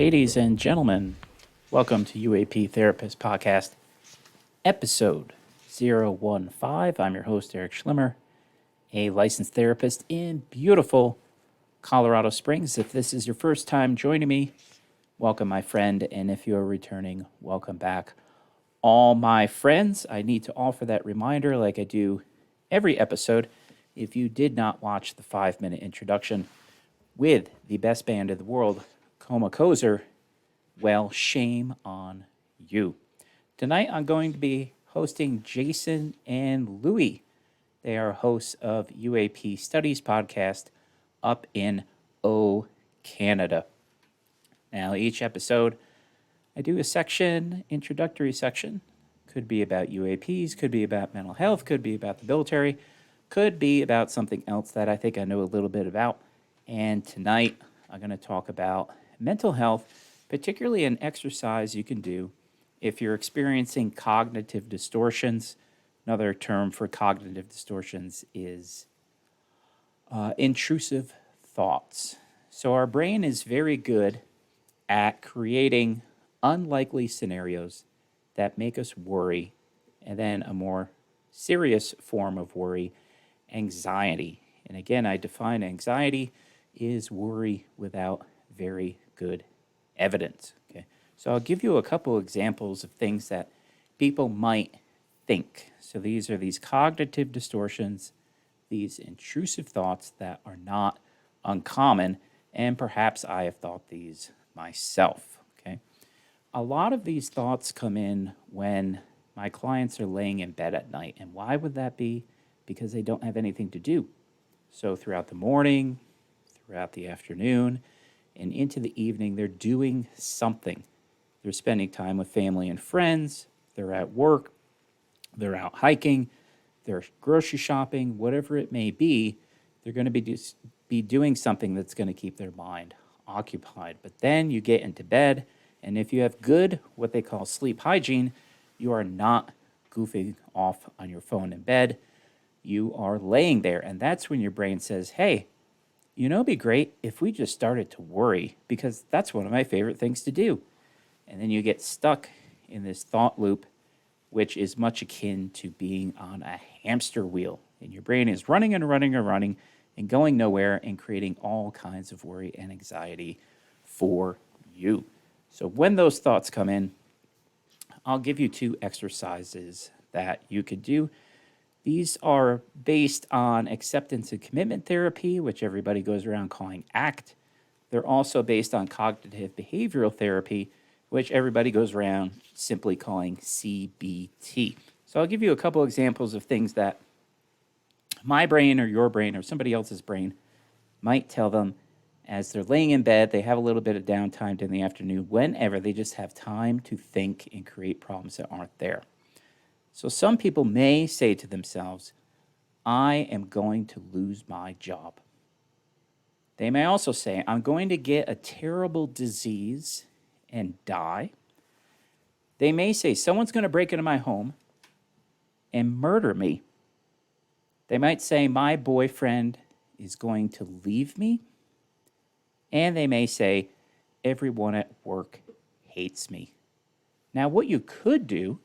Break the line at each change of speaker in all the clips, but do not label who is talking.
Ladies and gentlemen, welcome to UAP Therapist Podcast, episode 015. I'm your host, Eric Schlimmer, a licensed therapist in beautiful Colorado Springs. If this is your first time joining me, welcome, my friend, and if you're returning, welcome back. All my friends, I need to offer that reminder like I do every episode. If you did not watch the 5-minute introduction with the best band in the world, Comacozer, well, shame on you. Tonight I'm going to be hosting Jason and Louie. They are hosts of UAP Studies Podcast up in Canada. Now, each episode, I do a section, introductory section. Could be about UAPs, could be about mental health, could be about the military, could be about something else that I think I know a little bit about. And tonight, I'm going to talk about mental health, particularly an exercise you can do if you're experiencing cognitive distortions. Another term for cognitive distortions is intrusive thoughts. So our brain is very good at creating unlikely scenarios that make us worry, and then a more serious form of worry, anxiety. And again, I define anxiety is worry without very good evidence. Okay, so I'll give you a couple examples of things that people might think. So these are these cognitive distortions, these intrusive thoughts that are not uncommon, and perhaps I have thought these myself. Okay, a lot of these thoughts come in when my clients are laying in bed at night. And why would that be? Because they don't have anything to do. So throughout the morning, throughout the afternoon, and into the evening, they're doing something. They're spending time with family and friends, they're at work, they're out hiking, they're grocery shopping, whatever it may be, they're going to be doing something that's going to keep their mind occupied. But then you get into bed, and if you have good, what they call sleep hygiene, you are not goofing off on your phone in bed. You are laying there, and that's when your brain says, hey, you know, it'd be great if we just started to worry, because that's one of my favorite things to do. And then you get stuck in this thought loop, which is much akin to being on a hamster wheel. And your brain is running and running and running and going nowhere and creating all kinds of worry and anxiety for you. So when those thoughts come in, I'll give you 2 exercises that you could do. These are based on acceptance and commitment therapy, which everybody goes around calling ACT. They're also based on cognitive behavioral therapy, which everybody goes around simply calling CBT. So I'll give you a couple examples of things that my brain or your brain or somebody else's brain might tell them as they're laying in bed. They have a little bit of downtime in the afternoon, whenever they just have time to think and create problems that aren't there. So some people may say to themselves, I am going to lose my job. They may also say, I'm going to get a terrible disease and die. They may say, someone's going to break into my home and murder me. They might say, my boyfriend is going to leave me. And they may say, everyone at work hates me. Now, what you could do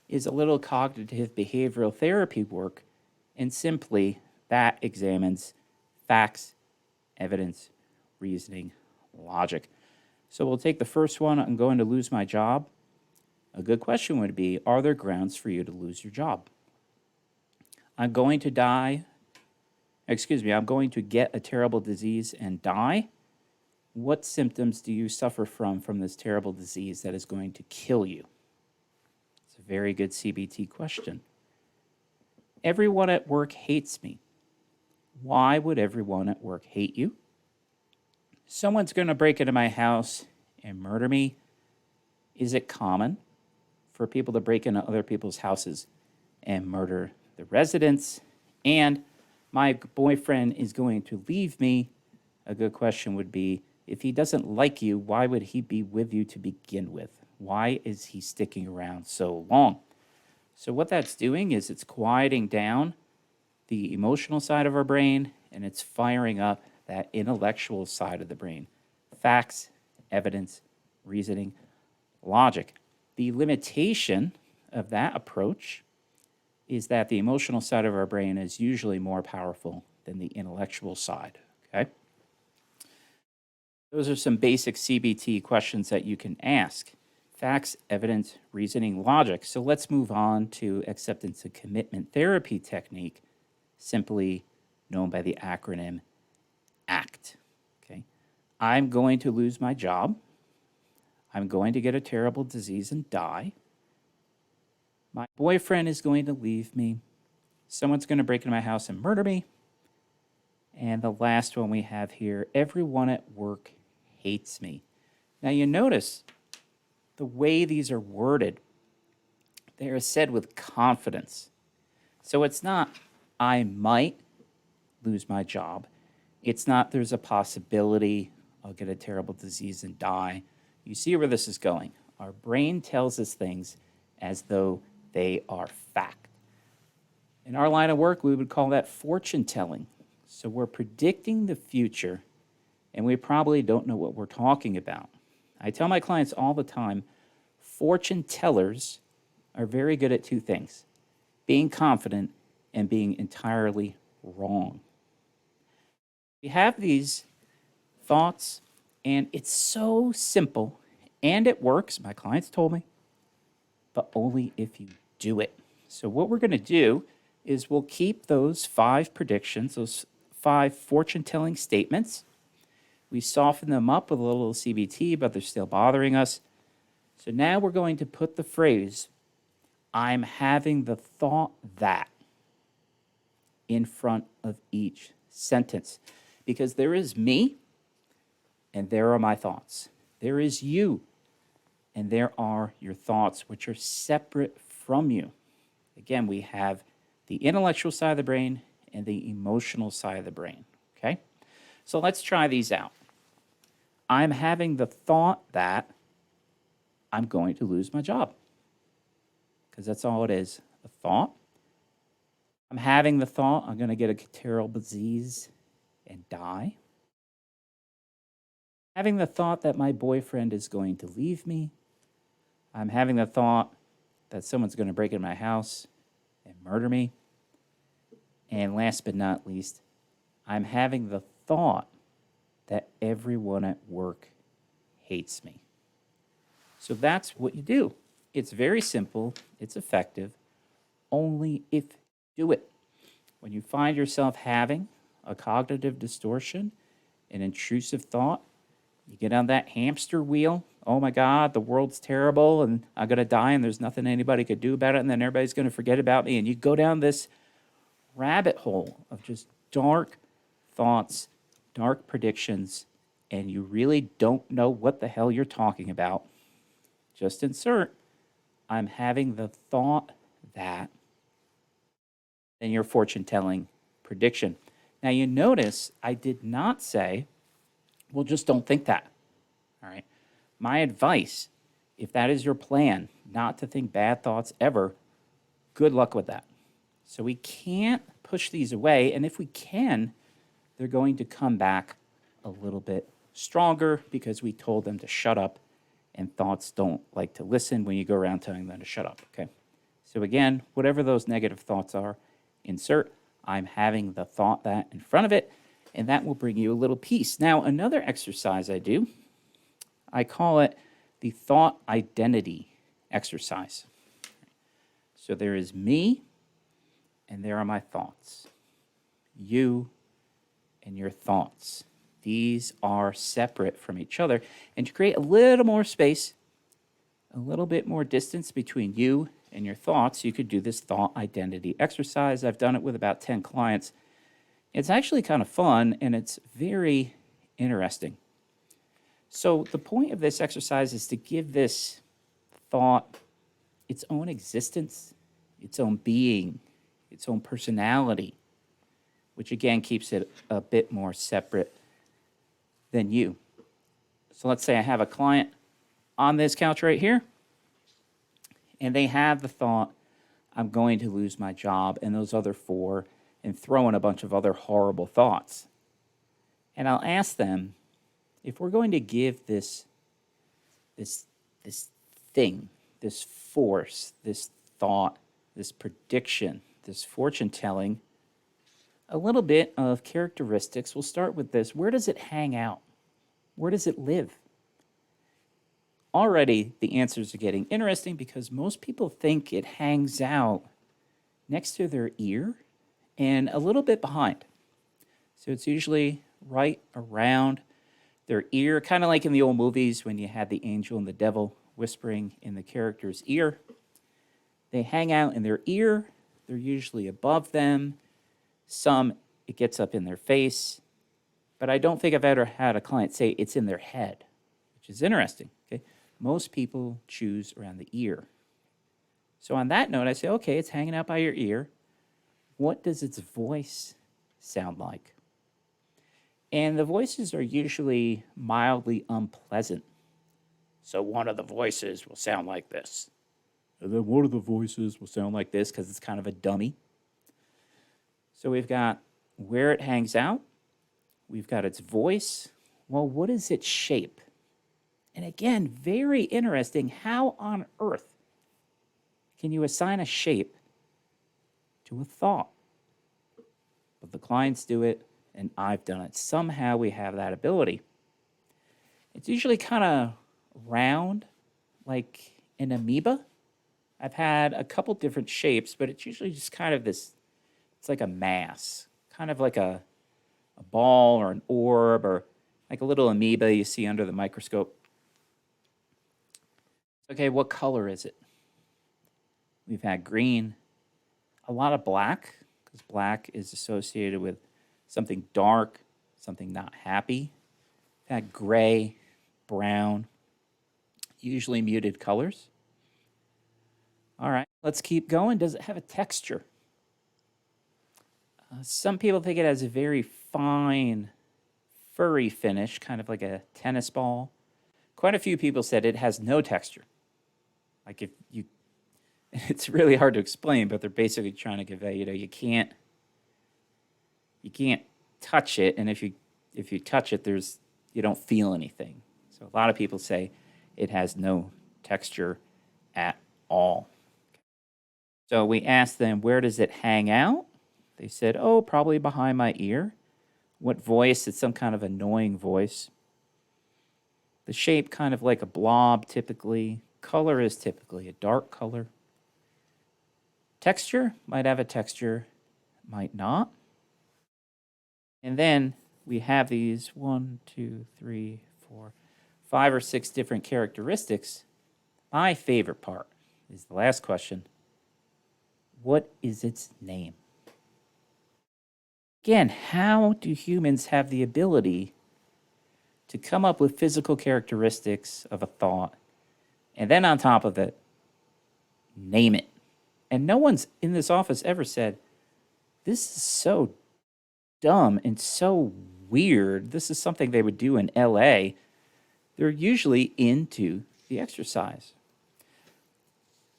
is a little cognitive behavioral therapy work, and simply that examines facts, evidence, reasoning, logic. So we'll take the first one, I'm going to lose my job. A good question would be, are there grounds for you to lose your job? I'm going to get a terrible disease and die. What symptoms do you suffer from this terrible disease that is going to kill you? It's a very good CBT question. Everyone at work hates me. Why would everyone at work hate you? Someone's going to break into my house and murder me. Is it common for people to break into other people's houses and murder the residents? And my boyfriend is going to leave me. A good question would be, if he doesn't like you, why would he be with you to begin with? Why is he sticking around so long? So what that's doing is it's quieting down the emotional side of our brain, and it's firing up that intellectual side of the brain. Facts, evidence, reasoning, logic. The limitation of that approach is that the emotional side of our brain is usually more powerful than the intellectual side, okay? Those are some basic CBT questions that you can ask. Facts, evidence, reasoning, logic. So let's move on to acceptance and commitment therapy technique, simply known by the acronym ACT, okay? I'm going to lose my job. I'm going to get a terrible disease and die. My boyfriend is going to leave me. Someone's going to break into my house and murder me. And the last one we have here, everyone at work hates me. Now you notice the way these are worded, they are said with confidence. So it's not, I might lose my job. It's not, there's a possibility I'll get a terrible disease and die. You see where this is going. Our brain tells us things as though they are fact. In our line of work, we would call that fortune telling. So we're predicting the future, and we probably don't know what we're talking about. I tell my clients all the time, fortune tellers are very good at two things: being confident and being entirely wrong. We have these thoughts, and it's so simple, and it works, my clients told me, but only if you do it. So what we're going to do is we'll keep those 5 predictions, those 5 fortune-telling statements. We soften them up with a little CBT, but they're still bothering us. So now we're going to put the phrase, I'm having the thought that, in front of each sentence. Because there is me, and there are my thoughts. There is you, and there are your thoughts, which are separate from you. Again, we have the intellectual side of the brain and the emotional side of the brain, okay? So let's try these out. I'm having the thought that I'm going to lose my job, because that's all it is, a thought. I'm having the thought I'm going to get a terrible disease and die. Having the thought that my boyfriend is going to leave me. I'm having the thought that someone's going to break into my house and murder me. And last but not least, I'm having the thought that everyone at work hates me. So that's what you do. It's very simple. It's effective. Only if you do it. When you find yourself having a cognitive distortion, an intrusive thought, you get on that hamster wheel. Oh my God, the world's terrible and I'm going to die and there's nothing anybody could do about it and then everybody's going to forget about me. And you go down this rabbit hole of just dark thoughts, dark predictions, and you really don't know what the hell you're talking about. Just insert, I'm having the thought that, then your fortune-telling prediction. Now you notice I did not say, well, just don't think that, all right? My advice, if that is your plan, not to think bad thoughts ever, good luck with that. So we can't push these away, and if we can, they're going to come back a little bit stronger because we told them to shut up, and thoughts don't like to listen when you go around telling them to shut up, okay? So again, whatever those negative thoughts are, insert, I'm having the thought that in front of it, and that will bring you a little peace. Now, another exercise I do, I call it the thought identity exercise. So there is me, and there are my thoughts. You and your thoughts. These are separate from each other. And to create a little more space, a little bit more distance between you and your thoughts, you could do this thought identity exercise. I've done it with about 10 clients. It's actually kind of fun, and it's very interesting. So the point of this exercise is to give this thought its own existence, its own being, its own personality, which again keeps it a bit more separate than you. So let's say I have a client on this couch right here, and they have the thought, I'm going to lose my job, and those other 4, and throw in a bunch of other horrible thoughts. And I'll ask them, if we're going to give this this this thing, this force, this thought, this prediction, this fortune telling. A little bit of characteristics. We'll start with this. Where does it hang out? Where does it live? Already the answers are getting interesting because most people think it hangs out next to their ear and a little bit behind. So it's usually right around their ear, kind of like in the old movies when you had the angel and the devil whispering in the character's ear. They hang out in their ear. They're usually above them. Some, it gets up in their face. But I don't think I've ever had a client say it's in their head, which is interesting. Okay, most people choose around the ear. So on that note, I say, okay, it's hanging out by your ear. What does its voice sound like? And the voices are usually mildly unpleasant. So one of the voices will sound like this. And then one of the voices will sound like this because it's kind of a dummy. So we've got where it hangs out. We've got its voice. Well, what is its shape? And again, very interesting. How on earth can you assign a shape to a thought? But the clients do it, and I've done it. Somehow we have that ability. It's usually kind of round, like an amoeba. I've had a couple different shapes, but it's usually just kind of this, it's like a mass, kind of like a ball or an orb or like a little amoeba you see under the microscope. Okay, what color is it? We've had green, a lot of black, because black is associated with something dark, something not happy. We've had gray, brown, usually muted colors. All right, let's keep going. Does it have a texture? Some people think it has a very fine, furry finish, kind of like a tennis ball. Quite a few people said it has no texture. Like if you, it's really hard to explain, but they're basically trying to convey, you can't touch it, and if you touch it, you don't feel anything. So a lot of people say it has no texture at all. So we asked them, where does it hang out? They said, oh, probably behind my ear. What voice? It's some kind of annoying voice. The shape kind of like a blob typically. Color is typically a dark color. Texture, might have a texture, might not. And then we have these 1, 2, 3, 4, 5 or 6 different characteristics. My favorite part is the last question. What is its name? Again, how do humans have the ability to come up with physical characteristics of a thought and then on top of it, name it? And no one's in this office ever said, this is so dumb and so weird. This is something they would do in LA. They're usually into the exercise.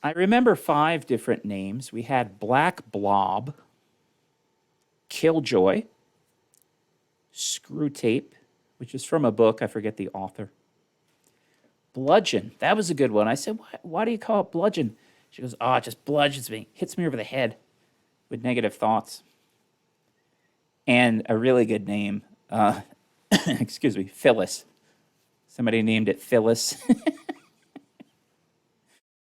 I remember 5 different names. We had Black Blob, Killjoy, Screw Tape, which is from a book. I forget the author. Bludgeon. That was a good one. I said, why do you call it bludgeon? She goes, oh, it just bludgeons me, hits me over the head with negative thoughts. And a really good name, excuse me, Phyllis. Somebody named it Phyllis.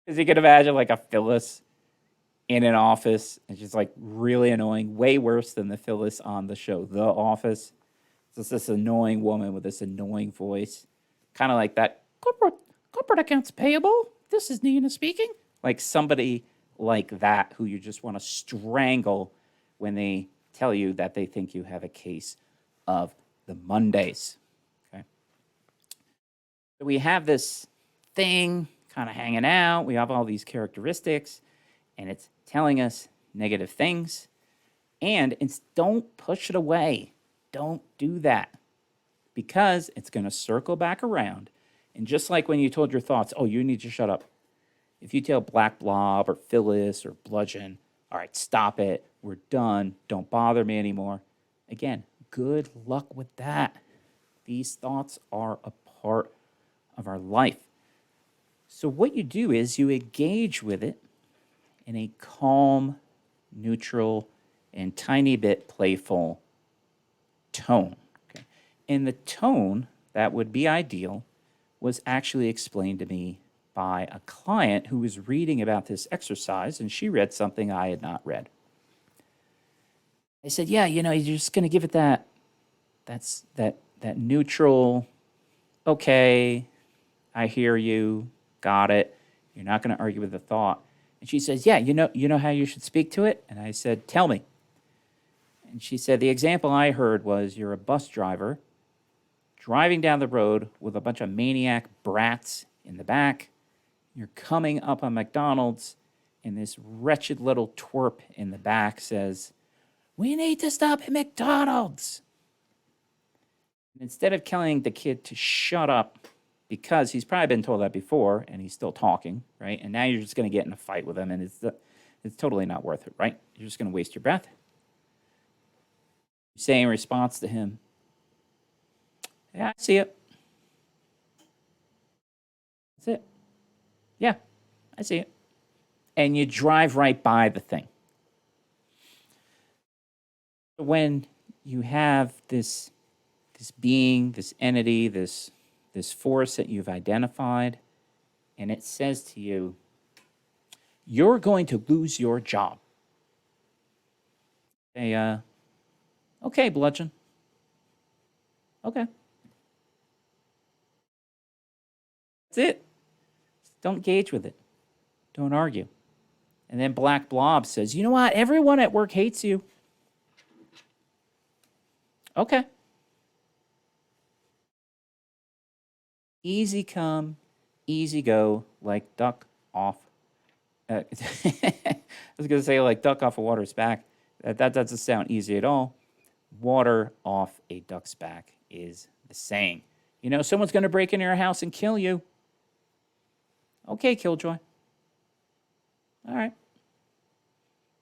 Because you can imagine like a Phyllis in an office. And she's like really annoying, way worse than the Phyllis on the show The Office. It's this annoying woman with this annoying voice. Kind of like that, corporate accounts payable. This is Nina speaking. Like somebody like that who you just want to strangle when they tell you that they think you have a case of the Mondays. Okay. So we have this thing kind of hanging out. We have all these characteristics, and it's telling us negative things. And it's don't push it away. Don't do that. Because it's going to circle back around. And just like when you told your thoughts, oh, you need to shut up. If you tell Black Blob or Phyllis or Bludgeon, all right, stop it. We're done. Don't bother me anymore. Again, good luck with that. These thoughts are a part of our life. So what you do is you engage with it in a calm, neutral, and tiny bit playful tone. Okay? And the tone that would be ideal was actually explained to me by a client who was reading about this exercise, and she read something I had not read. I said, yeah, you're just going to give it that neutral, okay, I hear you, got it. You're not going to argue with the thought. And she says, yeah, you know how you should speak to it? And I said, tell me. And she said, the example I heard was you're a bus driver driving down the road with a bunch of maniac brats in the back. You're coming up on McDonald's, and this wretched little twerp in the back says, we need to stop at McDonald's. And instead of telling the kid to shut up, because he's probably been told that before, and he's still talking, right? And now you're just going to get in a fight with him, and it's totally not worth it, right? You're just going to waste your breath. You say in response to him, yeah, I see it. That's it. Yeah, I see it. And you drive right by the thing. When you have this being, this entity, this force that you've identified, and it says to you, you're going to lose your job. Say, okay, bludgeon. Okay. That's it. Don't engage with it. Don't argue. And then Black Blob says, you know what? Everyone at work hates you. Okay. Easy come, easy go, like duck off. I was going to say like duck off a water's back. That doesn't sound easy at all. Water off a duck's back is the saying. Someone's going to break into your house and kill you. Okay, Killjoy. All right.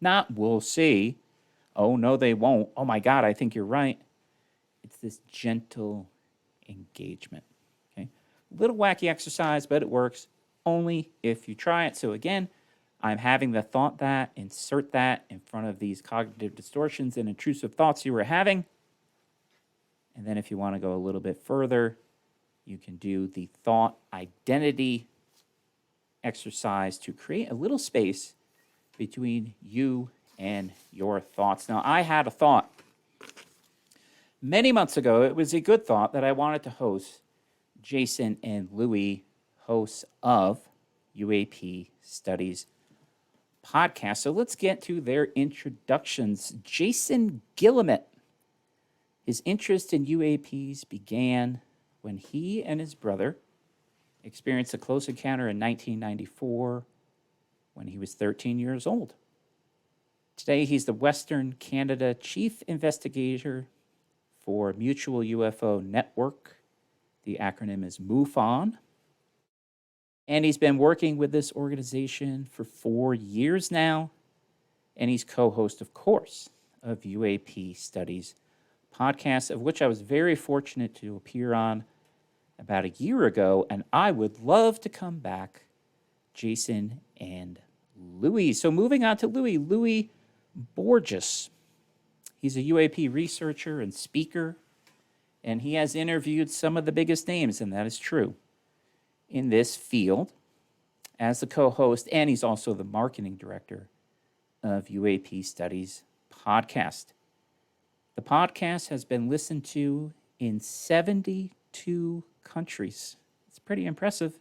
Not, we'll see. Oh, no, they won't. Oh, my God, I think you're right. It's this gentle engagement. Okay. Little wacky exercise, but it works only if you try it. So again, I'm having the thought that, insert that in front of these cognitive distortions and intrusive thoughts you were having. And then if you want to go a little bit further, you can do the thought identity exercise to create a little space between you and your thoughts. Now, I had a thought many months ago. It was a good thought that I wanted to host Jason and Louis, hosts of UAP Studies Podcast. So let's get to their introductions. Jason Guillemette. His interest in UAPs began when he and his brother experienced a close encounter in 1994 when he was 13 years old. Today, he's the Western Canada Chief Investigator for Mutual UFO Network. The acronym is MUFON. And he's been working with this organization for 4 years now. And he's co-host, of course, of UAP Studies Podcast, of which I was very fortunate to appear on about a year ago. And I would love to come back, Jason and Louis. So moving on to Louis Borges. He's a UAP researcher and speaker, and he has interviewed some of the biggest names, and that is true, in this field as the co-host, and he's also the marketing director of UAP Studies Podcast. The podcast has been listened to in 72 countries. It's pretty impressive.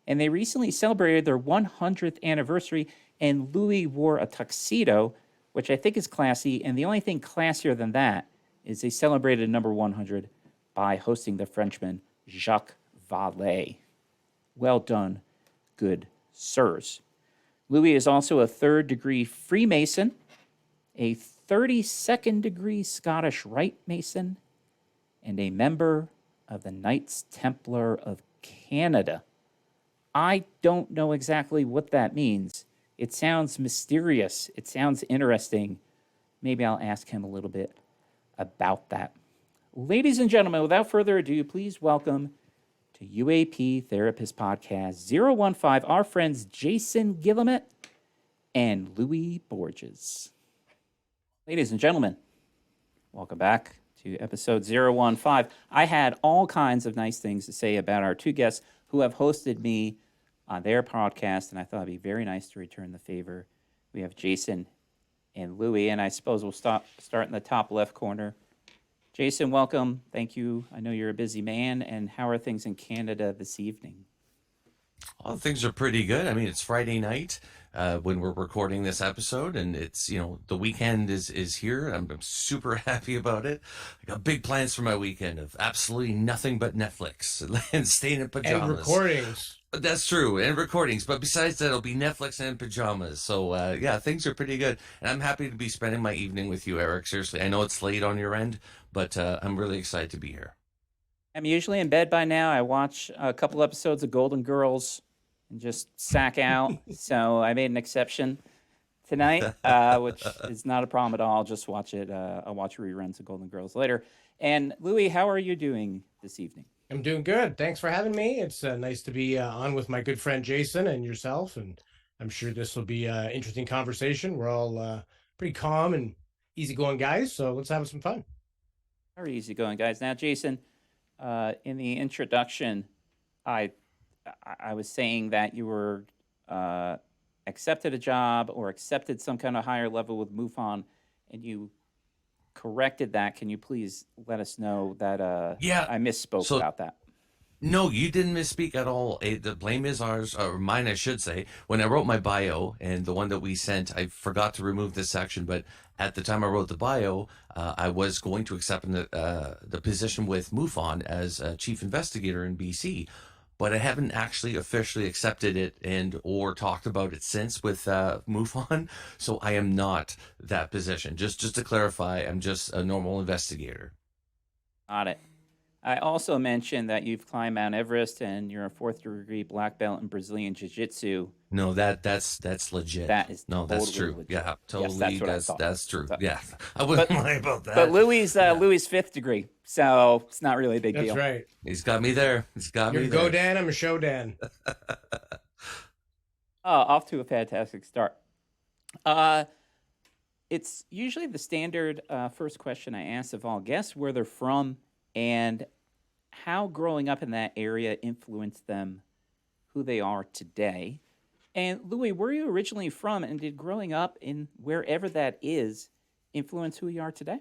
And they recently celebrated their 100th anniversary, and Louis wore a tuxedo, which I think is classy. And the only thing classier than that is they celebrated number 100 by hosting the Frenchman Jacques Vallée. Well done, good sirs. Louis is also a third-degree Freemason, a 32nd degree Scottish Rite Mason, and a member of the Knights Templar of Canada. I don't know exactly what that means. It sounds mysterious. It sounds interesting. Maybe I'll ask him a little bit about that. Ladies and gentlemen, without further ado, please welcome to UAP Therapist Podcast 015, our friends Jason Guillemette and Louis Borges. Ladies and gentlemen, welcome back to episode 015. I had all kinds of nice things to say about our two guests who have hosted me on their podcast, and I thought it'd be very nice to return the favor. We have Jason and Louis, and I suppose we'll start in the top left corner. Jason, welcome. Thank you. I know you're a busy man, and how are things in Canada this evening?
Well, things are pretty good. I mean, it's Friday night when we're recording this episode, and it's, the weekend is here. I'm super happy about it. I got big plans for my weekend of absolutely nothing but Netflix and staying in pajamas.
And recordings.
That's true, and recordings. But besides that, it'll be Netflix and pajamas. So, yeah, things are pretty good. And I'm happy to be spending my evening with you, Eric. Seriously, I know it's late on your end, but I'm really excited to be here.
I'm usually in bed by now. I watch a couple episodes of Golden Girls and just sack out. So I made an exception tonight, which is not a problem at all. I'll just watch it. I'll watch reruns of Golden Girls later. And Louis, how are you doing this evening?
I'm doing good. Thanks for having me. It's nice to be on with my good friend Jason and yourself. And I'm sure this will be an interesting conversation. We're all pretty calm and easygoing guys. So let's have some fun.
Very easygoing, guys. Now, Jason, in the introduction, I was saying that you were accepted a job or accepted some kind of higher level with MUFON, and you corrected that. Can you please let us know that I misspoke about that?
No, you didn't misspeak at all. The blame is ours, or mine, I should say. When I wrote my bio, and the one that we sent, I forgot to remove this section, but at the time I wrote the bio, I was going to accept the position with MUFON as chief investigator in BC, but I haven't actually officially accepted it or talked about it since with MUFON, so I am not that position. Just to clarify, I'm just a normal investigator.
Got it. I also mentioned that you've climbed Mount Everest and you're a 4th degree black belt in Brazilian Jiu-Jitsu.
No, that's legit.
That is
that's true.
Legit.
Yeah, totally.
Yes,
that's true. Yeah, I wouldn't lie about that.
But Louis' 5th degree, so it's not really a big deal.
That's right.
He's got me there.
You're Go Dan, I'm a show Dan.
Off to a fantastic start. It's usually the standard first question I ask of all guests, where they're from and how growing up in that area influenced them, who they are today. And Louis, where are you originally from, and did growing up in wherever that is influence who you are today?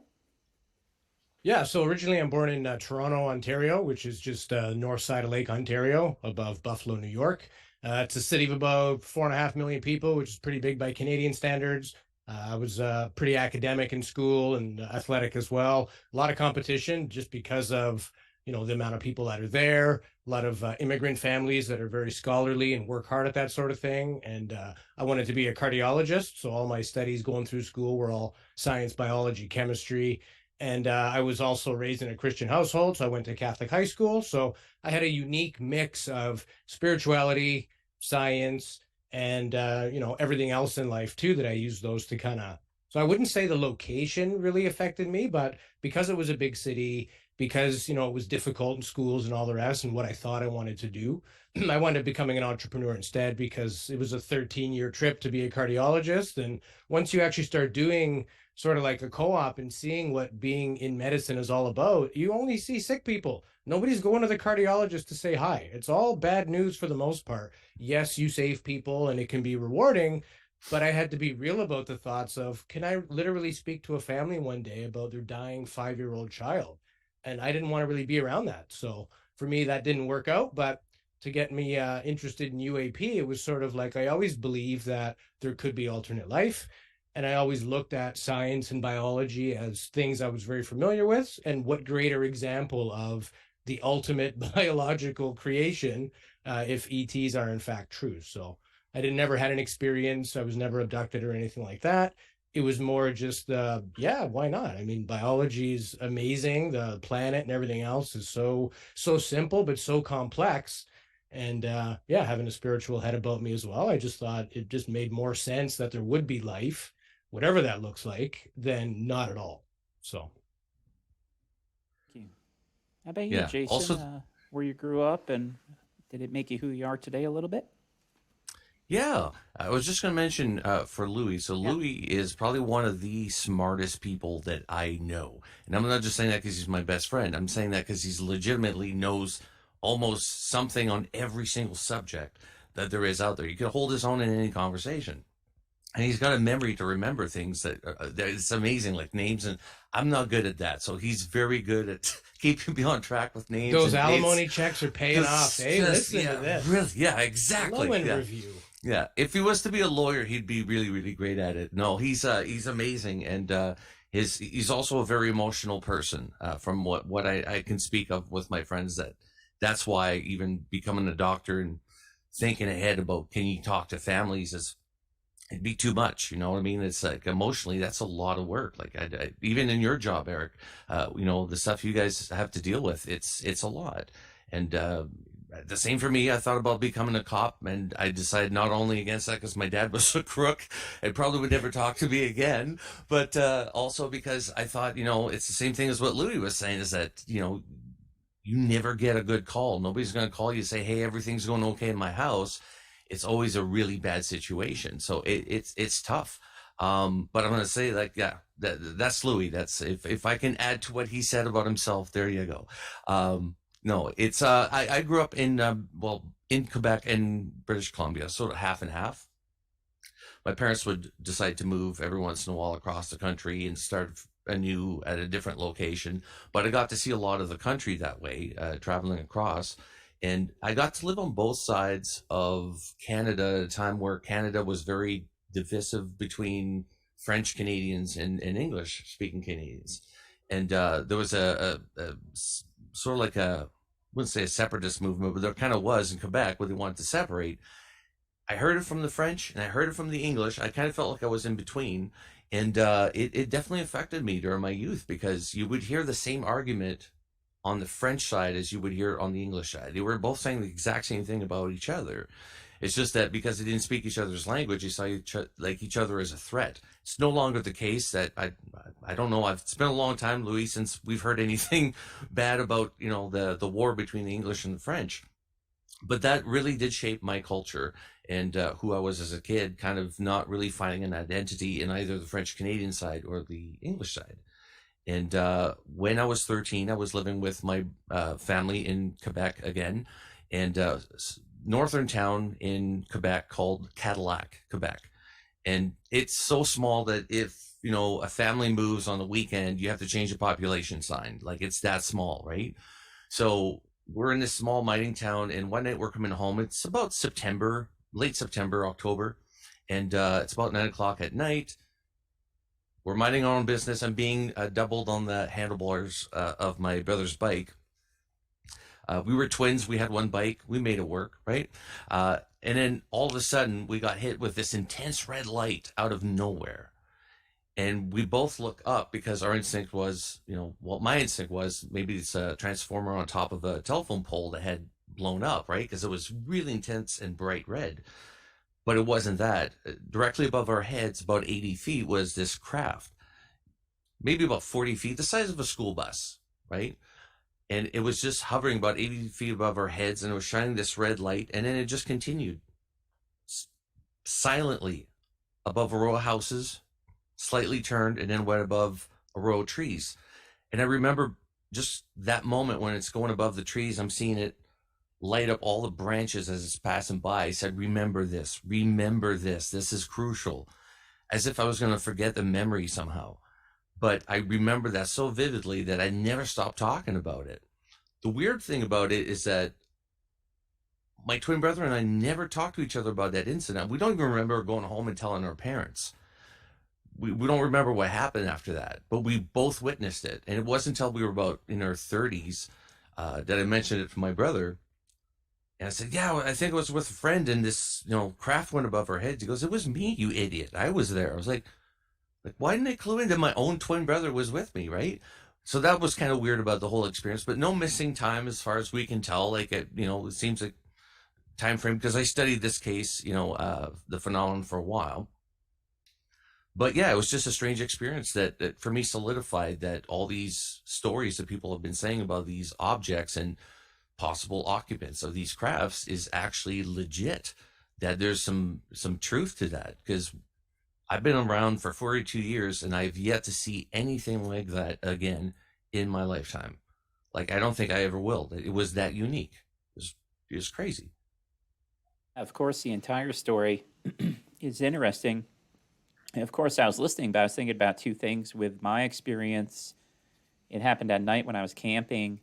Yeah, so originally I'm born in Toronto, Ontario, which is just north side of Lake Ontario, above Buffalo, New York. It's a city of about 4.5 million people, which is pretty big by Canadian standards. I was pretty academic in school and athletic as well. A lot of competition just because of, the amount of people that are there. A lot of immigrant families that are very scholarly and work hard at that sort of thing. And I wanted to be a cardiologist. So all my studies going through school were all science, biology, chemistry. And I was also raised in a Christian household. So I went to Catholic high school. So I had a unique mix of spirituality, science, and everything else in life too, that I used those to so I wouldn't say the location really affected me, but because it was a big city, because it was difficult in schools and all the rest, and what I thought I wanted to do, I wound up becoming an entrepreneur instead, because it was a 13-year trip to be a cardiologist. And once you actually start doing sort of like a co-op and seeing what being in medicine is all about, you only see sick people. Nobody's going to the cardiologist to say hi. It's all bad news for the most part. Yes, you save people and it can be rewarding, but I had to be real about the thoughts of, can I literally speak to a family one day about their dying 5-year-old child? And I didn't want to really be around that. So for me, that didn't work out. But to get me interested in UAP, it was sort of like, I always believed that there could be alternate life. And I always looked at science and biology as things I was very familiar with. And what greater example of the ultimate biological creation if ETs are in fact true. So I never had an experience. I was never abducted or anything like that. It was more just, why not? I mean, biology is amazing. The planet and everything else is so simple, but so complex. And having a spiritual head about me as well. I just thought it just made more sense that there would be life, whatever that looks like, than not at all. So.
Thank you. How about you, Jason?
Also,
where you grew up, and did it make you who you are today a little bit?
Yeah, I was just going to mention for Louis. So
Yeah.
Louis is probably one of the smartest people that I know, and I'm not just saying that because he's my best friend. I'm saying that because he's legitimately knows almost something on every single subject that there is out there. He can hold his own in any conversation, and he's got a memory to remember things that it's amazing, like names. And I'm not good at that, so he's very good at keeping me on track with names.
Those
and
alimony checks are paying off. Hey, listen to this.
Really, yeah, exactly.
Low-end
Yeah.
review.
Yeah, if he was to be a lawyer, he'd be really, really great at it. No, he's amazing, and he's also a very emotional person. From what I can speak of with my friends, that's why even becoming a doctor and thinking ahead about can you talk to families is it'd be too much. You know what I mean? It's like emotionally, that's a lot of work. Like I even in your job, Eric, the stuff you guys have to deal with, it's a lot, and. The same for me. I thought about becoming a cop, and I decided not only against that because my dad was a crook and probably would never talk to me again, but also because I thought, it's the same thing as what Louis was saying, is that, you never get a good call. Nobody's going to call you and say, hey, everything's going okay in my house. It's always a really bad situation. So it's tough. But I'm going to say, like, yeah, that's Louis. That's if I can add to what he said about himself, there you go. No, it's I grew up in in Quebec and British Columbia, sort of half and half. My parents would decide to move every once in a while across the country and start anew at a different location. But I got to see a lot of the country that way, traveling across. And I got to live on both sides of Canada at a time where Canada was very divisive between French Canadians and English speaking Canadians. And there was a sort of like I wouldn't say a separatist movement, but there kind of was in Quebec where they wanted to separate. I heard it from the French and I heard it from the English. I kind of felt like I was in between. And it definitely affected me during my youth, because you would hear the same argument on the French side as you would hear on the English side. They were both saying the exact same thing about each other. It's just that because they didn't speak each other's language, they saw each other as a threat. It's no longer the case. That I don't know. It's been a long time, Louis, since we've heard anything bad about the war between the English and the French. But that really did shape my culture and who I was as a kid, kind of not really finding an identity in either the French Canadian side or the English side. And when I was 13, I was living with my family in Quebec again, and northern town in Quebec called Cadillac, Quebec. And it's so small that if, a family moves on the weekend, you have to change the population sign. Like, it's that small, right? So we're in this small mining town, and one night we're coming home. It's about September, late September, October. And it's about 9 o'clock at night. We're minding our own business. I'm being doubled on the handlebars of my brother's bike. We were twins. We had one bike. We made it work, right? And then all of a sudden, we got hit with this intense red light out of nowhere. And we both look up because our instinct was, my instinct was maybe it's a transformer on top of a telephone pole that had blown up, right? Because it was really intense and bright red. But it wasn't that. Directly above our heads, about 80 feet, was this craft. Maybe about 40 feet, the size of a school bus, right? And it was just hovering about 80 feet above our heads, and it was shining this red light, and then it just continued silently above a row of houses, slightly turned, and then went above a row of trees. And I remember just that moment when it's going above the trees, I'm seeing it light up all the branches as it's passing by. I said, remember this, this is crucial. As if I was going to forget the memory somehow. But I remember that so vividly that I never stopped talking about it. The weird thing about it is that my twin brother and I never talked to each other about that incident. We don't even remember going home and telling our parents. We don't remember what happened after that, but we both witnessed it. And it wasn't until we were about in our 30s that I mentioned it to my brother. And I said, yeah, I think it was with a friend, and this, craft went above our heads. He goes, it was me, you idiot. I was there. I was like, why didn't I clue in that my own twin brother was with me, right? So that was kind of weird about the whole experience, but no missing time as far as we can tell. Like, it seems like time frame, because I studied this case, the phenomenon for a while. But yeah, it was just a strange experience that for me solidified that all these stories that people have been saying about these objects and possible occupants of these crafts is actually legit, that there's some truth to that, because I've been around for 42 years and I've yet to see anything like that again in my lifetime. Like, I don't think I ever will. It was that unique. It was crazy.
Of course, the entire story is interesting. And of course, I was listening, but I was thinking about two things with my experience. It happened at night when I was camping,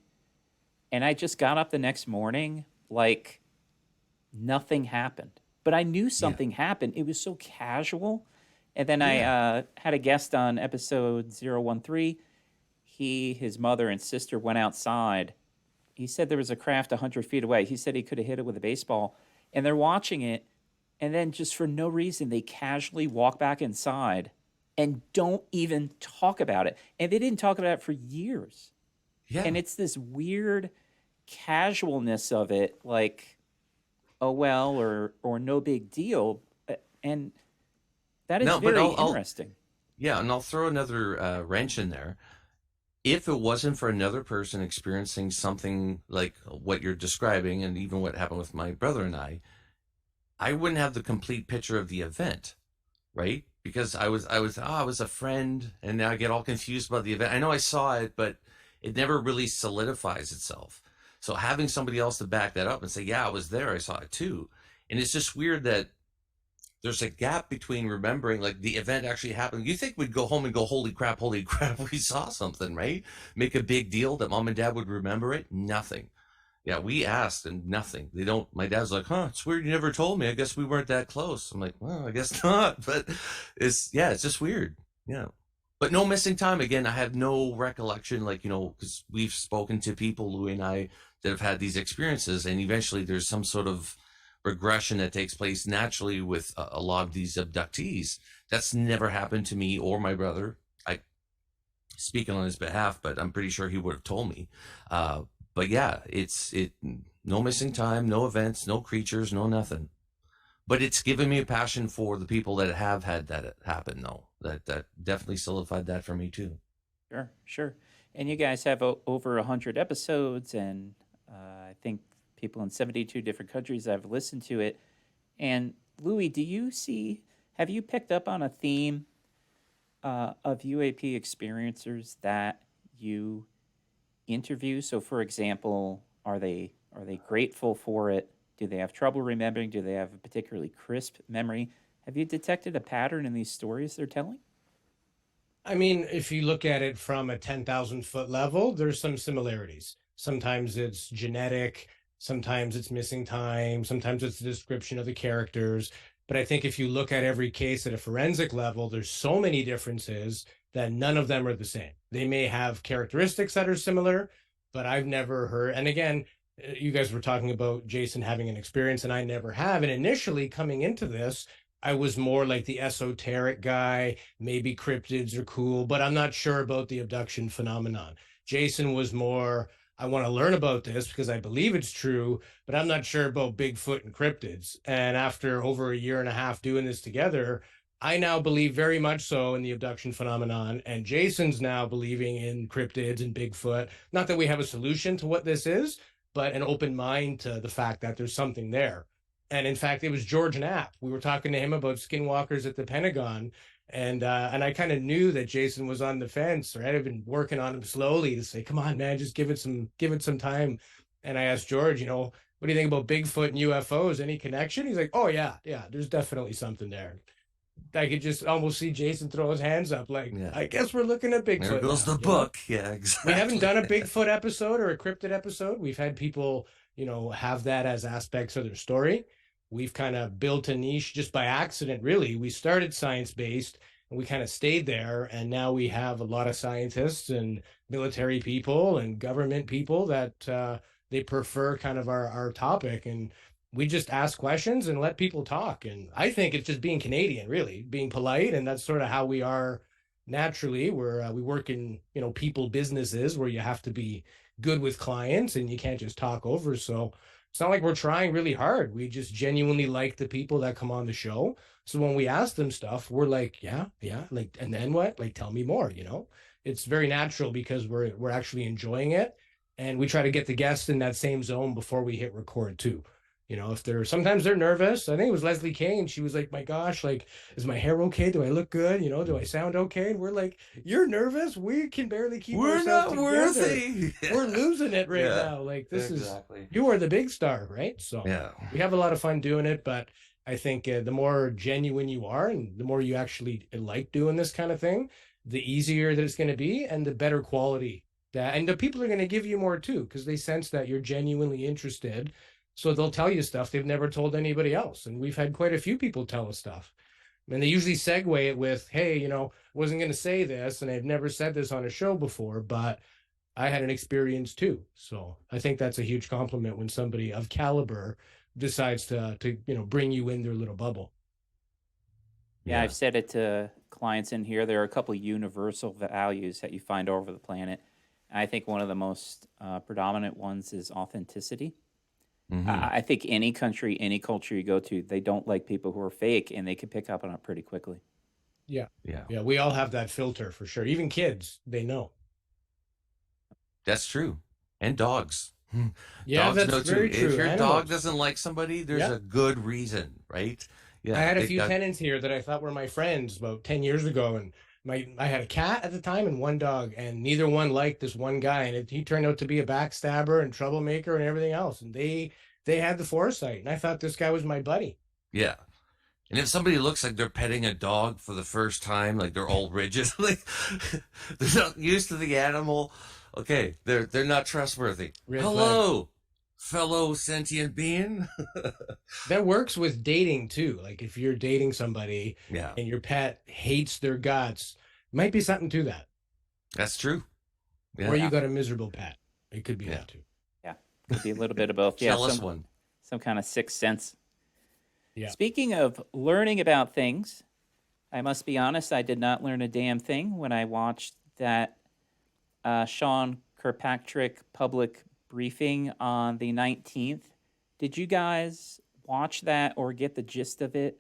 and I just got up the next morning like nothing happened. But I knew something happened. It was so casual. And then I had a guest on episode 013. His mother and sister went outside. He said there was a craft 100 feet away. He said he could have hit it with a baseball. And they're watching it, and then just for no reason, they casually walk back inside and don't even talk about it. And they didn't talk about it for years.
Yeah.
And it's this weird casualness of it, like, oh, well, or no big deal. And that is very interesting.
And I'll throw another wrench in there. If it wasn't for another person experiencing something like what you're describing, and even what happened with my brother and I wouldn't have the complete picture of the event, right? Because I was a friend, and now I get all confused about the event. I know I saw it, but it never really solidifies itself. So having somebody else to back that up and say, yeah, I was there, I saw it too. And it's just weird that there's a gap between remembering like the event actually happened. You think we'd go home and go, holy crap, we saw something, right? Make a big deal that mom and dad would remember it. Nothing. Yeah, we asked and nothing. They don't. My dad's like, it's weird you never told me. I guess we weren't that close. I'm like, well, I guess not. But it's just weird. Yeah. But no missing time. Again, I have no recollection, like, because we've spoken to people, Louis and I, that have had these experiences, and eventually there's some sort of regression that takes place naturally with a lot of these abductees. That's never happened to me or my brother. I speaking on his behalf, but I'm pretty sure he would have told me. But yeah, it's no missing time, no events, no creatures, no nothing. But it's given me a passion for the people that have had that happen, though. That definitely solidified that for me too.
Sure. And you guys have over 100 episodes, and I think people in 72 different countries have listened to it. And Louis, have you picked up on a theme of UAP experiencers that you interview? So, for example, are they grateful for it? Do they have trouble remembering? Do they have a particularly crisp memory? Have you detected a pattern in these stories they're telling?
I mean, if you look at it from a 10,000-foot level, there's some similarities. Sometimes it's genetic, sometimes it's missing time, sometimes it's the description of the characters. But I think if you look at every case at a forensic level, there's so many differences that none of them are the same. They may have characteristics that are similar, but I've never heard. And again, you guys were talking about Jason having an experience, and I never have. And initially coming into this, I was more like the esoteric guy. Maybe cryptids are cool, but I'm not sure about the abduction phenomenon. Jason was more, I want to learn about this because I believe it's true, but I'm not sure about Bigfoot and cryptids. And after over a year and a half doing this together, I now believe very much so in the abduction phenomenon. And Jason's now believing in cryptids and Bigfoot. Not that we have a solution to what this is, but an open mind to the fact that there's something there. And in fact, it was George Knapp. We were talking to him about skinwalkers at the Pentagon. And I kind of knew that Jason was on the fence, right? I've been working on him slowly to say, come on, man, just give it some time. And I asked George, what do you think about Bigfoot and UFOs? Any connection? He's like, oh yeah, there's definitely something there. I could just almost see Jason throw his hands up like, I guess we're looking at Bigfoot.
There goes
now,
the book. Yeah, exactly.
We haven't done a Bigfoot episode or a cryptid episode. We've had people, have that as aspects of their story. We've kind of built a niche just by accident, really. We started science-based and we kind of stayed there. And now we have a lot of scientists and military people and government people that they prefer kind of our topic. And we just ask questions and let people talk. And I think it's just being Canadian, really, being polite. And that's sort of how we are naturally. We work in, people businesses where you have to be good with clients and you can't just talk over. So it's not like we're trying really hard. We just genuinely like the people that come on the show. So when we ask them stuff, we're like, yeah, like, and then what? Like, tell me more, It's very natural because we're actually enjoying it. And we try to get the guests in that same zone before we hit record too. You know, if sometimes they're nervous. I think it was Leslie Kane. She was like, my gosh, like, is my hair okay? Do I look good? You know, do I sound okay? And we're like, you're nervous? We can barely keep
We're
ourselves
not
together.
worthy.
We're losing it right
Yeah,
now. Like, this
exactly.
you are the big star, right? So
Yeah.
we have a lot of fun doing it, but I think the more genuine you are and the more you actually like doing this kind of thing, the easier that it's going to be and the better quality that, and the people are going to give you more too, because they sense that you're genuinely interested. So they'll tell you stuff they've never told anybody else. And we've had quite a few people tell us stuff. And they usually segue it with, hey, you know, wasn't going to say this, and I've never said this on a show before, but I had an experience too. So I think that's a huge compliment when somebody of caliber decides to you know, bring you in their little bubble.
Yeah, I've said it to clients in here. There are a couple of universal values that you find all over the planet. And I think one of the most predominant ones is authenticity. I think any country, any culture you go to, they don't like people who are fake, and they can pick up on it pretty quickly.
Yeah. We all have that filter for sure. Even kids, they know.
That's true. And dogs.
Yeah,
dogs
that's
know
very
too.
true.
If your
Animals.
dog doesn't like somebody, there's a good reason, right? Yeah.
I had a few tenants here that I thought were my friends about 10 years ago, and I had a cat at the time and one dog, and neither one liked this one guy, and he turned out to be a backstabber and troublemaker and everything else. And they had the foresight, and I thought this guy was my buddy.
Yeah. And if somebody looks like they're petting a dog for the first time, like they're all rigid, like they're not used to the animal, okay, they're not trustworthy.
Red
Hello, fellow sentient being.
That works with dating too. Like if you're dating somebody
Yeah,
and your pet hates their guts, might be something to that.
that's true. Yeah.
Or you got a miserable pet. It could be that too.
Yeah, could be a little bit of both.
Jealous one.
Some kind of sixth sense.
Yeah.
Speaking of learning about things, I must be honest, I did not learn a damn thing when I watched that Sean Kirkpatrick public briefing on the 19th. Did you guys watch that or get the gist of it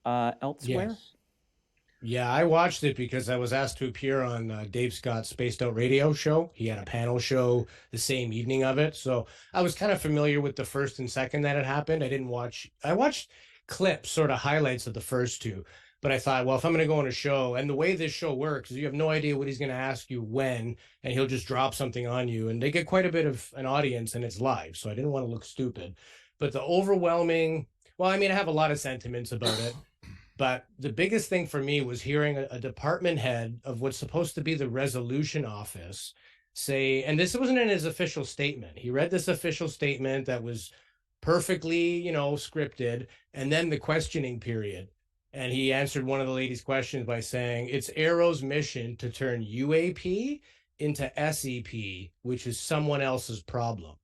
elsewhere?
Yes. Yeah, I watched it because I was asked to appear on Dave Scott's Spaced Out Radio show. He had a panel show the same evening of it. So I was kind of familiar with the first and second that had happened. I watched clips, sort of highlights of the first two. But I thought, well, if I'm going to go on a show, and the way this show works is you have no idea what he's going to ask you when, and he'll just drop something on you. And they get quite a bit of an audience, and it's live. So I didn't want to look stupid. But the overwhelming, well, I mean, I have a lot of sentiments about it. But the biggest thing for me was hearing a department head of what's supposed to be the resolution office say, and this wasn't in his official statement. He read this official statement that was perfectly, you know, scripted, and then the questioning period. And he answered one of the lady's questions by saying, it's Arrow's mission to turn UAP into SEP, which is someone else's problem.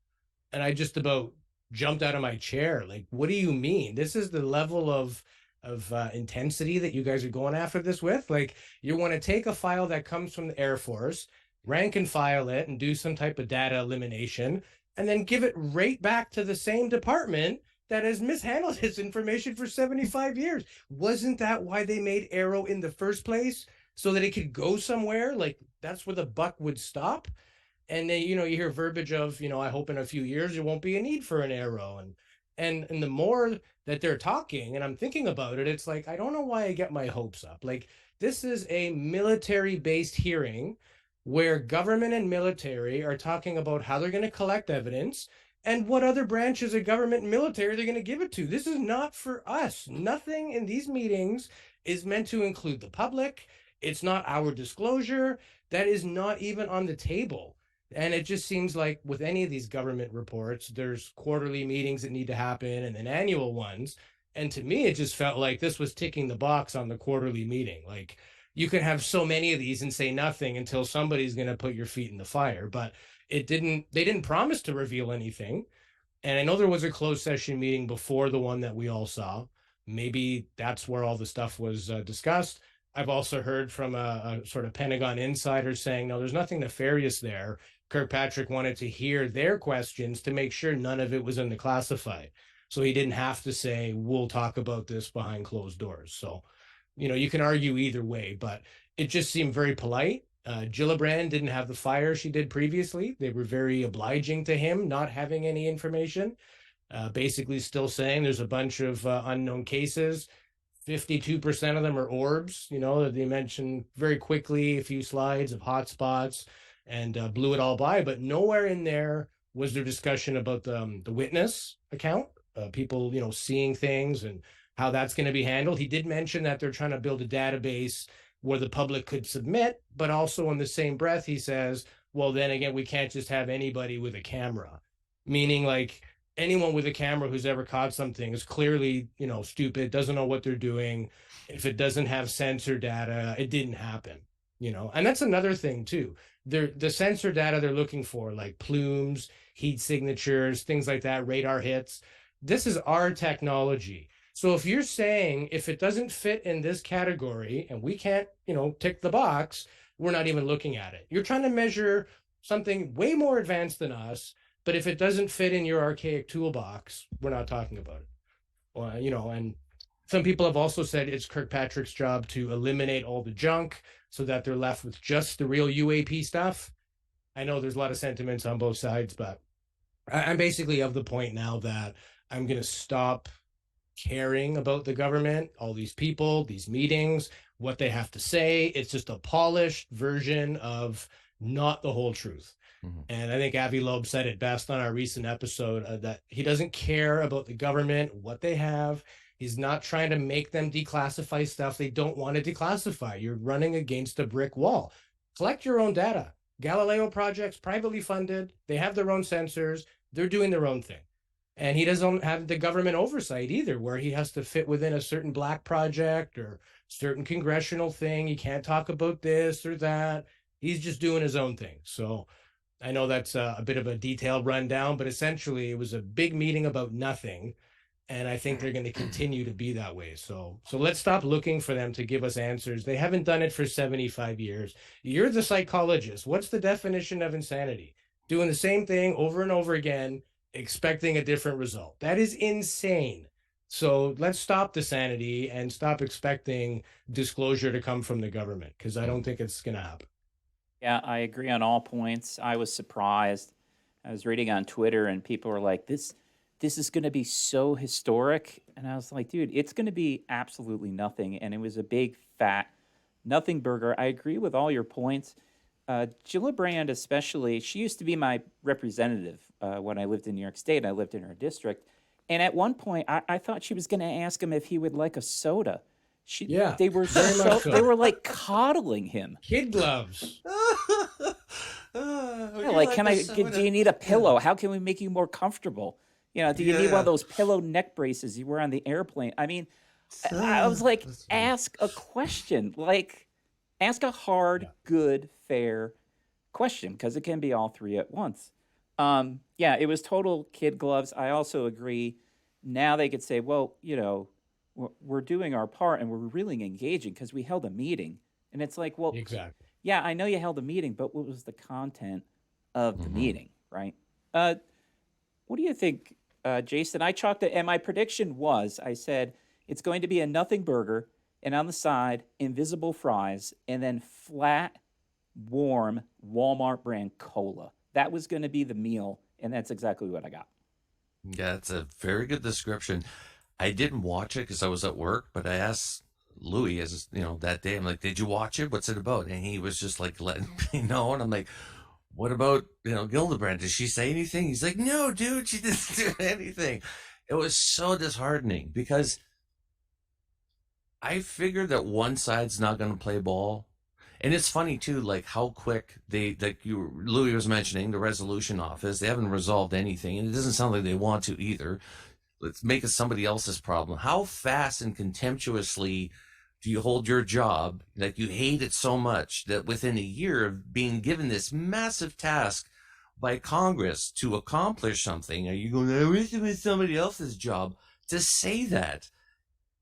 And I just about jumped out of my chair. Like, what do you mean? This is the level of intensity that you guys are going after this with? Like, you want to take a file that comes from the Air Force, rank and file it, and do some type of data elimination, and then give it right back to the same department that has mishandled his information for 75 years. Wasn't that why they made Arrow in the first place? So that it could go somewhere? Like, that's where the buck would stop? And then, you know, you hear verbiage of, you know, I hope in a few years there won't be a need for an Arrow. And the more that they're talking, and I'm thinking about it, it's like, I don't know why I get my hopes up. Like, this is a military-based hearing where government and military are talking about how they're going to collect evidence and what other branches of government and military they're going to give it to. This is not for us. Nothing in these meetings is meant to include the public. It's not our disclosure. That is not even on the table. And it just seems like with any of these government reports, there's quarterly meetings that need to happen and then annual ones. And to me, it just felt like this was ticking the box on the quarterly meeting. Like, you can have so many of these and say nothing until somebody's going to put your feet in the fire. But they didn't promise to reveal anything. And I know there was a closed session meeting before the one that we all saw. Maybe that's where all the stuff was discussed. I've also heard from a sort of Pentagon insider saying, no, there's nothing nefarious there. Kirkpatrick wanted to hear their questions to make sure none of it was in the classified. So he didn't have to say, we'll talk about this behind closed doors. So, you know, you can argue either way, but it just seemed very polite. Gillibrand didn't have the fire she did previously. They were very obliging to him not having any information. Basically still saying there's a bunch of unknown cases. 52% of them are orbs, that they mentioned very quickly, a few slides of hotspots, and blew it all by. But nowhere in there was there discussion about the witness account, people, seeing things and how that's going to be handled. He did mention that they're trying to build a database where the public could submit, but also in the same breath, he says, well, then again, we can't just have anybody with a camera, meaning like anyone with a camera who's ever caught something is clearly, stupid, doesn't know what they're doing. If it doesn't have sensor data, it didn't happen, and that's another thing too. The sensor data they're looking for, like plumes, heat signatures, things like that, radar hits. This is our technology. So if you're saying if it doesn't fit in this category and we can't, tick the box, we're not even looking at it. You're trying to measure something way more advanced than us, but if it doesn't fit in your archaic toolbox, we're not talking about it. Well, and some people have also said it's Kirkpatrick's job to eliminate all the junk so that they're left with just the real UAP stuff. I know there's a lot of sentiments on both sides, but I'm basically of the point now that I'm going to stop caring about the government, all these people, these meetings, what they have to say. It's just a polished version of not the whole truth. Mm-hmm. And I think Avi Loeb said it best on our recent episode, that he doesn't care about the government, what they have. He's not trying to make them declassify stuff they don't want to declassify. You're running against a brick wall. Collect your own data. Galileo projects, privately funded. They have their own sensors. They're doing their own thing. And he doesn't have the government oversight either, where he has to fit within a certain black project or certain congressional thing. He can't talk about this or that. He's just doing his own thing. So I know that's a bit of a detailed rundown, but essentially it was a big meeting about nothing. And I think they're going to continue to be that way. So let's stop looking for them to give us answers. They haven't done it for 75 years. You're the psychologist. What's the definition of insanity? Doing the same thing over and over again, expecting a different result. That is insane. So let's stop the sanity and stop expecting disclosure to come from the government, because I don't think it's going to happen.
Yeah, I agree on all points. I was surprised. I was reading on Twitter and people were like, this is going to be so historic. And I was like, dude, it's going to be absolutely nothing. And it was a big, fat nothing burger. I agree with all your points. Gillibrand especially, she used to be my representative when I lived in New York State. I lived in her district. And at one point, I thought she was going to ask him if he would like a soda. They were they were like coddling him.
Kid gloves.
Do you need a pillow? How can we make you more comfortable? Do you need one of those pillow neck braces you wear on the airplane? I mean, I was like, ask a question. Like, ask a hard, good, fair question, because it can be all three at once. It was total kid gloves. I also agree. Now they could say, well, we're doing our part and we're really engaging because we held a meeting. And it's like, well,
exactly.
Yeah, I know you held a meeting, but what was the content of the meeting, right? What do you think, Jason? I chalked it, and my prediction was, I said, it's going to be a nothing burger, and on the side, invisible fries, and then flat, warm Walmart brand cola. That was going to be the meal, and that's exactly what I got.
Yeah, it's a very good description. I didn't watch it because I was at work, but I asked Louis, that day, I'm like, did you watch it? What's it about? And he was just like letting me know. And I'm like, what about, Gillibrand? Did she say anything? He's like, no, dude, she didn't do anything. It was so disheartening because I figured that one side's not going to play ball. And it's funny too, like how quick Louis was mentioning, the resolution office, they haven't resolved anything. And it doesn't sound like they want to either. Let's make it somebody else's problem. How fast and contemptuously do you hold your job that you hate it so much that within a year of being given this massive task by Congress to accomplish something, are you going, I wish it was somebody else's job? To say that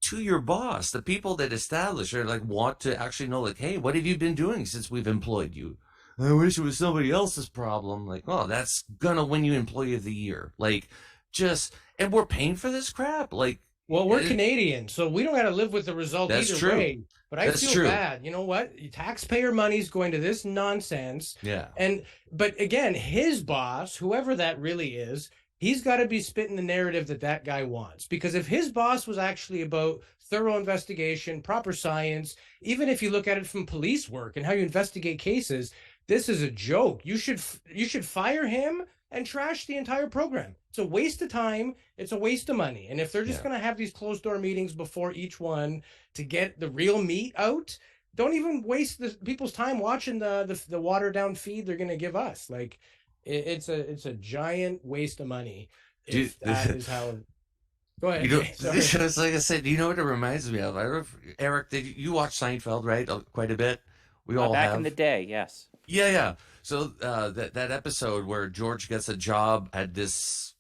to your boss, the people that establish or want to actually know, hey, what have you been doing since we've employed you? I wish it was somebody else's problem. That's gonna win you Employee of the Year. And we're paying for this crap.
Well, we're Canadian, so we don't got to live with the result
That's
either
true.
way. But I
That's
feel
true.
bad. You know what? Taxpayer money's going to this nonsense.
Yeah.
But again, his boss, whoever that really is, he's got to be spitting the narrative that that guy wants. Because if his boss was actually about thorough investigation, proper science, even if you look at it from police work and how you investigate cases, this is a joke. You should fire him and trash the entire program. It's a waste of time. It's a waste of money. And if they're just going to have these closed door meetings before each one to get the real meat out, don't even waste the people's time watching the watered down feed they're going to give us. Like it's a giant waste of money. If that is how. Go ahead.
You know,
Sorry.
it's like I said, you know what it reminds me of? Eric, did you watch Seinfeld, right? Quite a bit. We all
Back
have.
in the day, yes.
Yeah. So that episode where George gets a job at this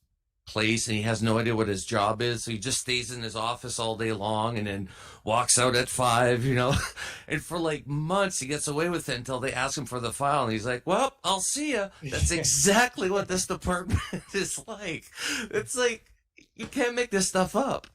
place and he has no idea what his job is, so he just stays in his office all day long and then walks out at 5, and for like months he gets away with it until they ask him for the file and he's like, well, I'll see ya. That's exactly what this department is like. It's like, you can't make this stuff up.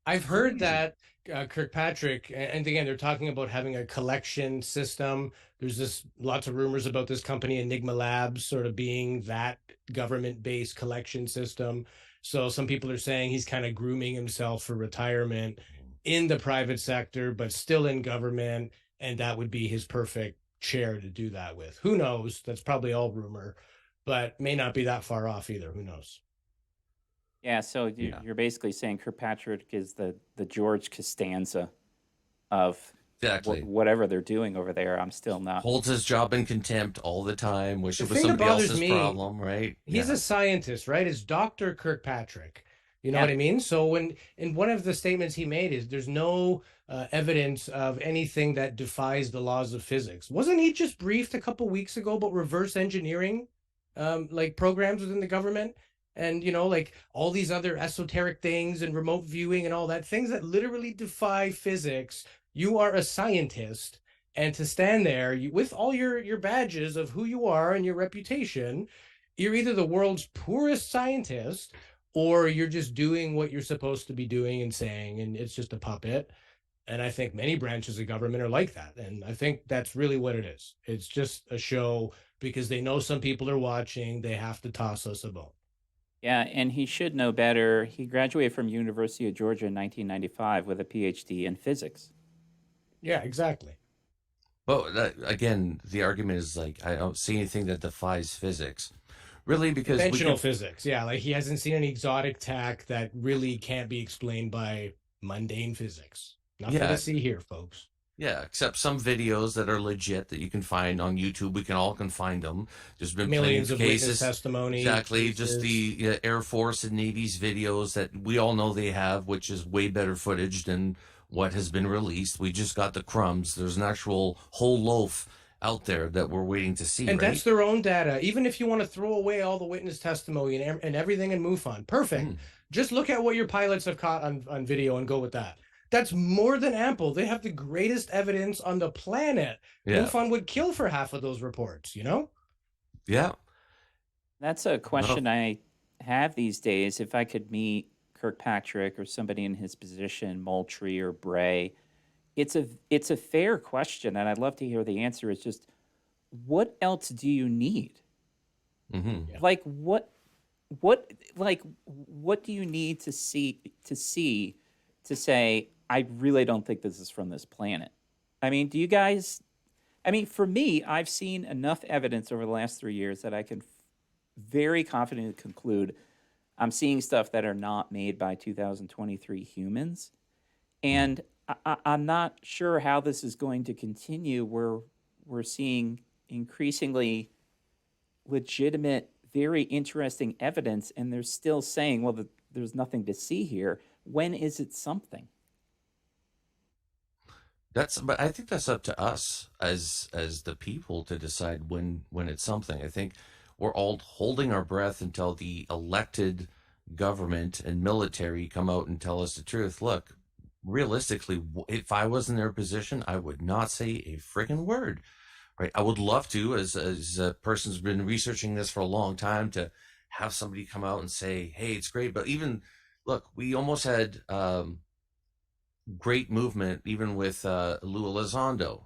I've heard that Kirkpatrick, and again, they're talking about having a collection system. There's lots of rumors about this company, Enigma Labs, sort of being that government-based collection system. So some people are saying he's kind of grooming himself for retirement in the private sector, but still in government, and that would be his perfect chair to do that with. Who knows? That's probably all rumor, but may not be that far off either. Who knows?
Yeah, so you're basically saying Kirkpatrick is the George Costanza of
Exactly.
whatever they're doing over there. I'm still not.
Holds his job in contempt all the time, wish it was
thing that
somebody
bothers
else's
me,
problem, right?
He's a scientist, right? It's Dr. Kirkpatrick. You know what I mean? So when in one of the statements he made is there's no evidence of anything that defies the laws of physics. Wasn't he just briefed a couple weeks ago about reverse engineering, like programs within the government? And, like all these other esoteric things and remote viewing and all that, things that literally defy physics. You are a scientist. And to stand there with all your badges of who you are and your reputation, you're either the world's poorest scientist or you're just doing what you're supposed to be doing and saying, and it's just a puppet. And I think many branches of government are like that. And I think that's really what it is. It's just a show because they know some people are watching. They have to toss us a bone.
Yeah, and he should know better. He graduated from University of Georgia in 1995 with a PhD in physics.
Yeah, exactly.
Well, again, the argument is like, I don't see anything that defies physics. Really, because
conventional physics. Yeah, like he hasn't seen any exotic tech that really can't be explained by mundane physics. Nothing to see here, folks.
Yeah, except some videos that are legit that you can find on YouTube. We can find them. There's been
millions of
cases,
witness testimony.
Exactly, just the Air Force and Navy's videos that we all know they have, which is way better footage than what has been released. We just got the crumbs. There's an actual whole loaf out there that we're waiting to see.
And
right?
that's their own data. Even if you want to throw away all the witness testimony and everything in MUFON, perfect. Just look at what your pilots have caught on video and go with that. That's more than ample. They have the greatest evidence on the planet.
Yeah.
MUFON would kill for half of those reports,
Yeah.
That's a question I have these days. If I could meet Kirkpatrick or somebody in his position, Moultrie or Bray, it's a fair question, and I'd love to hear the answer. It's just, what else do you need?
Mm-hmm.
Yeah. Like what do you need to see to say, I really don't think this is from this planet? I mean, do you guys? I mean, for me, I've seen enough evidence over the last 3 years that I can very confidently conclude I'm seeing stuff that are not made by 2023 humans. And I'm not sure how this is going to continue where we're seeing increasingly legitimate, very interesting evidence, and they're still saying, well, there's nothing to see here. When is it something?
But I think that's up to us as the people to decide when it's something. I think we're all holding our breath until the elected government and military come out and tell us the truth. Look, realistically, if I was in their position, I would not say a freaking word. Right? I would love to, as a person who's been researching this for a long time, to have somebody come out and say, "Hey, it's great." But even look, we almost had great movement, even with Lou Elizondo.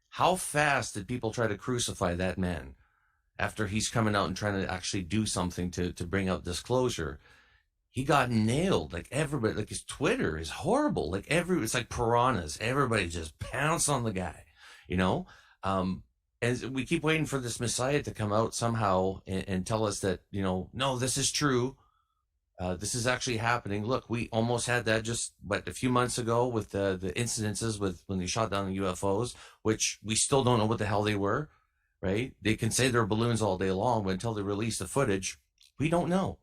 How fast did people try to crucify that man after he's coming out and trying to actually do something to bring out disclosure? He got nailed. Like everybody, like his Twitter is horrible. Like it's like piranhas. Everybody just pounced on the guy, you know? And we keep waiting for this Messiah to come out somehow and tell us that, you know, no, this is true. This is actually happening. Look, we almost had that just a few months ago with the incidences with when they shot down the UFOs, which we still don't know what the hell they were, right? They can say they're balloons all day long, but until they release the footage, we don't know,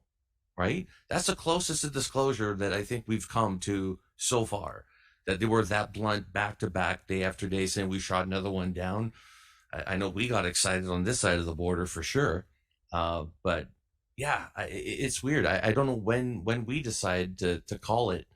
right? That's the closest to disclosure that I think we've come to so far, that they were that blunt back to back, day after day, saying we shot another one down. I know we got excited on this side of the border for sure, but yeah, it's weird. I don't know when we decide to call it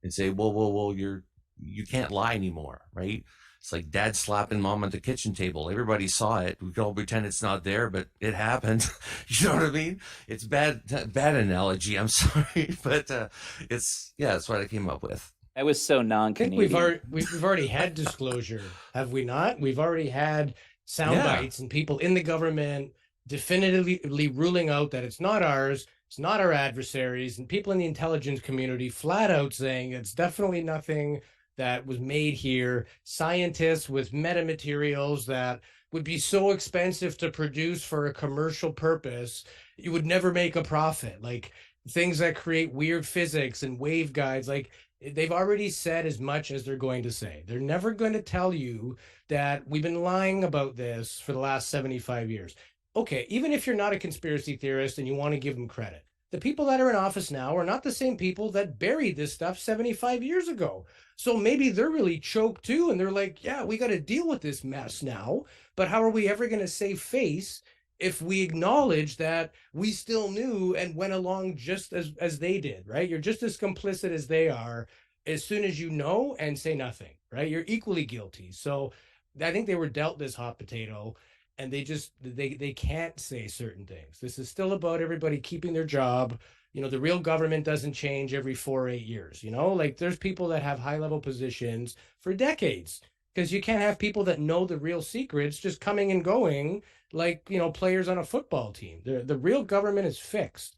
and say, whoa, you can't lie anymore, right? It's like dad slapping mom at the kitchen table. Everybody saw it. We can all pretend it's not there, but it happened. You know what I mean? It's bad analogy. I'm sorry, but that's what I came up with.
That was so
I
non-Canadian.
think we've already had disclosure, have we not? We've already had sound bites and people in the government definitively ruling out that it's not ours, it's not our adversaries, and people in the intelligence community flat out saying it's definitely nothing that was made here. Scientists with metamaterials that would be so expensive to produce for a commercial purpose, you would never make a profit. Like things that create weird physics and waveguides, like they've already said as much as they're going to say. They're never going to tell you that we've been lying about this for the last 75 years. Okay, even if you're not a conspiracy theorist and you want to give them credit, the people that are in office now are not the same people that buried this stuff 75 years ago. So maybe they're really choked too, and they're like, yeah, we got to deal with this mess now, but how are we ever going to save face if we acknowledge that we still knew and went along just as they did, right? You're just as complicit as they are as soon as you know and say nothing, right? You're equally guilty. So I think they were dealt this hot potato, and they can't say certain things. This is still about everybody keeping their job. You know, the real government doesn't change every 4 or 8 years, you know? Like there's people that have high level positions for decades, because you can't have people that know the real secrets just coming and going like, you know, players on a football team. The real government is fixed.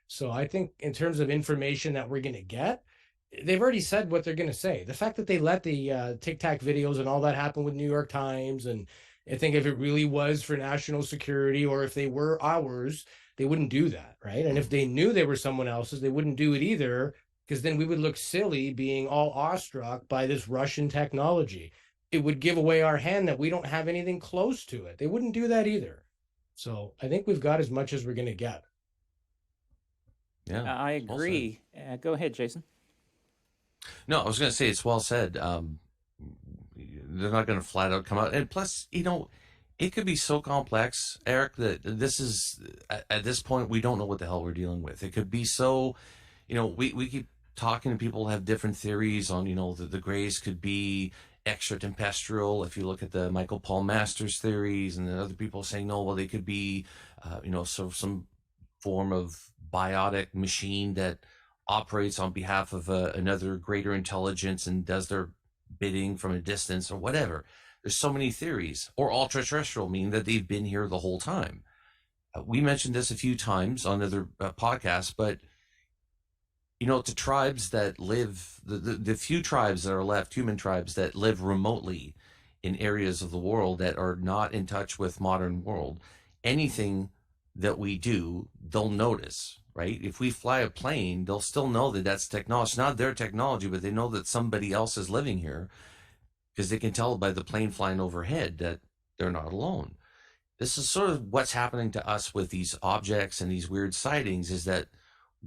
So I think in terms of information that we're going to get, they've already said what they're going to say. The fact that they let the Tic Tac videos and all that happen with New York Times, and I think if it really was for national security or if they were ours, they wouldn't do that, right? And if they knew they were someone else's, they wouldn't do it either, because then we would look silly being all awestruck by this Russian technology. It would give away our hand that we don't have anything close to it. They wouldn't do that either. So I think we've got as much as we're going to get.
Yeah,
I agree. Go ahead, Jason.
No, I was going to say it's well said. They're not going to flat out come out. And plus, you know, it could be so complex, Eric, that this is, at this point, we don't know what the hell we're dealing with. It could be so, you know, we keep talking to people who have different theories on, you know, the grays could be extraterrestrial. If you look at the Michael Paul Masters theories, and then other people saying, no, well, they could be, you know, some form of biotic machine that operates on behalf of another greater intelligence and does their bidding from a distance or whatever. There's so many theories. Or ultra-terrestrial, meaning that they've been here the whole time. We mentioned this a few times on other podcasts, but you know, to tribes that live, the few tribes that are left, human tribes that live remotely in areas of the world that are not in touch with modern world, anything that we do, they'll notice, right? If we fly a plane, they'll still know that that's technology. It's not their technology, but they know that somebody else is living here because they can tell by the plane flying overhead that they're not alone. This is sort of what's happening to us with these objects and these weird sightings, is that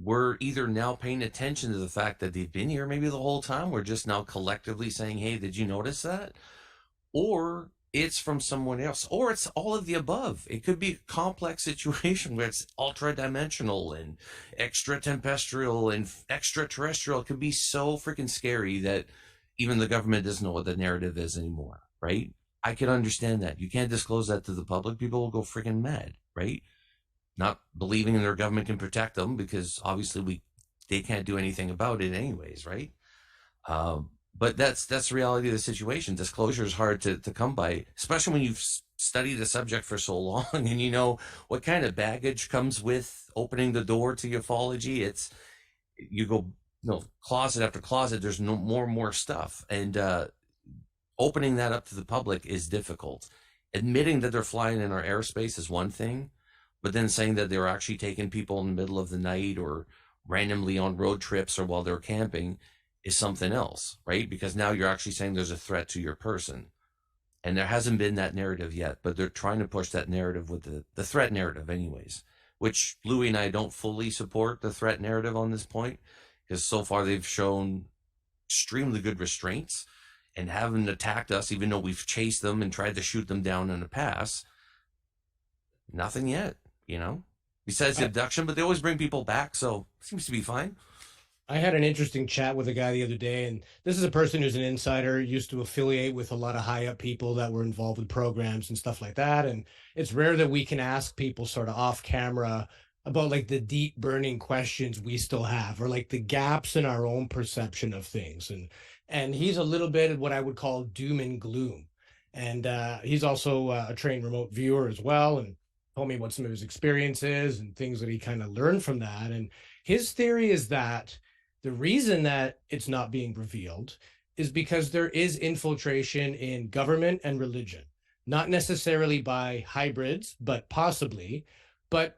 we're either now paying attention to the fact that they've been here maybe the whole time. We're just now collectively saying, hey, did you notice that? Or it's from someone else, or it's all of the above. It could be a complex situation where it's ultra-dimensional and extraterrestrial and extraterrestrial. It could be so freaking scary that even the government doesn't know what the narrative is anymore, right? I can understand that. You can't disclose that to the public. People will go freaking mad, right? Not believing in their government can protect them, because obviously they can't do anything about it anyways, right? But that's the reality of the situation. Disclosure is hard to come by, especially when you've studied a subject for so long and you know what kind of baggage comes with opening the door to ufology. It's, you go, closet after closet, there's no more and more stuff. And opening that up to the public is difficult. Admitting that they're flying in our airspace is one thing, but then saying that they're actually taking people in the middle of the night or randomly on road trips or while they're camping is something else, right? Because now you're actually saying there's a threat to your person. And there hasn't been that narrative yet, but they're trying to push that narrative with the threat narrative anyways, which Louis and I don't fully support the threat narrative on this point, because so far they've shown extremely good restraints and haven't attacked us, even though we've chased them and tried to shoot them down in the past. Nothing yet, besides the abduction, but they always bring people back, so it seems to be fine.
I had an interesting chat with a guy the other day, and this is a person who's an insider, used to affiliate with a lot of high up people that were involved with programs and stuff like that. And it's rare that we can ask people sort of off camera about like the deep burning questions we still have, or like the gaps in our own perception of things. And he's a little bit of what I would call doom and gloom. And he's also a trained remote viewer as well, and told me what some of his experiences and things that he kind of learned from that. And his theory is that the reason that it's not being revealed is because there is infiltration in government and religion, not necessarily by hybrids, but possibly, but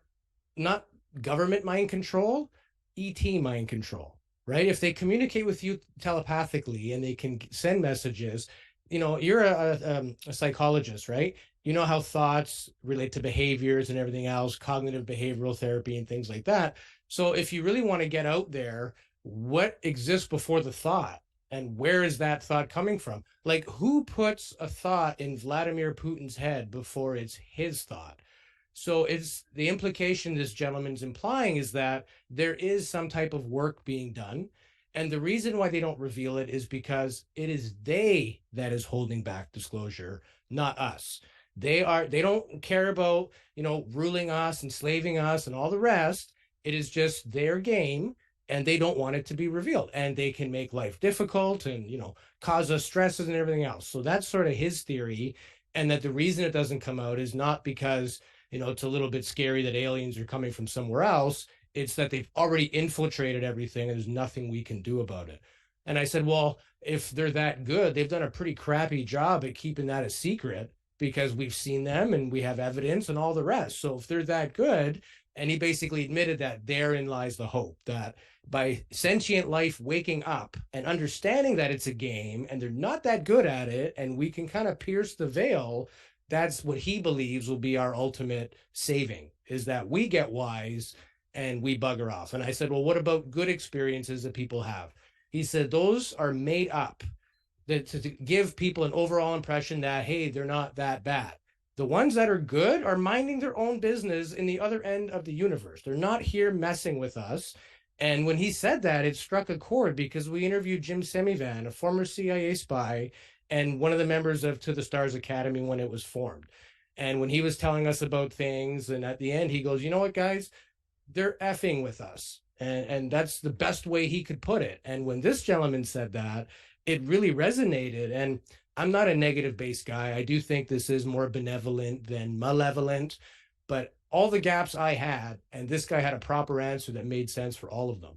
not government mind control, ET mind control, right? If they communicate with you telepathically and they can send messages, you're a psychologist, right? You know how thoughts relate to behaviors and everything else, cognitive behavioral therapy and things like that. So if you really want to get out there, what exists before the thought, and where is that thought coming from? Like, who puts a thought in Vladimir Putin's head before it's his thought? So it's the implication this gentleman's implying is that there is some type of work being done, and the reason why they don't reveal it is because it is they that is holding back disclosure, not us. They don't care about ruling us, enslaving us, and all the rest. It is just their game, and they don't want it to be revealed, and they can make life difficult and, cause us stresses and everything else. So that's sort of his theory. And that the reason it doesn't come out is not because, it's a little bit scary that aliens are coming from somewhere else. It's that they've already infiltrated everything and there's nothing we can do about it. And I said, well, if they're that good, they've done a pretty crappy job at keeping that a secret, because we've seen them and we have evidence and all the rest. So if they're that good, and he basically admitted that therein lies the hope, that by sentient life waking up and understanding that it's a game and they're not that good at it, and we can kind of pierce the veil, that's what he believes will be our ultimate saving, is that we get wise and we bugger off. And I said, well, what about good experiences that people have? He said, those are made up to give people an overall impression that, hey, they're not that bad. The ones that are good are minding their own business in the other end of the universe. They're not here messing with us. And when he said that, it struck a chord, because we interviewed Jim Semivan, a former CIA spy and one of the members of To the Stars Academy when it was formed. And when he was telling us about things, and at the end, he goes, you know what, guys, they're effing with us. And that's the best way he could put it. And when this gentleman said that, it really resonated. And I'm not a negative-based guy. I do think this is more benevolent than malevolent, but all the gaps I had, and this guy had a proper answer that made sense for all of them.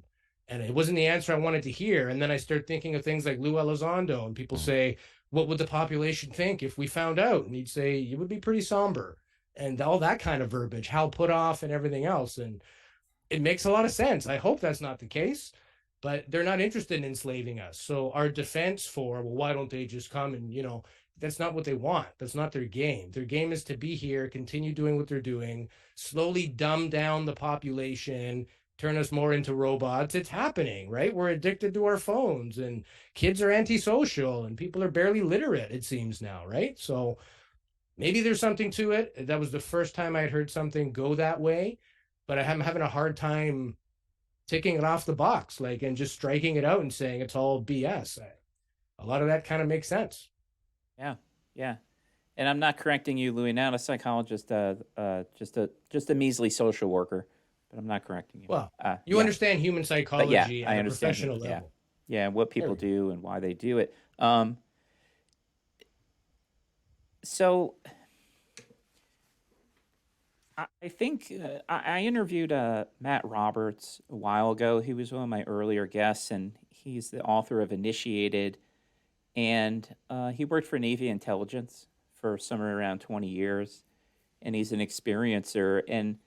And it wasn't the answer I wanted to hear. And then I start thinking of things like Lou Elizondo, and people say, what would the population think if we found out? And he'd say, it would be pretty somber, and all that kind of verbiage, how put off and everything else. And it makes a lot of sense. I hope that's not the case, but they're not interested in enslaving us. So our defense for, well, why don't they just come and, that's not what they want. That's not their game. Their game is to be here, continue doing what they're doing, slowly dumb down the population, turn us more into robots. It's happening, right? We're addicted to our phones, and kids are antisocial, and people are barely literate, it seems now, right? So maybe there's something to it. That was the first time I had heard something go that way, but I'm having a hard time ticking it off the box, and just striking it out and saying it's all BS. A lot of that kind of makes sense.
Yeah. And I'm not correcting you, Louis. Not a psychologist, just a measly social worker. But I'm not correcting you.
Well, you understand human psychology
I
at a
understand
professional level.
Yeah, what
There
people
we go.
do and why they do it. So I think I interviewed Matt Roberts a while ago. He was one of my earlier guests, and he's the author of Initiated, and he worked for Navy intelligence for somewhere around 20 years, and he's an experiencer. And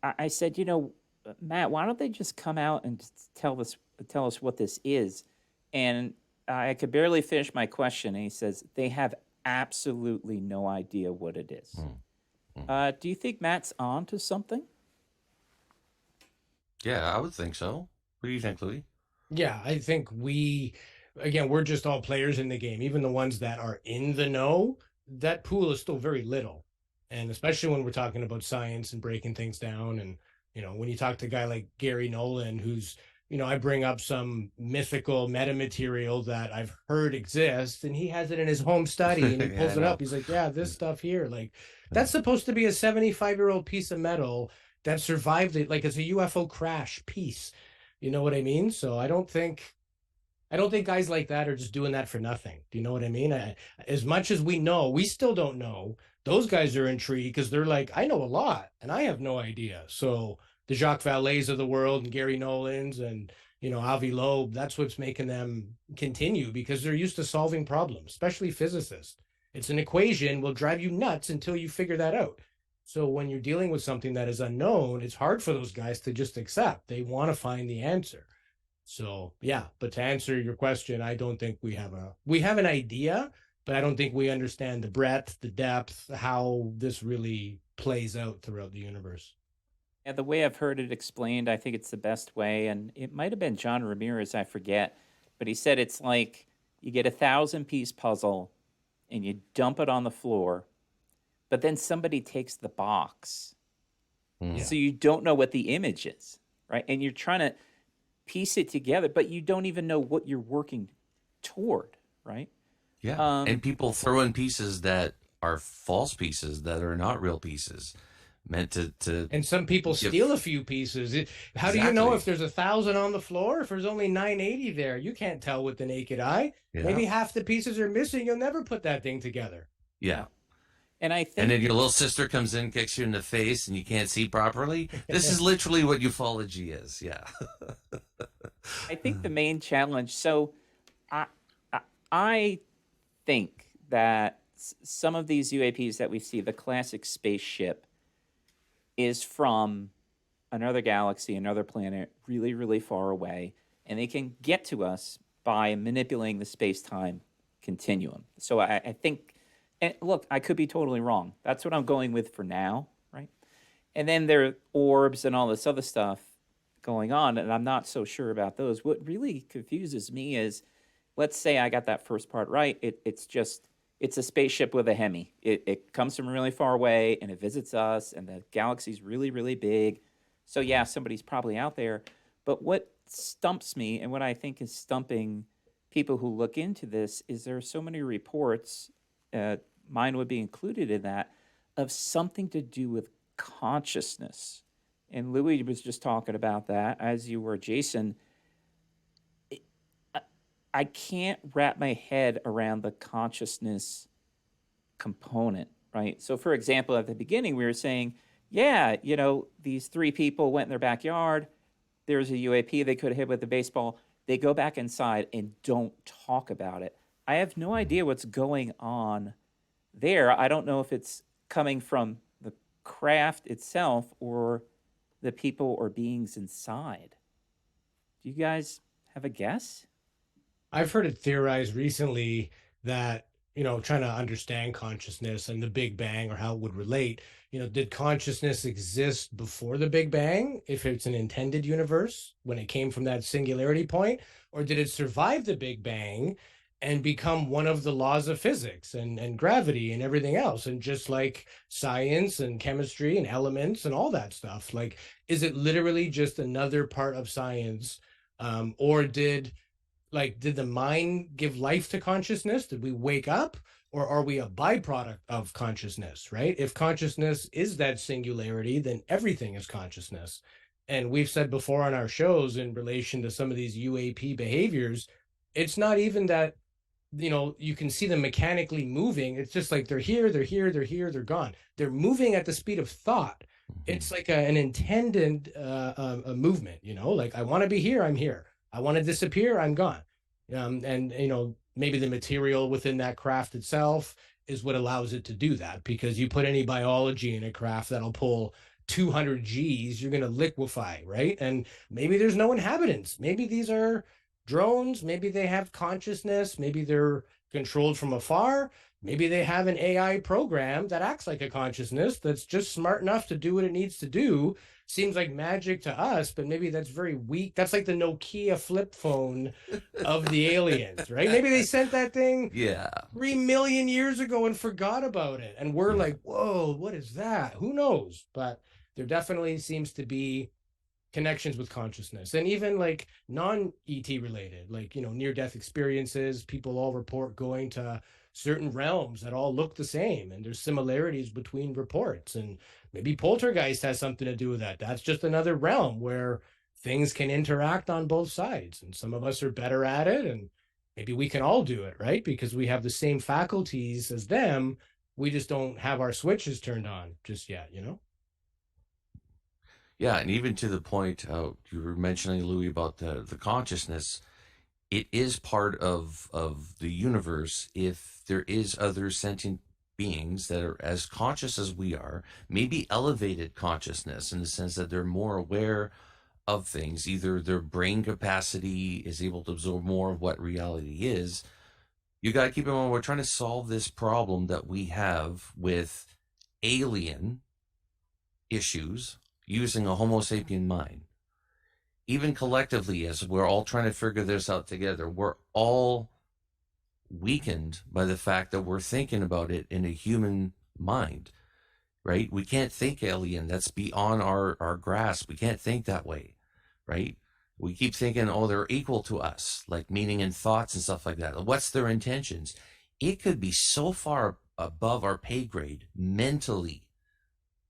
I said, Matt, why don't they just come out and just tell us what this is? And I could barely finish my question, and he says they have absolutely no idea what it is. Do you think Matt's on to something?
Yeah, I would think so. What do you think, Louis?
Yeah, I think again, we're just all players in the game. Even the ones that are in the know, that pool is still very little. And especially when we're talking about science and breaking things down. And, when you talk to a guy like Gary Nolan, who's, I bring up some mythical metamaterial that I've heard exists, and he has it in his home study and he
Yeah, I
pulls it
know.
up. He's like, yeah, this stuff here, like, that's supposed to be a 75-year-old piece of metal that survived it. Like, it's a UFO crash piece. You know what I mean? So I don't think guys like that are just doing that for nothing. Do you know what I mean? As much as we know, we still don't know. Those guys are intrigued because they're like, I know a lot and I have no idea. So the Jacques Valleys of the world and Gary Nolan's and, Avi Loeb, that's what's making them continue because they're used to solving problems, especially physicists. It's an equation will drive you nuts until you figure that out. So when you're dealing with something that is unknown, it's hard for those guys to just accept. They want to find the answer. So yeah, but to answer your question, I don't think we have an idea, but I don't think we understand the breadth, the depth, how this really plays out throughout the universe.
Yeah, the way I've heard it explained, I think it's the best way. And it might have been John Ramirez, I forget, but he said it's like you get 1,000-piece puzzle and you dump it on the floor, but then somebody takes the box. So you don't know what the image is, right? And you're trying to piece it together, but you don't even know what you're working toward, right?
Yeah. And people throw in pieces that are false pieces that are not real pieces meant to
And some people
give-
steal a few pieces. How do you know
Exactly.
if there's 1,000 on the floor? If there's only 980 there, you can't tell with the naked eye.
Yeah.
Maybe half the pieces are missing. You'll never put that thing together.
Yeah.
And I
And
think
then your little sister comes in, kicks you in the face, and you can't see properly. This is literally what ufology is. Yeah.
the main challenge. So, I think that some of these UAPs that we see, the classic spaceship, is from another galaxy, another planet, really, really far away, and they can get to us by manipulating the space-time continuum. So I think, and look, I could be totally wrong. That's what I'm going with for now, right? And then there are orbs and all this other stuff going on, and I'm not so sure about those. What really confuses me is, let's say I got that first part right. It's a spaceship with a Hemi. It comes from really far away, and it visits us, and the galaxy's really, really big. So yeah, somebody's probably out there. But what stumps me, and what I think is stumping people who look into this, is there are so many reports, mine would be included in that, of something to do with consciousness. And Louis was just talking about that, as you were, Jason. I can't wrap my head around the consciousness component, right? So, for example, at the beginning, we were saying, yeah, these three people went in their backyard. There's a UAP they could have hit with a baseball. They go back inside and don't talk about it. I have no idea what's going on there. I don't know if it's coming from the craft itself or the people or beings inside. Do you guys have a guess?
I've heard it theorized recently that, trying to understand consciousness and the Big Bang or how it would relate, did consciousness exist before the Big Bang, if it's an intended universe, when it came from that singularity point, or did it survive the Big Bang and become one of the laws of physics and gravity and everything else? And just like science and chemistry and elements and all that stuff, like, is it literally just another part of science? Or did the mind give life to consciousness? Did we wake up, or are we a byproduct of consciousness, right? If consciousness is that singularity, then everything is consciousness. And we've said before on our shows in relation to some of these UAP behaviors, it's not even that, you can see them mechanically moving. It's just like they're here, they're here, they're here, they're gone. They're moving at the speed of thought. It's like an intended a movement, like I want to be here, I'm here. I want to disappear, I'm gone. And maybe the material within that craft itself is what allows it to do that, because you put any biology in a craft that'll pull 200 Gs, you're going to liquefy, right? And maybe there's no inhabitants. Maybe these are drones. Maybe they have consciousness. Maybe they're controlled from afar. Maybe they have an AI program that acts like a consciousness that's just smart enough to do what it needs to do. Seems like magic to us, but maybe that's very weak. That's like the Nokia flip phone of the aliens, right? Maybe they sent that thing 3 million years ago and forgot about it. And we're like, whoa, what is that? Who knows? But there definitely seems to be connections with consciousness, and even like non-ET related, like, near-death experiences. People all report going to certain realms that all look the same, and there's similarities between reports. And maybe poltergeist has something to do with that. That's just another realm where things can interact on both sides, and some of us are better at it, and maybe we can all do it, right? Because we have the same faculties as them. We just don't have our switches turned on just yet,
Yeah, and even to the point you were mentioning, Louis, about the consciousness, it is part of the universe. If there is other sentient beings that are as conscious as we are, maybe elevated consciousness in the sense that they're more aware of things, either their brain capacity is able to absorb more of what reality is. You got to keep in mind, we're trying to solve this problem that we have with alien issues using a Homo sapien mind. Even collectively, as we're all trying to figure this out together, we're all weakened by the fact that we're thinking about it in a human mind, right? We can't think alien. That's beyond our grasp. We can't think that way, right? We keep thinking, oh, they're equal to us, like meaning and thoughts and stuff like that. What's their intentions? It could be so far above our pay grade mentally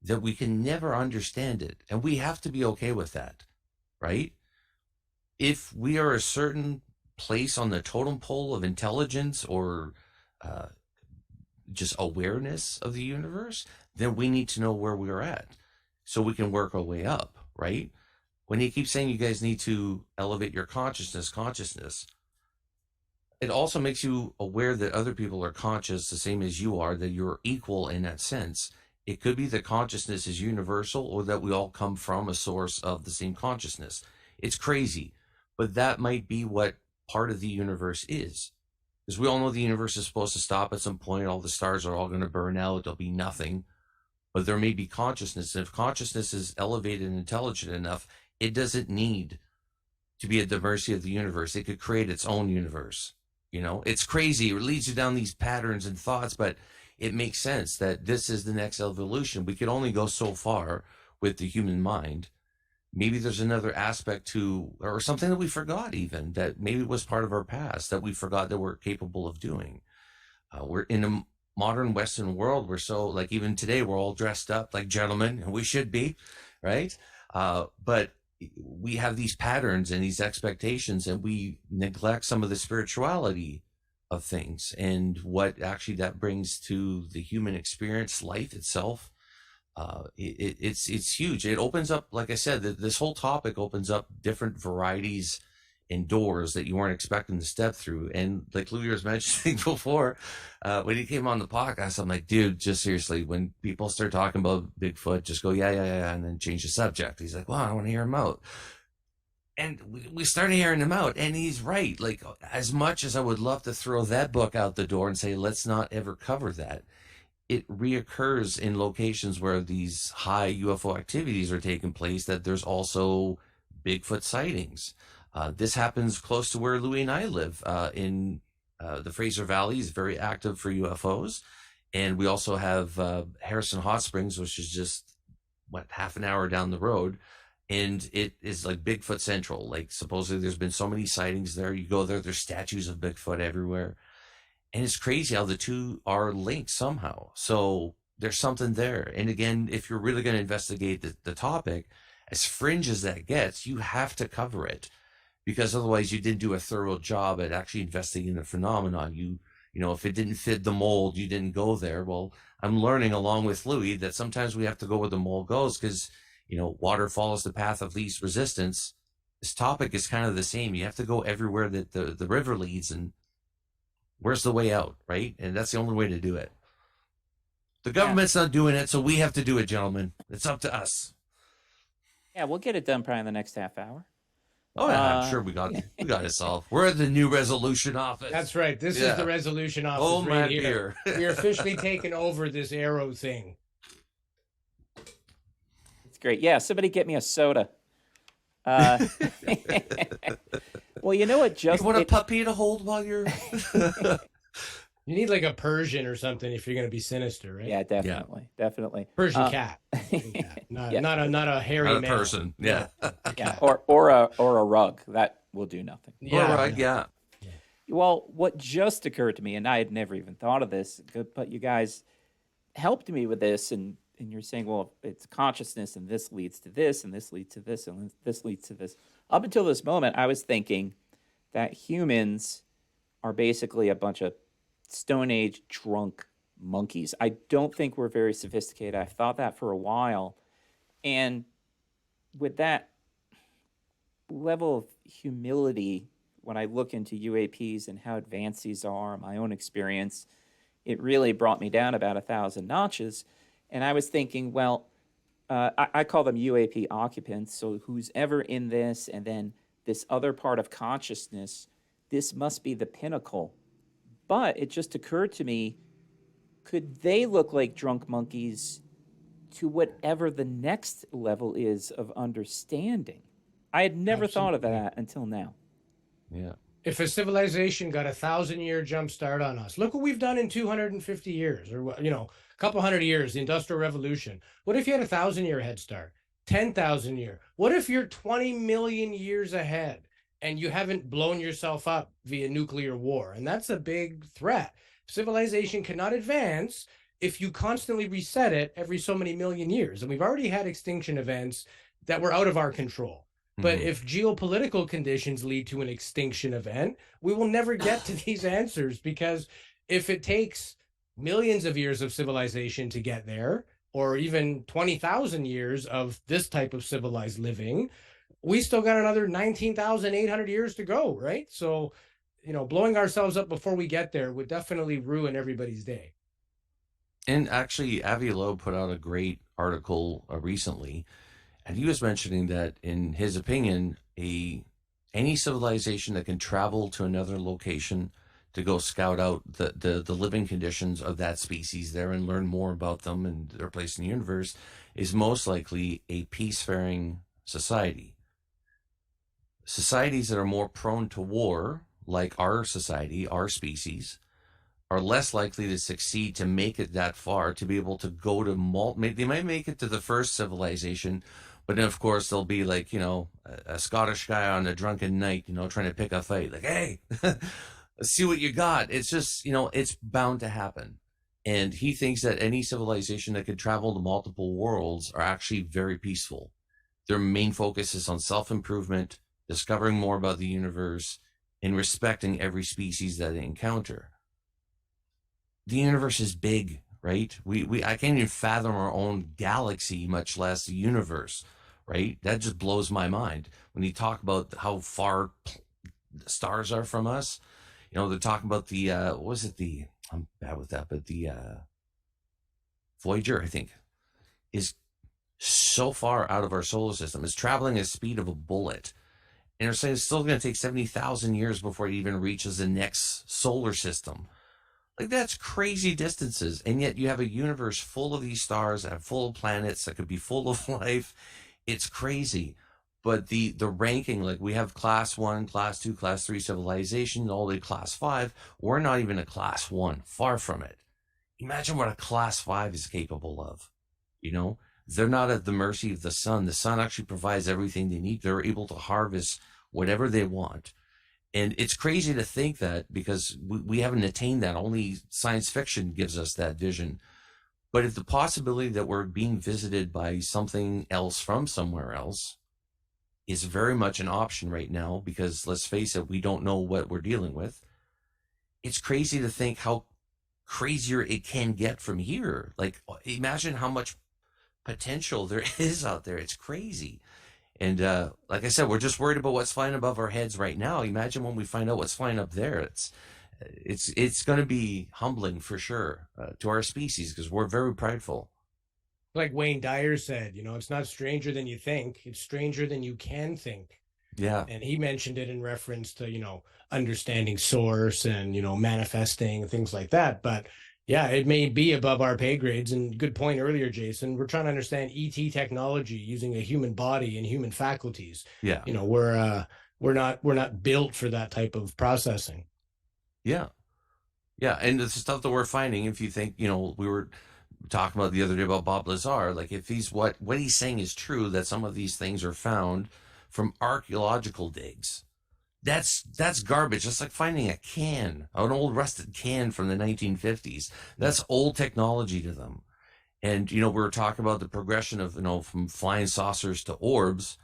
that we can never understand it. And we have to be okay with that, right? If we are a certain place on the totem pole of intelligence or just awareness of the universe, then we need to know where we're at so we can work our way up, right? When he keeps saying you guys need to elevate your consciousness, it also makes you aware that other people are conscious the same as you are, that you're equal in that sense. It could be that consciousness is universal, or that we all come from a source of the same consciousness. It's crazy, but that might be what part of the universe is. Because we all know the universe is supposed to stop at some point. All the stars are all going to burn out. There'll be nothing. But there may be consciousness. And if consciousness is elevated and intelligent enough, it doesn't need to be at the mercy of the universe. It could create its own universe. It's crazy. It leads you down these patterns and thoughts, but it makes sense that this is the next evolution. We could only go so far with the human mind. Maybe there's another aspect to, or something that we forgot even, that maybe was part of our past that we forgot that we're capable of doing. We're in a modern Western world. We're so, like, even today, we're all dressed up like gentlemen, and we should be, right? But we have these patterns and these expectations, and we neglect some of the spirituality of things and what actually that brings to the human experience, life itself. It's huge. It opens up, like I said, this whole topic opens up different varieties and doors that you weren't expecting to step through. And like Louis was mentioning before, when he came on the podcast, I'm like, dude, just seriously, when people start talking about Bigfoot, just go, yeah, and then change the subject. He's like, well, I want to hear him out. And we started hearing him out, and he's right. Like, as much as I would love to throw that book out the door and say, let's not ever cover that, it reoccurs in locations where these high UFO activities are taking place, that there's also Bigfoot sightings. This happens close to where Louis and I live, in the Fraser Valley is very active for UFOs. And we also have Harrison Hot Springs, which is just, half an hour down the road. And it is like Bigfoot Central. Like, supposedly there's been so many sightings there. You go there, there's statues of Bigfoot everywhere. And it's crazy how the two are linked somehow. So there's something there. And again, if you're really going to investigate the topic, as fringe as that gets, you have to cover it, because otherwise you didn't do a thorough job at actually investigating the phenomenon. You know, if it didn't fit the mold, you didn't go there. Well, I'm learning along with Louis that sometimes we have to go where the mold goes, because, you know, water follows the path of least resistance. This topic is kind of the same. You have to go everywhere that the river leads, and where's the way out, right? And that's the only way to do it. The government's not doing it, so we have to do it, gentlemen. It's up to us.
Yeah, we'll get it done probably in the next half hour.
Oh, yeah, I'm sure we got it solved. We're at the new resolution office.
That's right. This is the resolution office.
Oh,
right
my
here.
dear.
We're officially taking over this arrow thing.
It's great. Yeah, somebody get me a soda. Well, you know what?
You want a puppy to hold while you're...
You need like a Persian or something if you're going to be sinister, right?
Yeah, definitely.
Persian cat. Not a hairy
Not a
male.
person. Yeah.
Yeah, or a rug that will do nothing.
Yeah. All right. Yeah.
Well, what just occurred to me, and I had never even thought of this, but you guys helped me with this, and you're saying, well, it's consciousness, and this leads to this, and this leads to this, and this leads to this. Up until this moment, I was thinking that humans are basically a bunch of Stone Age drunk monkeys. I don't think we're very sophisticated. I've thought that for a while. And with that level of humility, when I look into UAPs and how advanced these are, my own experience, it really brought me down about 1,000 notches. And I was thinking, well, I call them UAP occupants. So who's ever in this, and then this other part of consciousness, this must be the pinnacle. But it just occurred to me, could they look like drunk monkeys to whatever the next level is of understanding? I had never thought of that until now.
Yeah.
If a civilization got 1,000-year jump start on us, look what we've done in 250 years, or, you know, a couple hundred years, the Industrial Revolution. What if you had 1,000-year head start? 10,000 year? What if you're 20 million years ahead and you haven't blown yourself up via nuclear war? And that's a big threat. Civilization cannot advance if you constantly reset it every so many million years. And we've already had extinction events that were out of our control. But if geopolitical conditions lead to an extinction event, we will never get to these answers, because if it takes millions of years of civilization to get there, or even 20,000 years of this type of civilized living, we still got another 19,800 years to go, right? So, you know, blowing ourselves up before we get there would definitely ruin everybody's day.
And actually, Avi Loeb put out a great article recently, and he was mentioning that, in his opinion, any civilization that can travel to another location to go scout out the living conditions of that species there and learn more about them and their place in the universe is most likely a peacefaring society. Societies that are more prone to war, like our society, our species, are less likely to succeed to make it that far, to be able to go to they might make it to the first civilization, but then of course there'll be, like, you know, a Scottish guy on a drunken night, you know, trying to pick a fight, like, hey, let's see what you got. It's just, you know, it's bound to happen. And he thinks that any civilization that could travel to multiple worlds are actually very peaceful. Their main focus is on self-improvement, discovering more about the universe, and respecting every species that they encounter. The universe is big, right? I can't even fathom our own galaxy, much less the universe, right? That just blows my mind. When you talk about how far the stars are from us, you know, they're talking about the, I'm bad with that, but the Voyager, I think, is so far out of our solar system. It's traveling at the speed of a bullet. And they're saying it's still going to take 70,000 years before it even reaches the next solar system. Like, that's crazy distances. And yet you have a universe full of these stars that have full of planets that could be full of life. It's crazy. But the ranking, like, we have class 1, class 2, class 3 civilization, all the way to class 5. We're not even a class 1. Far from it. Imagine what a class 5 is capable of. You know, they're not at the mercy of the sun. The sun actually provides everything they need. They're able to harvest whatever they want. And it's crazy to think that, because we haven't attained that. Only science fiction gives us that vision. But if the possibility that we're being visited by something else from somewhere else is very much an option right now, because let's face it, we don't know what we're dealing with. It's crazy to think how crazier it can get from here. Like, imagine how much potential there is out there. It's crazy. And like I said, we're just worried about what's flying above our heads right now. Imagine when we find out what's flying up there. It's going to be humbling for sure to our species, because we're very prideful.
Like Wayne Dyer said, it's not stranger than you think. It's stranger than you can think.
Yeah.
And he mentioned it in reference to, understanding source and, manifesting, things like that. But yeah, it may be above our pay grades. And good point earlier, Jason. We're trying to understand ET technology using a human body and human faculties.
Yeah.
We're not built for that type of processing.
Yeah. Yeah. And the stuff that we're finding, if you think, we were talking about the other day about Bob Lazar, like if he's what he's saying is true, that some of these things are found from archaeological digs, that's garbage. That's like finding an old rusted can from the 1950s. That's old technology to them. And we were talking about the progression of from flying saucers to orbs.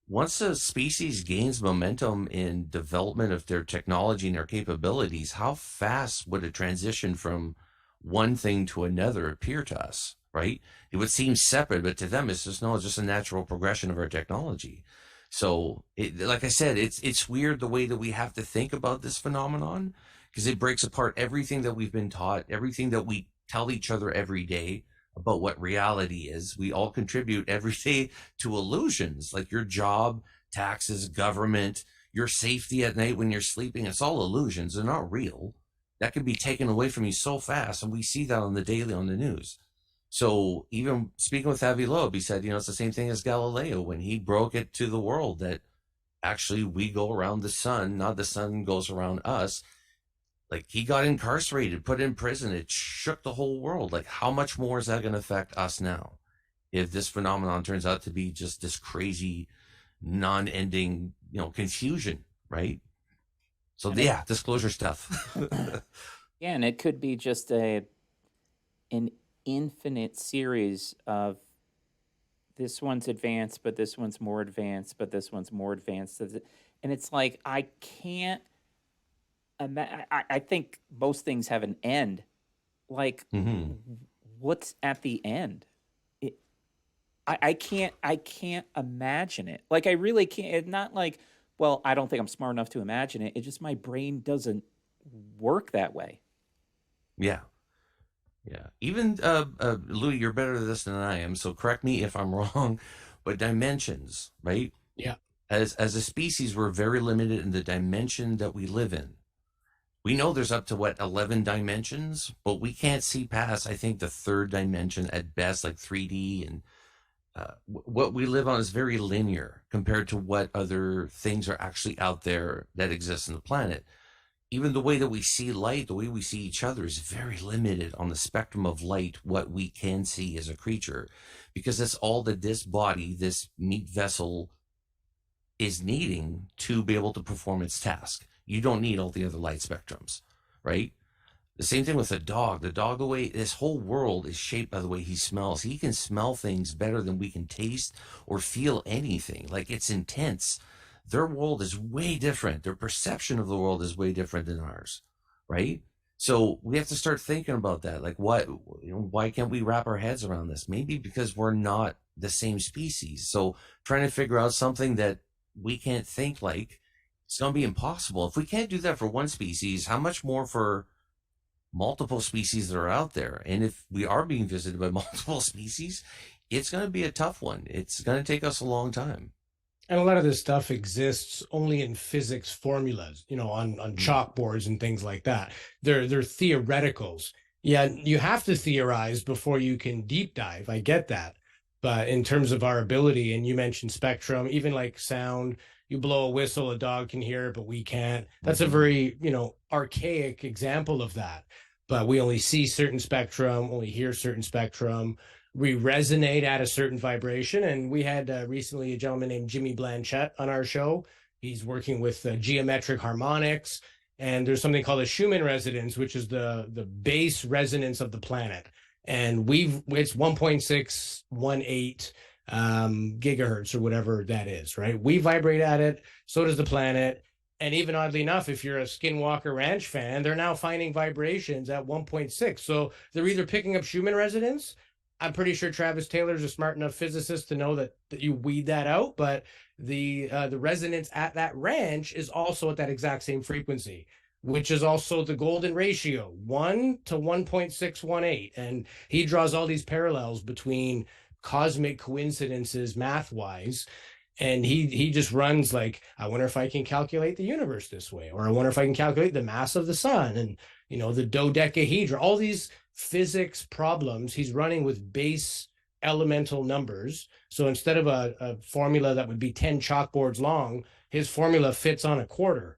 Once a species gains momentum in development of their technology and their capabilities, how fast would a transition from one thing to another appear to us, right? It would seem separate, but to them, it's just a natural progression of our technology. So, like I said, it's weird the way that we have to think about this phenomenon, because it breaks apart everything that we've been taught, everything that we tell each other every day about what reality is. We all contribute every day to illusions, like your job, taxes, government, your safety at night when you're sleeping. It's all illusions. They're not real. That can be taken away from you so fast. And we see that on the daily on the news. So even speaking with Avi Loeb, he said, it's the same thing as Galileo when he broke it to the world that actually we go around the sun, not the sun goes around us. Like, he got incarcerated, put in prison. It shook the whole world. Like, how much more is that going to affect us now if this phenomenon turns out to be just this crazy, non-ending, confusion, right? So, yeah, disclosure stuff.
Yeah, and it could be just an infinite series of this one's advanced, but this one's more advanced, but this one's more advanced. And it's like, I can't I think most things have an end. Like, what's at the end? I can't imagine it. Like, I really can't. It's not like, well, I don't think I'm smart enough to imagine it. It's just my brain doesn't work that way.
Yeah. Yeah. Even, Louis, you're better at this than I am, so correct me if I'm wrong, but dimensions, right?
Yeah.
As a species, we're very limited in the dimension that we live in. We know there's up to 11 dimensions, but we can't see past, I think, the third dimension at best, like 3D. And what we live on is very linear compared to what other things are actually out there that exist on the planet. Even the way that we see light, the way we see each other is very limited on the spectrum of light, what we can see as a creature, because that's all that this body, this meat vessel, is needing to be able to perform its task. You don't need all the other light spectrums, right? The same thing with a dog. The dog, the way this whole world is shaped by the way he smells. He can smell things better than we can taste or feel anything. Like, it's intense. Their world is way different. Their perception of the world is way different than ours, right? So we have to start thinking about that. Like, why can't we wrap our heads around this? Maybe because we're not the same species. So trying to figure out something that we can't think like, it's going to be impossible. If we can't do that for one species, how much more for multiple species that are out there? And if we are being visited by multiple species, it's going to be a tough one. It's going to take us a long time.
And a lot of this stuff exists only in physics formulas, on chalkboards and things like that. They're theoreticals. Yeah, you have to theorize before you can deep dive. I get that. But in terms of our ability, and you mentioned spectrum, even like sound, you blow a whistle, a dog can hear it, but we can't. That's a very, archaic example of that. But we only see certain spectrum, only hear certain spectrum. We resonate at a certain vibration. And we had recently a gentleman named Jimmy Blanchett on our show. He's working with geometric harmonics. And there's something called a Schumann resonance, which is the base resonance of the planet. and it's 1.618 gigahertz or whatever that is, right? We vibrate at it, so does the planet. And even oddly enough, if you're a Skinwalker Ranch fan, they're now finding vibrations at 1.6. So they're either picking up Schumann resonance. I'm pretty sure Travis Taylor's a smart enough physicist to know that you weed that out, but the resonance at that ranch is also at that exact same frequency, which is also the golden ratio, 1 to 1.618. And he draws all these parallels between cosmic coincidences math-wise. And he just runs like, I wonder if I can calculate the universe this way, or I wonder if I can calculate the mass of the sun, and the dodecahedron, all these physics problems he's running with base elemental numbers. So instead of a formula that would be 10 chalkboards long, his formula fits on a quarter,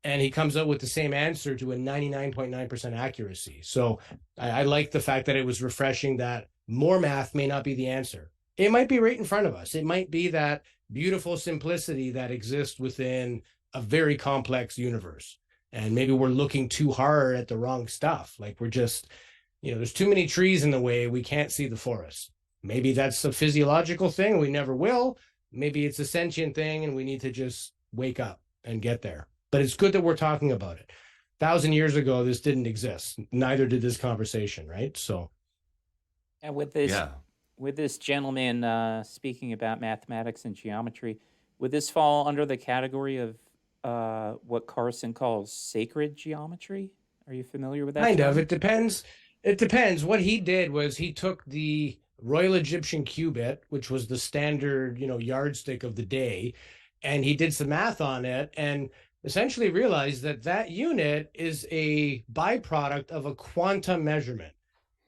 and he comes out with the same answer to a 99.9% accuracy. So I like the fact that it was refreshing that more math may not be the answer. It might be right in front of us. It might be that beautiful simplicity that exists within a very complex universe. And maybe we're looking too hard at the wrong stuff. Like we're just, there's too many trees in the way. We can't see the forest. Maybe that's a physiological thing. We never will. Maybe it's a sentient thing and we need to just wake up and get there. But it's good that we're talking about it. 1,000 years ago, this didn't exist. Neither did this conversation, right? So.
And with this gentleman speaking about mathematics and geometry, would this fall under the category of what Carson calls sacred geometry? Are you familiar with that?
Kind of. It depends. What he did was he took the Royal Egyptian cubit, which was the standard, yardstick of the day, and he did some math on it and essentially realized that unit is a byproduct of a quantum measurement.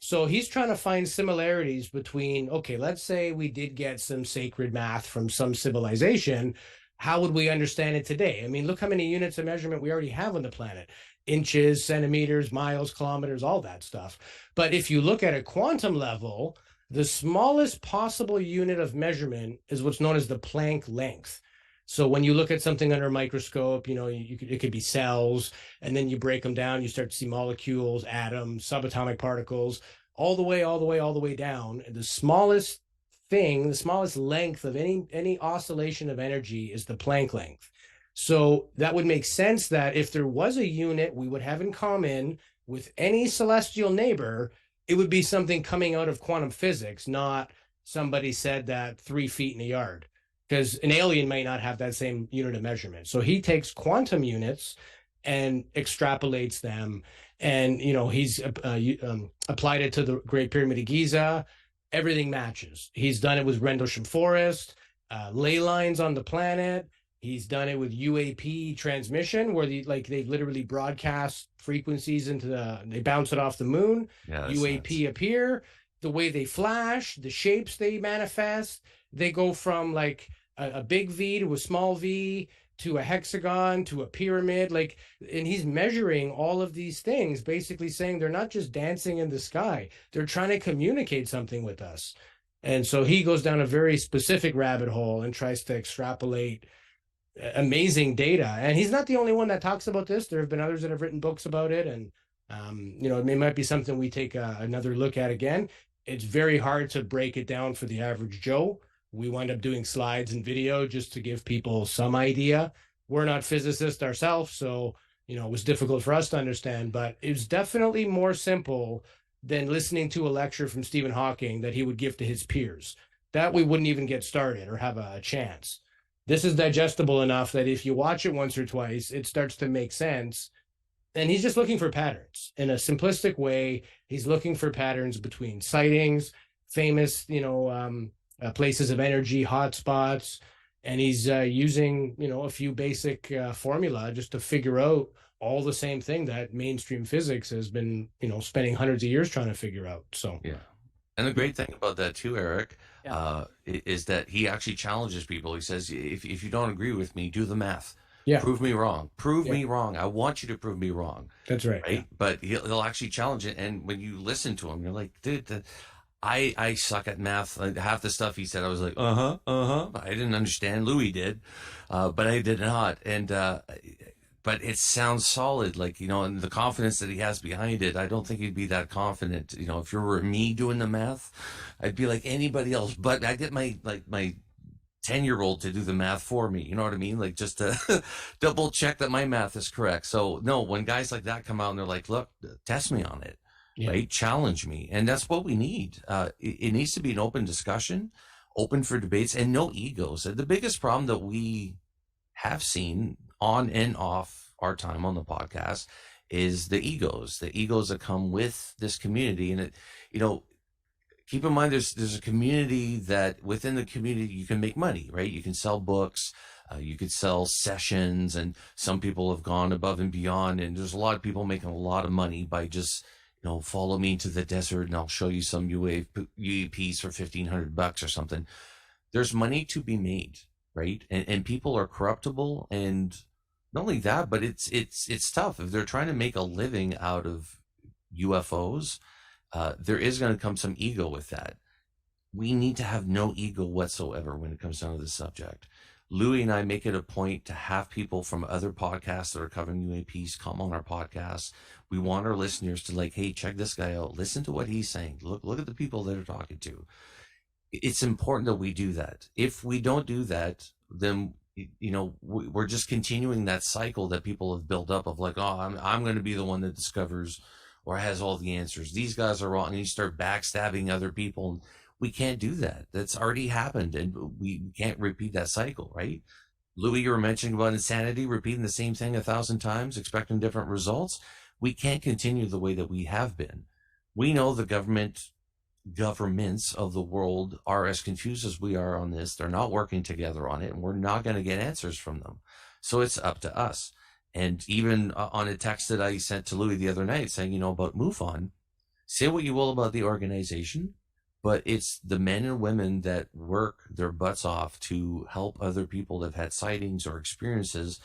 So he's trying to find similarities between, okay, let's say we did get some sacred math from some civilization. How would we understand it today? I mean, look how many units of measurement we already have on the planet. Inches, centimeters, miles, kilometers, all that stuff. But if you look at a quantum level, the smallest possible unit of measurement is what's known as the Planck length. So when you look at something under a microscope, it could be cells, and then you break them down, you start to see molecules, atoms, subatomic particles, all the way down. And the smallest thing, the smallest length of any oscillation of energy is the Planck length. So that would make sense that if there was a unit we would have in common with any celestial neighbor, it would be something coming out of quantum physics, not somebody said that 3 feet in a yard. Because an alien might not have that same unit of measurement. So he takes quantum units and extrapolates them. And, he's applied it to the Great Pyramid of Giza. Everything matches. He's done it with Rendlesham Forest, ley lines on the planet. He's done it with UAP transmission, where they literally broadcast frequencies they bounce it off the moon.
Yeah,
UAP appear, the way they flash, the shapes they manifest. They go from a big V to a small V to a hexagon to a pyramid, and he's measuring all of these things, basically saying they're not just dancing in the sky, they're trying to communicate something with us. And so he goes down a very specific rabbit hole and tries to extrapolate amazing data. And he's not the only one that talks about this. There have been others that have written books about it, and it might be something we take another look at again. It's very hard to break it down for the average Joe. We wind up doing slides and video just to give people some idea. We're not physicists ourselves, so it was difficult for us to understand, but it was definitely more simple than listening to a lecture from Stephen Hawking that he would give to his peers. That we wouldn't even get started or have a chance. This is digestible enough that if you watch it once or twice, it starts to make sense. And he's just looking for patterns in a simplistic way. He's looking for patterns between sightings, famous, places of energy, hotspots, and he's using, a few basic formula just to figure out all the same thing that mainstream physics has been, spending hundreds of years trying to figure out. So
yeah. And the great thing about that too, Eric, is that he actually challenges people. He says, if you don't agree with me, do the math.
Yeah.
Prove me wrong. Prove me wrong. I want you to prove me wrong.
That's right.
Right. Yeah. But he'll actually challenge it. And when you listen to him, you're like, dude, I suck at math. Half the stuff he said, I was like, I didn't understand. Louis did, but I did not. And but it sounds solid, like, and the confidence that he has behind it. I don't think he'd be that confident. If you were me doing the math, I'd be like anybody else, but I get my 10-year-old to do the math for me. You know what I mean? Like, just to double check that my math is correct. So no, when guys like that come out and they're like, look, test me on it, right? Challenge me. And that's what we need. It needs to be an open discussion, open for debates, and no egos. The biggest problem that we have seen on and off our time on the podcast is the egos that come with this community. And keep in mind, there's a community that within the community you can make money, right? You can sell books, you could sell sessions, and some people have gone above and beyond. And there's a lot of people making a lot of money by just, follow me into the desert and I'll show you some UAPs for $1,500 or something. There's money to be made, right? And people are corruptible, and not only that, but it's tough if they're trying to make a living out of UFOs. There is going to come some ego with that. We need to have no ego whatsoever when it comes down to this subject. Louis and I make it a point to have people from other podcasts that are covering UAPs come on our podcast. We want our listeners to hey, check this guy out. Listen to what he's saying. Look at the people that are talking to. It's important that we do that. If we don't do that, then we're just continuing that cycle that people have built up of I'm going to be the one that discovers or has all the answers. These guys are wrong, and you start backstabbing other people. We can't do that. That's already happened, and we can't repeat that cycle, right? Louis, you were mentioning about insanity, repeating the same thing 1,000 times, expecting different results. We can't continue the way that we have been. We know the governments of the world are as confused as we are on this. They're not working together on it, and we're not going to get answers from them. So it's up to us. And even on a text that I sent to Louis the other night saying, about MUFON, say what you will about the organization, but it's the men and women that work their butts off to help other people that have had sightings or experiences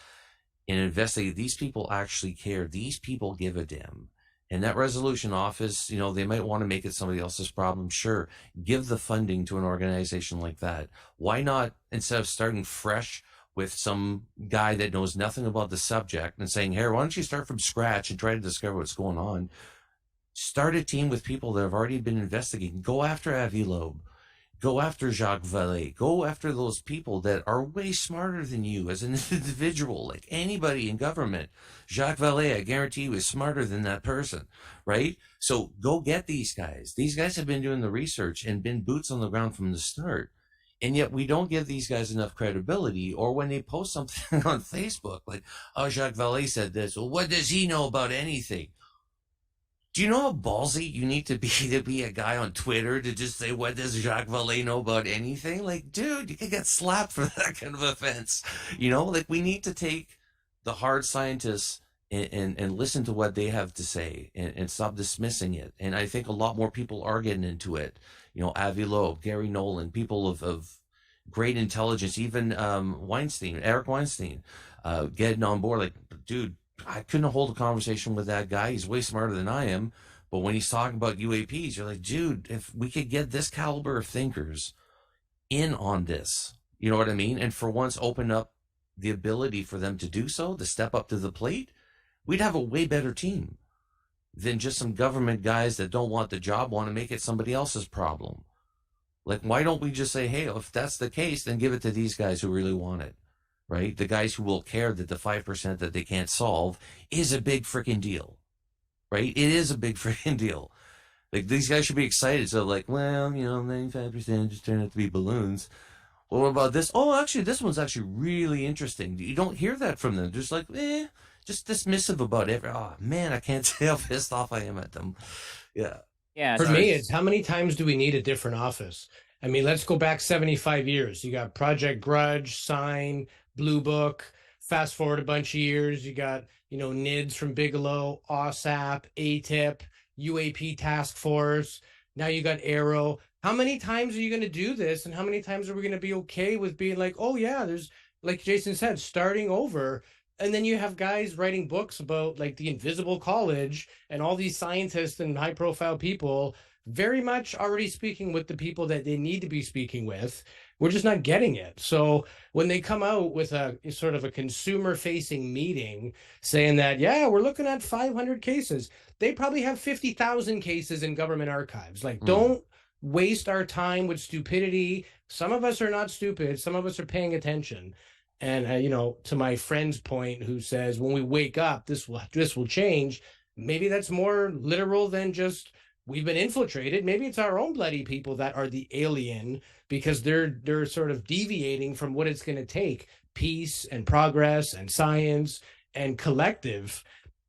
and investigate. These people actually care. These people give a damn. And that resolution office, they might want to make it somebody else's problem. Sure, give the funding to an organization like that. Why not, instead of starting fresh with some guy that knows nothing about the subject and saying, hey, why don't you start from scratch and try to discover what's going on? Start a team with people that have already been investigating. Go after Avi Loeb. Go after Jacques Vallée. Go after those people that are way smarter than you as an individual, like anybody in government. Jacques Vallée, I guarantee you, is smarter than that person, right? So go get these guys. These guys have been doing the research and been boots on the ground from the start. And yet we don't give these guys enough credibility. Or when they post something on Facebook, like, oh, Jacques Vallée said this. Well, what does he know about anything? Do you know how ballsy you need to be a guy on Twitter to just say, what does Jacques Vallée know about anything? Like, dude, you could get slapped for that kind of offense. We need to take the hard scientists and listen to what they have to say and stop dismissing it. And I think a lot more people are getting into it. Avi Loeb, Gary Nolan, people of great intelligence, even Eric Weinstein, getting on board. Like, dude, I couldn't hold a conversation with that guy. He's way smarter than I am. But when he's talking about UAPs, you're like, dude, if we could get this caliber of thinkers in on this, you know what I mean? And for once, open up the ability for them to do so, to step up to the plate, we'd have a way better team than just some government guys that don't want the job, want to make it somebody else's problem. Like, why don't we just say, hey, if that's the case, then give it to these guys who really want it, right? The guys who will care that the 5% that they can't solve is a big freaking deal, right? It is a big freaking deal. Like, these guys should be excited. So, 95% just turned out to be balloons. Well, what about this? Oh, actually, this one's actually really interesting. You don't hear that from them. Just just dismissive about it. Oh, man, I can't say how pissed off I am at them. Yeah.
Yeah.
For me, it's how many times do we need a different office? I mean, let's go back 75 years. You got Project Grudge, Sign, Blue Book. Fast forward a bunch of years, you got, NIDS from Bigelow, OSAP, ATIP, UAP Task Force. Now you got Arrow. How many times are you going to do this? And how many times are we going to be okay with being like, oh, yeah, there's, like Jason said, starting over. And then you have guys writing books about like the Invisible College and all these scientists and high profile people very much already speaking with the people that they need to be speaking with. We're just not getting it. So when they come out with a sort of a consumer facing meeting saying that, yeah, we're looking at 500 cases, they probably have 50,000 cases in government archives. Like, don't waste our time with stupidity. Some of us are not stupid. Some of us are paying attention. And, to my friend's point, who says, when we wake up, this will change. Maybe that's more literal than just we've been infiltrated. Maybe it's our own bloody people that are the alien, because they're sort of deviating from what it's going to take: peace and progress and science and collective.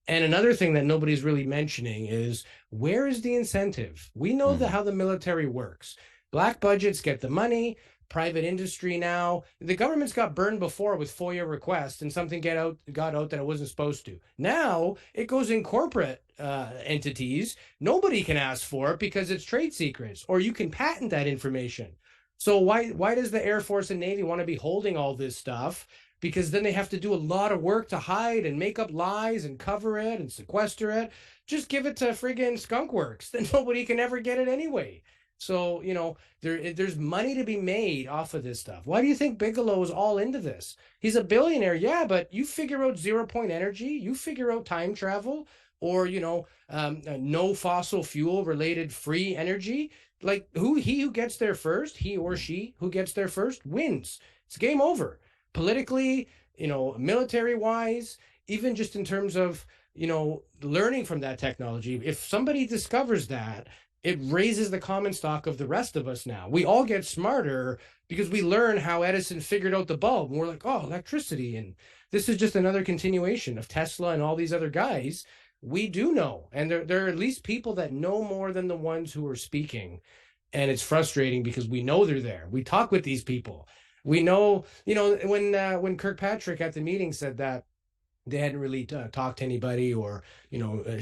And another thing that nobody's really mentioning is, where is the incentive? We know how the military works. Black budgets get the money. Private industry now. The government's got burned before with FOIA requests, and something got out that it wasn't supposed to. Now it goes in corporate entities. Nobody can ask for it because it's trade secrets, or you can patent that information. So why does the Air Force and Navy want to be holding all this stuff? Because then they have to do a lot of work to hide and make up lies and cover it and sequester it. Just give it to friggin' Skunk Works. Then nobody can ever get it anyway. So, there's money to be made off of this stuff. Why do you think Bigelow is all into this? He's a billionaire, yeah, but you figure out 0-point energy, you figure out time travel, or, no fossil fuel related free energy. Like, who gets there first, he or she who gets there first wins. It's game over. Politically, military wise, even just in terms of, learning from that technology. If somebody discovers that, it raises the common stock of the rest of us now. We all get smarter because we learn how Edison figured out the bulb. And we're like, oh, electricity. And this is just another continuation of Tesla and all these other guys. We do know. And there are at least people that know more than the ones who are speaking. And it's frustrating because we know they're there. We talk with these people. We know, when Kirkpatrick at the meeting said that they hadn't really talked to anybody or,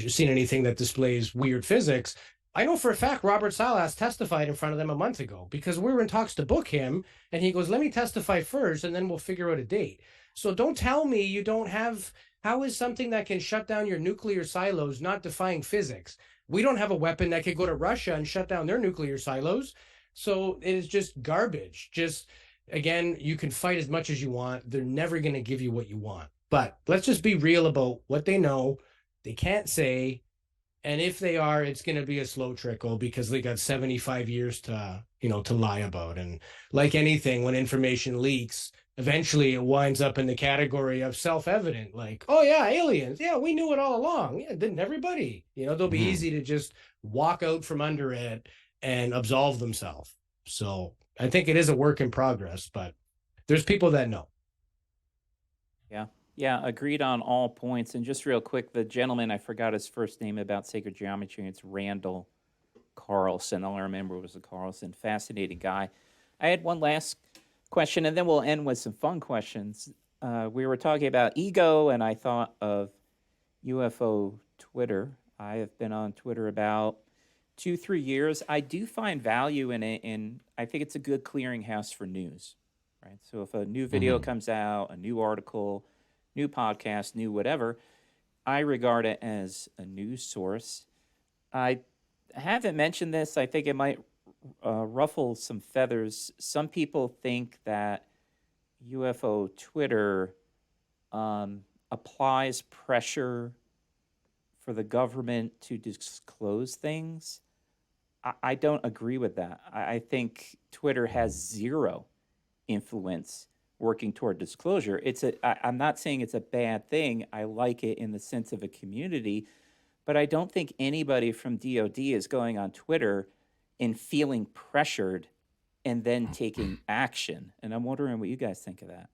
seen anything that displays weird physics. I know for a fact Robert Salas testified in front of them a month ago, because we were in talks to book him, and he goes, let me testify first, and then we'll figure out a date. So don't tell me you don't have, how is something that can shut down your nuclear silos not defying physics? We don't have a weapon that could go to Russia and shut down their nuclear silos. So it is just garbage. Just, again, you can fight as much as you want. They're never going to give you what you want. But let's just be real about what they know. They can't say. And if they are, it's going to be a slow trickle, because they got 75 years to lie about. And like anything, when information leaks, eventually it winds up in the category of self-evident. Like, oh yeah, aliens. Yeah, we knew it all along. Yeah, didn't everybody? They'll be easy to just walk out from under it and absolve themselves. So I think it is a work in progress, but there's people that know.
Yeah, agreed on all points. And just real quick, the gentleman, I forgot his first name about sacred geometry. It's Randall Carlson. All I remember was a Carlson. Fascinating guy. I had one last question, and then we'll end with some fun questions. We were talking about ego, and I thought of UFO Twitter. I have been on Twitter about 2-3 years. I do find value in it, and I think it's a good clearinghouse for news, right? So if a new video comes out, a new article, new podcast, new whatever, I regard it as a news source. I haven't mentioned this. I think it might ruffle some feathers. Some people think that UFO Twitter applies pressure for the government to disclose things. I don't agree with that. I think Twitter has zero influence working toward disclosure. I'm not saying it's a bad thing. I like it in the sense of a community, but I don't think anybody from DOD is going on Twitter and feeling pressured and then taking action. And I'm wondering what you guys think of that.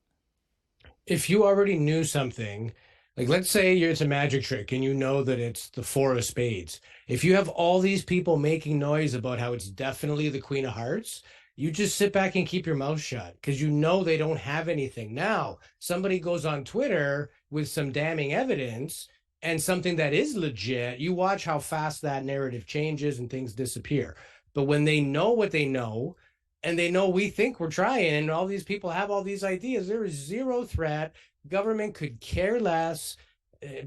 If you already knew something, like let's say it's a magic trick and you know that it's the 4 of spades. If you have all these people making noise about how it's definitely the Queen of Hearts, you just sit back and keep your mouth shut, because you know they don't have anything. Now, somebody goes on Twitter with some damning evidence and something that is legit, you watch how fast that narrative changes and things disappear. But when they know what they know, and they know we think we're trying, and all these people have all these ideas, there is zero threat. Government could care less,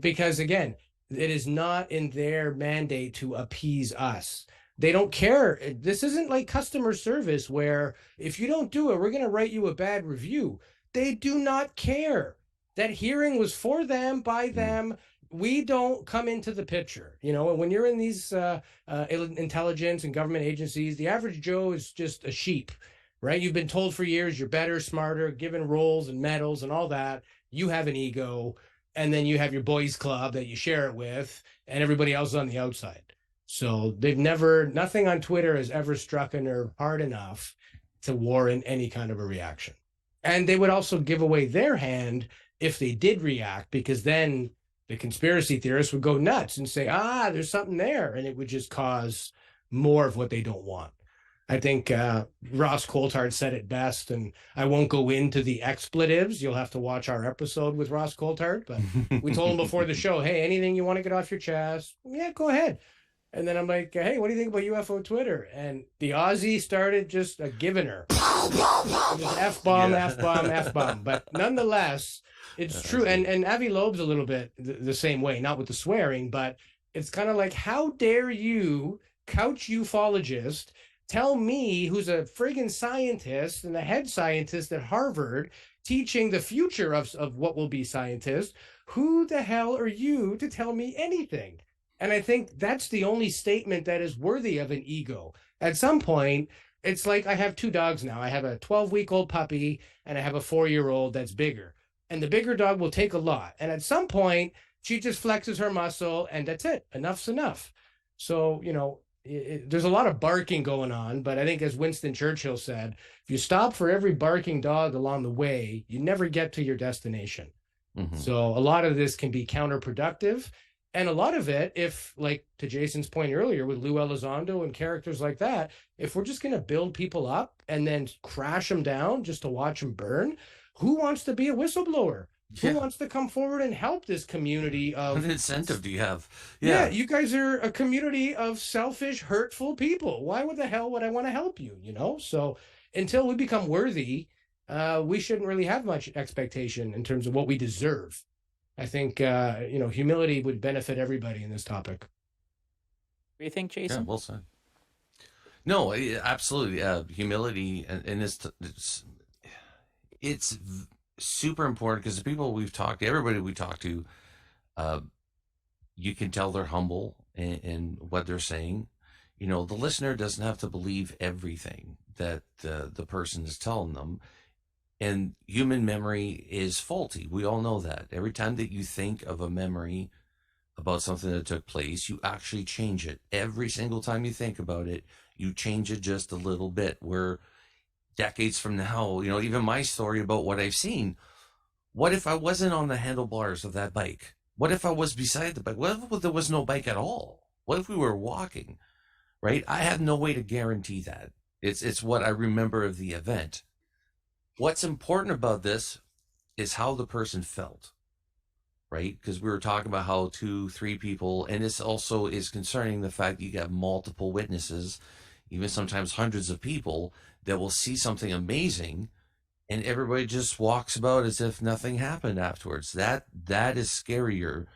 because, again, it is not in their mandate to appease us. They don't care. This isn't like customer service where if you don't do it, we're going to write you a bad review. They do not care. That hearing was for them, by them. We don't come into the picture. And when you're in these intelligence and government agencies, the average Joe is just a sheep, right? You've been told for years you're better, smarter, given roles and medals and all that. You have an ego, and then you have your boys club that you share it with, and everybody else is on the outside. So nothing on Twitter has ever struck a nerve hard enough to warrant any kind of a reaction. And they would also give away their hand if they did react, because then the conspiracy theorists would go nuts and say, there's something there. And it would just cause more of what they don't want. I think Ross Coulthard said it best, and I won't go into the expletives. You'll have to watch our episode with Ross Coulthard. But we told him before the show, hey, anything you want to get off your chest, yeah, go ahead. And then I'm like, hey, what do you think about UFO Twitter? And the Aussie started just giving her. Just F-bomb, yeah. F-bomb, F-bomb. But nonetheless, it's true. And Avi Loeb's a little bit the same way, not with the swearing, but it's kind of like, how dare you, couch ufologist, tell me, who's a friggin' scientist and a head scientist at Harvard, teaching the future of what will be scientists, who the hell are you to tell me anything? And I think that's the only statement that is worthy of an ego. At some point, it's like I have two dogs now. I have a 12-week-old puppy and I have a 4-year-old that's bigger. And the bigger dog will take a lot. And at some point, she just flexes her muscle and that's it. Enough's enough. So, there's a lot of barking going on. But I think, as Winston Churchill said, if you stop for every barking dog along the way, you never get to your destination. Mm-hmm. So a lot of this can be counterproductive. And a lot of it, if, like to Jason's point earlier with Lou Elizondo and characters like that, if we're just going to build people up and then crash them down just to watch them burn, who wants to be a whistleblower? Yeah. Who wants to come forward and help this community of...
What incentive do you have?
Yeah, you guys are a community of selfish, hurtful people. Why the hell would I want to help you, So until we become worthy, we shouldn't really have much expectation in terms of what we deserve. I think, humility would benefit everybody in this topic.
What do you think, Jason?
Yeah, well said. No, absolutely. Humility, and it's super important, because the people we've talked to, everybody we talk to, you can tell they're humble in what they're saying. The listener doesn't have to believe everything that the person is telling them. And human memory is faulty. We all know that. Every time that you think of a memory about something that took place, you actually change it. Every single time you think about it, you change it just a little bit. Where decades from now, even my story about what I've seen, what if I wasn't on the handlebars of that bike? What if I was beside the bike? What if there was no bike at all? What if we were walking, right? I have no way to guarantee that. It's what I remember of the event. What's important about this is how the person felt, right? Because we were talking about how 2-3 people, and this also is concerning the fact that you got multiple witnesses, even sometimes hundreds of people, that will see something amazing, and everybody just walks about as if nothing happened afterwards. That is scarier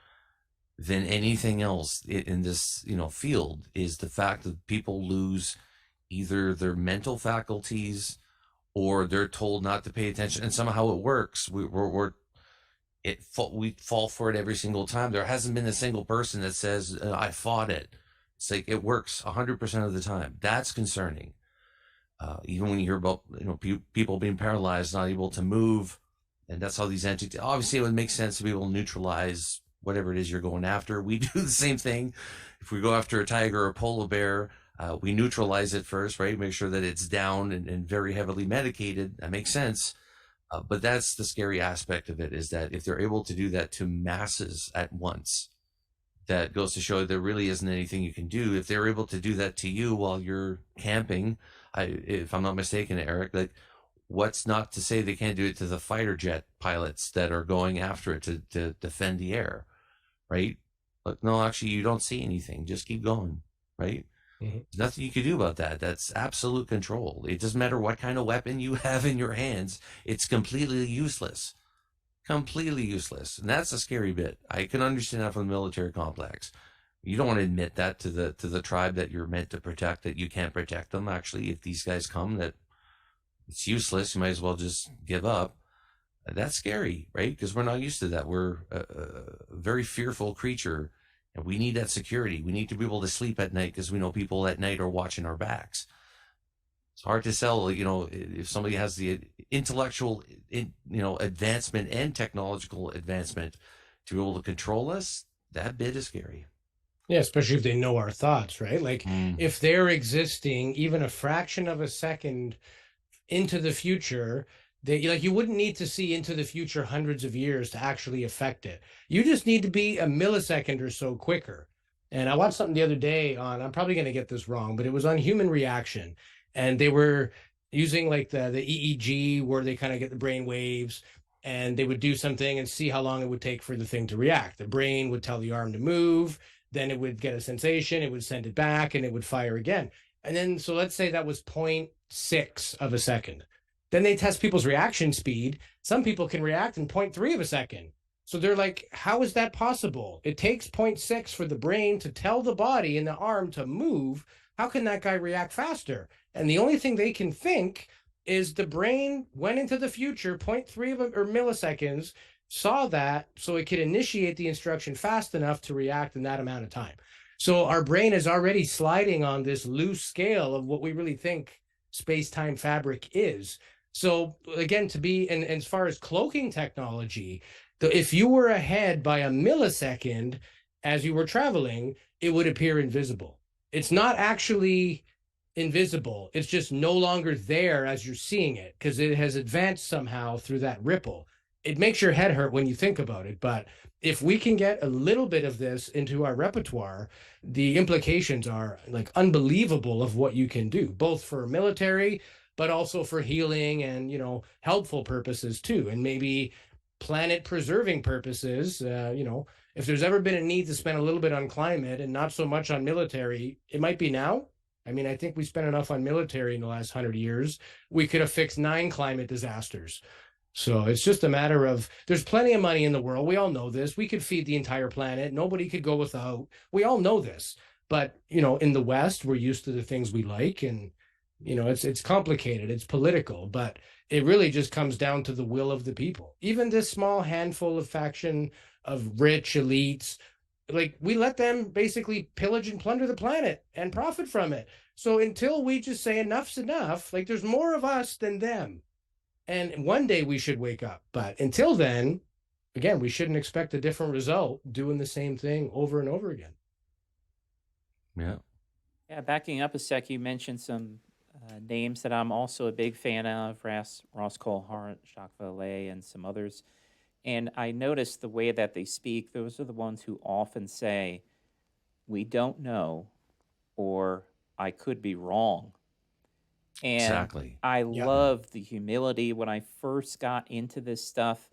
than anything else in this field, is the fact that people lose either their mental faculties, or they're told not to pay attention, and somehow it works. We fall for it every single time. There hasn't been a single person that says, I fought it. It's like it works 100% of the time. That's concerning. Even when you hear about people being paralyzed, not able to move, and that's how these entities. Obviously, it would make sense to be able to neutralize whatever it is you're going after. We do the same thing. If we go after a tiger or a polar bear, we neutralize it first, right? Make sure that it's down and very heavily medicated. That makes sense. But that's the scary aspect of it, is that if they're able to do that to masses at once, that goes to show there really isn't anything you can do. If they're able to do that to you while you're camping, if I'm not mistaken, Eric, like, what's not to say they can't do it to the fighter jet pilots that are going after it to defend the air, right? Like, no, actually, you don't see anything. Just keep going, right? Mm-hmm. There's nothing you can do about that. That's absolute control. It doesn't matter what kind of weapon you have in your hands. It's completely useless. Completely useless. And that's a scary bit. I can understand that from the military complex. You don't want to admit that to the tribe that you're meant to protect, that you can't protect them. Actually, if these guys come, that it's useless, you might as well just give up. That's scary, right? Because we're not used to that. We're a very fearful creature, and we need that security. We need to be able to sleep at night because we know people at night are watching our backs. It's hard to sell, if somebody has the intellectual, advancement and technological advancement to be able to control us. That bit is scary.
Yeah, especially if they know our thoughts, right? Like if they're existing even a fraction of a second into the future, you wouldn't need to see into the future hundreds of years to actually affect it. You just need to be a millisecond or so quicker. And I watched something the other day on, I'm probably going to get this wrong, but it was on human reaction. And they were using like the EEG, where they kind of get the brain waves, and they would do something and see how long it would take for the thing to react. The brain would tell the arm to move, then it would get a sensation, it would send it back, and it would fire again. And then, so let's say that was 0.6 of a second. Then they test people's reaction speed. Some people can react in 0.3 of a second. So they're like, how is that possible? It takes 0.6 for the brain to tell the body and the arm to move. How can that guy react faster? And the only thing they can think is the brain went into the future, 0.3 of or milliseconds, saw that, so it could initiate the instruction fast enough to react in that amount of time. So our brain is already sliding on this loose scale of what we really think space-time fabric is. So again, to be, and as far as cloaking technology, if you were ahead by a millisecond as you were traveling, it would appear invisible. It's not actually invisible. It's just no longer there as you're seeing it, because it has advanced somehow through that ripple. It makes your head hurt when you think about it. But if we can get a little bit of this into our repertoire, the implications are like unbelievable of what you can do, both for military, but also for healing and, helpful purposes too. And maybe planet preserving purposes. If there's ever been a need to spend a little bit on climate and not so much on military, it might be now. I mean, I think we spent enough on military in the last 100 years. We could have fixed 9 climate disasters. So it's just a matter of, there's plenty of money in the world. We all know this. We could feed the entire planet. Nobody could go without. We all know this. But, in the West, we're used to the things we like. And, it's complicated. It's political. But it really just comes down to the will of the people. Even this small handful of faction of rich elites, like, we let them basically pillage and plunder the planet and profit from it. So until we just say enough's enough, like, there's more of us than them. And one day we should wake up. But until then, again, we shouldn't expect a different result doing the same thing over and over again.
Yeah.
Yeah, backing up a sec, you mentioned some names that I'm also a big fan of, Ross Coulthart, Jacques Vallée, and some others. And I noticed the way that they speak, those are the ones who often say, we don't know, or I could be wrong. And
Exactly.
I love the humility. When I first got into this stuff,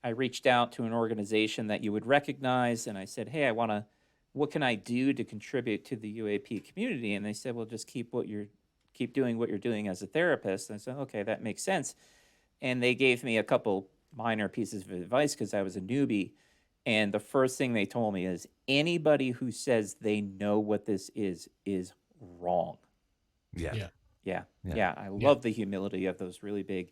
I reached out to an organization that you would recognize, and I said, hey, what can I do to contribute to the UAP community? And they said, well, just keep doing what you're doing as a therapist. And I said, okay, that makes sense. And they gave me a couple minor pieces of advice because I was a newbie. And the first thing they told me is, anybody who says they know what this is wrong.
Yeah.
I love the humility of those really big.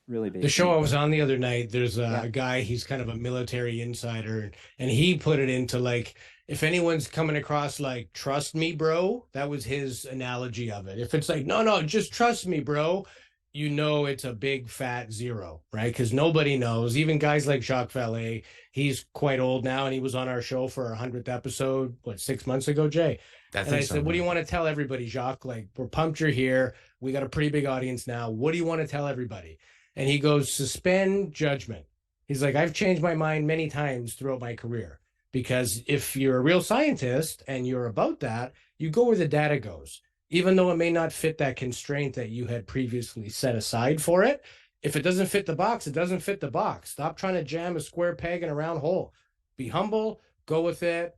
The show I was on the other night, there's a guy, he's kind of a military insider, and he put it into like, if anyone's coming across like, trust me, bro, that was his analogy of it. If it's like, no, just trust me, bro, it's a big fat zero, right? Because nobody knows. Even guys like Jacques Vallée, he's quite old now, and he was on our show for our 100th episode, 6 months ago, Jay? I said, what do you want to tell everybody, Jacques? Like, we're pumped you're here. We got a pretty big audience now. What do you want to tell everybody? And he goes, suspend judgment. He's like, I've changed my mind many times throughout my career, because if you're a real scientist and you're about that, you go where the data goes, even though it may not fit that constraint that you had previously set aside for it. If it doesn't fit the box, it doesn't fit the box. Stop trying to jam a square peg in a round hole. Be humble, go with it.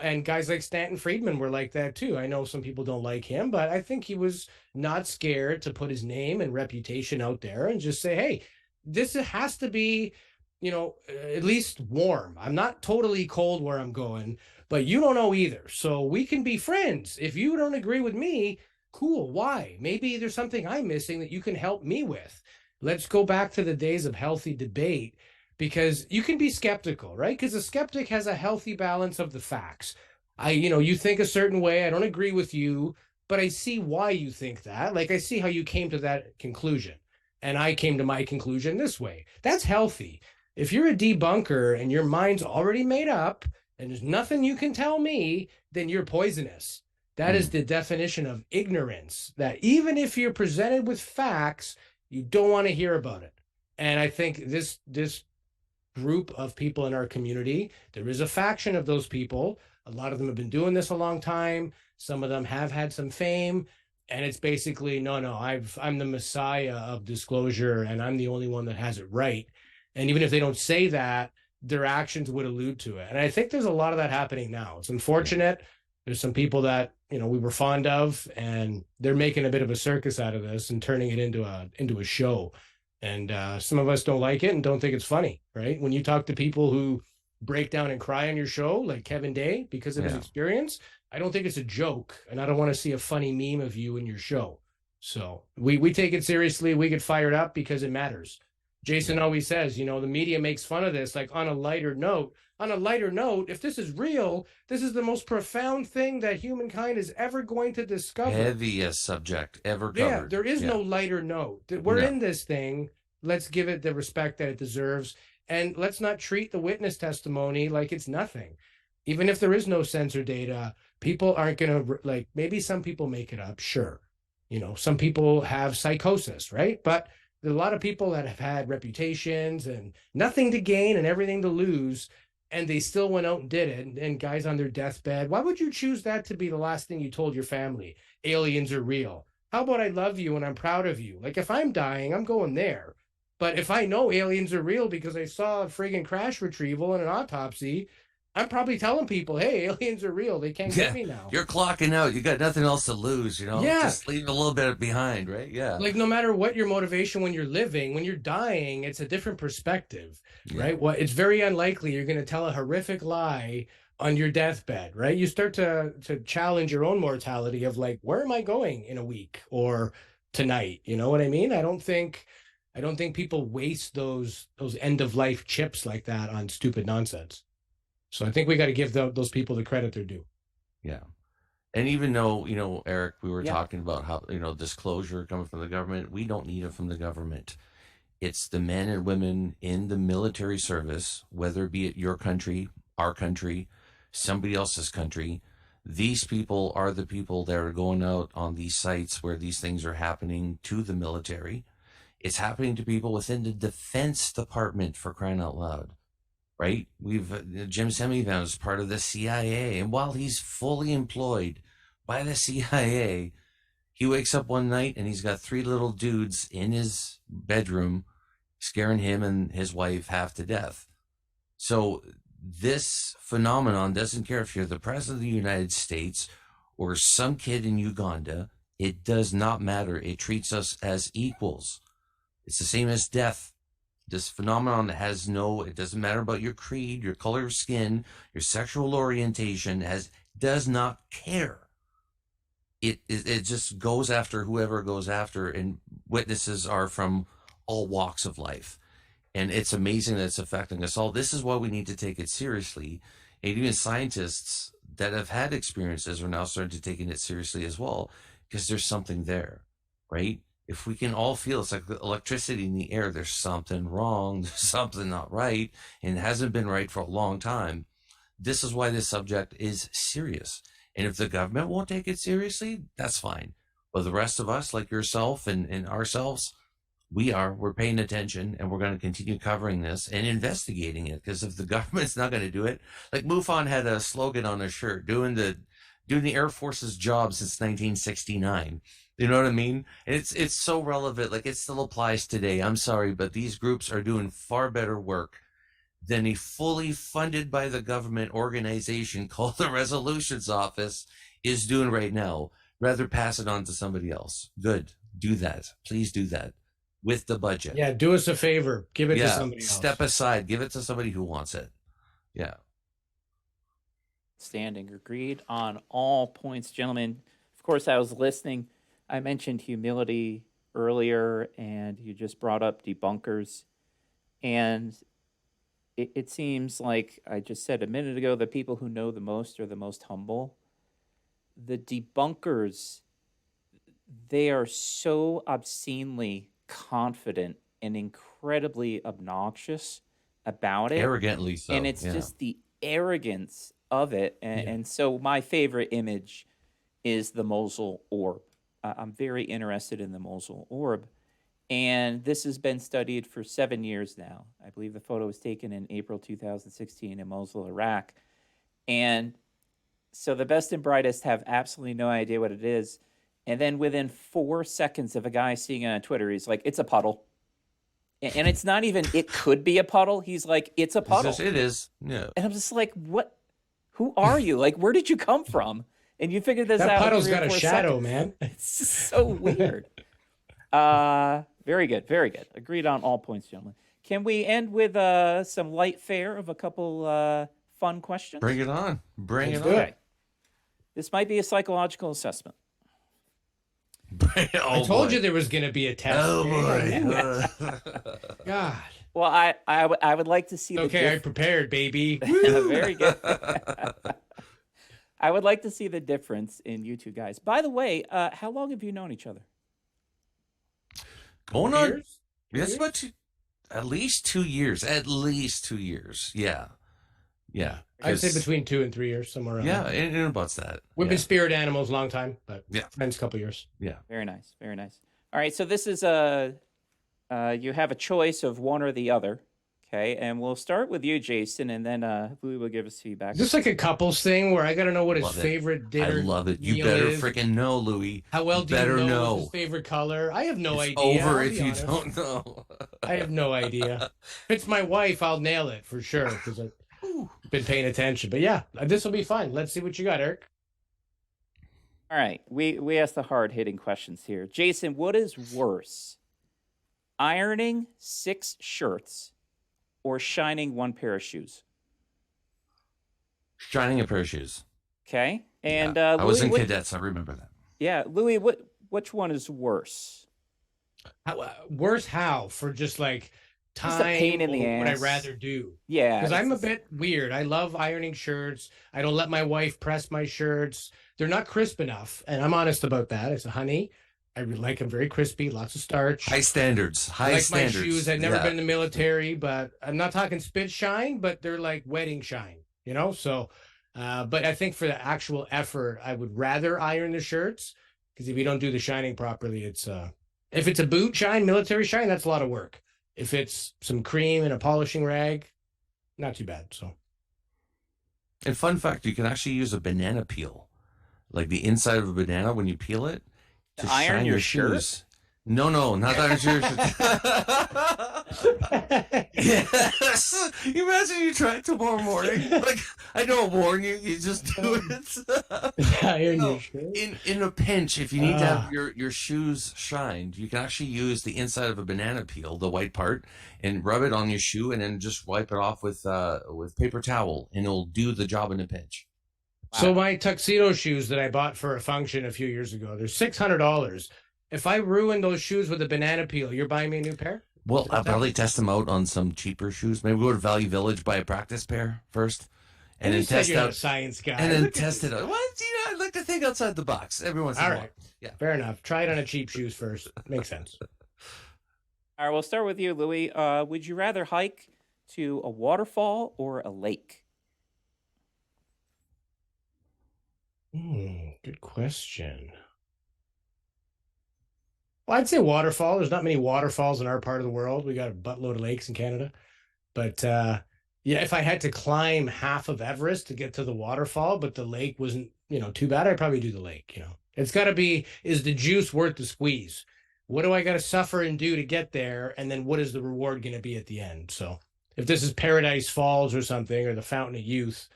And guys like Stanton Friedman were like that too. I know some people don't like him, but I think he was not scared to put his name and reputation out there and just say, hey, this has to be, at least warm. I'm not totally cold where I'm going, but you don't know either. So we can be friends. If you don't agree with me, cool. Why? Maybe there's something I'm missing that you can help me with. Let's go back to the days of healthy debate, because you can be skeptical, right? Because a skeptic has a healthy balance of the facts. You think a certain way. I don't agree with you, but I see why you think that. Like, I see how you came to that conclusion, and I came to my conclusion this way. That's healthy. If you're a debunker and your mind's already made up and there's nothing you can tell me, then you're poisonous. That is the definition of ignorance, that even if you're presented with facts, you don't want to hear about it. And I think this group of people in our community, there is a faction of those people. A lot of them have been doing this a long time. Some of them have had some fame. And it's basically, no, I'm the messiah of disclosure, and I'm the only one that has it right. And even if they don't say that, their actions would allude to it. And I think there's a lot of that happening now. It's unfortunate. There's some people that, we were fond of, and they're making a bit of a circus out of this and turning it into a show. And some of us don't like it and don't think it's funny, right? When you talk to people who break down and cry on your show, like Kevin Day, because of his experience, I don't think it's a joke, and I don't want to see a funny meme of you in your show. So we take it seriously. We get fired up because it matters. Jason always says, the media makes fun of this, like on a lighter note. On a lighter note, if this is real, this is the most profound thing that humankind is ever going to discover.
Heaviest subject ever covered.
Yeah, there is no lighter note. We're in this thing. Let's give it the respect that it deserves. And let's not treat the witness testimony like it's nothing. Even if there is no sensor data, people aren't going to, maybe some people make it up, sure. Some people have psychosis, right? But there's a lot of people that have had reputations and nothing to gain and everything to lose, and they still went out and did it. And guys on their deathbed, why would you choose that to be the last thing you told your family? Aliens are real. How about I love you and I'm proud of you? Like, if I'm dying, I'm going there. But if I know aliens are real because I saw a friggin' crash retrieval and an autopsy, I'm probably telling people, hey, aliens are real. They can't get me now.
You're clocking out. You got nothing else to lose,
Yeah.
Just leave a little bit behind, right? Yeah.
Like, no matter what your motivation when you're living, when you're dying, it's a different perspective, right? Well, it's very unlikely you're going to tell a horrific lie on your deathbed, right? You start to challenge your own mortality of like, where am I going in a week or tonight? You know what I mean? I don't think people waste those end of life chips like that on stupid nonsense. So I think we got to give those people the credit they're due.
Yeah. And even though, Eric, we were talking about how, disclosure coming from the government, we don't need it from the government. It's the men and women in the military service, whether it be at your country, our country, somebody else's country. These people are the people that are going out on these sites where these things are happening to the military. It's happening to people within the Defense Department, for crying out loud. Right? Jim Semivan is part of the CIA. And while he's fully employed by the CIA, he wakes up one night and he's got 3 little dudes in his bedroom scaring him and his wife half to death. So this phenomenon doesn't care if you're the president of the United States or some kid in Uganda. It does not matter. It treats us as equals. It's the same as death. This phenomenon it doesn't matter about your creed, your color of skin, your sexual orientation, does not care. It just goes after whoever goes after, and witnesses are from all walks of life. And it's amazing that it's affecting us all. This is why we need to take it seriously. And even scientists that have had experiences are now starting to take it seriously as well, because there's something there, right? If we can all feel it's like electricity in the air, there's something wrong, there's something not right, and it hasn't been right for a long time. This is why this subject is serious. And if the government won't take it seriously, that's fine. But the rest of us, like yourself and ourselves, we're paying attention, and we're going to continue covering this and investigating it. Because if the government's not going to do it, like MUFON had a slogan on their shirt, doing the Air Force's job since 1969. You know what I mean? And it's so relevant. Like, it still applies today. I'm sorry, but these groups are doing far better work than a fully funded by the government organization called the Resolutions Office is doing right now. Rather pass it on to somebody else. Good. Do that. Please do that with the budget.
Yeah, do us a favor. Give it to somebody else.
Step aside. Give it to somebody who wants it. Yeah.
Standing. Agreed on all points, gentlemen. Of course, I was listening. I mentioned humility earlier, and you just brought up debunkers. And it seems like I just said a minute ago, the people who know the most are the most humble. The debunkers, they are so obscenely confident and incredibly obnoxious about it.
Arrogantly so.
And it's just the arrogance of it. And so my favorite image is the Mosul orb. I'm very interested in the Mosul orb. And this has been studied for 7 years now. I believe the photo was taken in April 2016 in Mosul, Iraq. And so the best and brightest have absolutely no idea what it is. And then within 4 seconds of a guy seeing it on Twitter, he's like, it's a puddle. And it's not even, it could be a puddle. He's like, it's a puddle.
It is. Yeah.
And I'm just like, what? Who are you? Like, where did you come from? And you figured this out.
That puddle's
in 3 or
got a
4
shadow,
seconds.
man.
It's just so weird. Very good. Very good. Agreed on all points, gentlemen. Can we end with some light fare of a couple fun questions?
Bring it on. Bring it on.
Okay. This might be a psychological assessment.
I told you there was going to be a test.
Oh, boy.
God.
Well, I would like to see the
Okay, I prepared, baby.
Very good. I would like to see the difference in you two guys. By the way, how long have you known each other?
Going on.
Years?
Yes, about at least 2 years. At least 2 years. Yeah. Yeah.
I'd say between 2 and 3 years, somewhere around
Yeah,
there.
and about that.
We've been spirit animals a long time, but
Yeah.
friends a couple years.
Yeah.
Very nice. Very nice. All right, so this is you have a choice of one or the other. Okay, and we'll start with you, Jason, and then Louis will give us feedback.
Is this like a couples thing where I got to know what his
Love it.
favorite dinner
I love it. You
meal
better
is?
freaking know, Louis.
How well do
better
you know,
know.
his favorite color? I have no
It's
idea.
over
I'll
if
be
you
honest.
don't know.
I have no idea. If it's my wife, I'll nail it for sure because I've been paying attention. But yeah, this will be fun. Let's see what you got, Eric.
All right, we asked the hard-hitting questions here. Jason, what is worse, ironing 6 shirts or shining 1 pair of shoes?
Shining a pair of shoes.
Okay, and
Yeah. I was
Louis,
in
what-
cadets. I remember that.
Yeah, Louis, which one is worse?
Worse how? For just like time
Just a pain in the
or would I
ass.
rather do?
Yeah,
Because I'm a
it's-
bit weird. I love ironing shirts. I don't let my wife press my shirts. They're not crisp enough. And I'm honest about that. I said, honey, I really like them very crispy, lots of starch.
High standards.
I
High
like
standards.
my shoes. I've never
Yeah.
been in the military, but I'm not talking spit shine, but they're like wedding shine, you know? So, but I think for the actual effort, I would rather iron the shirts because if you don't do the shining properly, it's, if it's a boot shine, military shine, that's a lot of work. If it's some cream and a polishing rag, not too bad. So,
And fun fact, you can actually use a banana peel, like the inside of a banana when you peel it, to
To iron
shine
your
shoes. No, not iron your shoes. Yes. You imagine you try it tomorrow morning. Like, I don't warn you, you just do it.
iron
No,
your shirt.
in a pinch, if you need to have your shoes shined, you can actually use the inside of a banana peel, the white part, and rub it on your shoe, and then just wipe it off with paper towel, and it'll do the job in a pinch.
So my tuxedo shoes that I bought for a function a few years ago, they're $600. If I ruin those shoes with a banana peel, you're buying me a new pair?
Well, I'll probably test them out on some cheaper shoes. Maybe go to Value Village, buy a practice pair first, and
You
then
said
test
you're not a
out.
science guy.
And then
Look at
test
you.
it out. What? You know, I like to think outside the box every once in
All
a while.
right.
Yeah.
Fair enough. Try it on a cheap shoes first. Makes sense.
All right, we'll start with you, Louis. Would you rather hike to a waterfall or a lake?
Good question. Well, I'd say waterfall. There's not many waterfalls in our part of the world. We got a buttload of lakes in Canada. But yeah, if I had to climb half of Everest to get to the waterfall, but the lake wasn't, too bad, I'd probably do the lake, It's got to be, is the juice worth the squeeze? What do I got to suffer and do to get there? And then what is the reward going to be at the end? So if this is Paradise Falls or something, or the Fountain of Youth,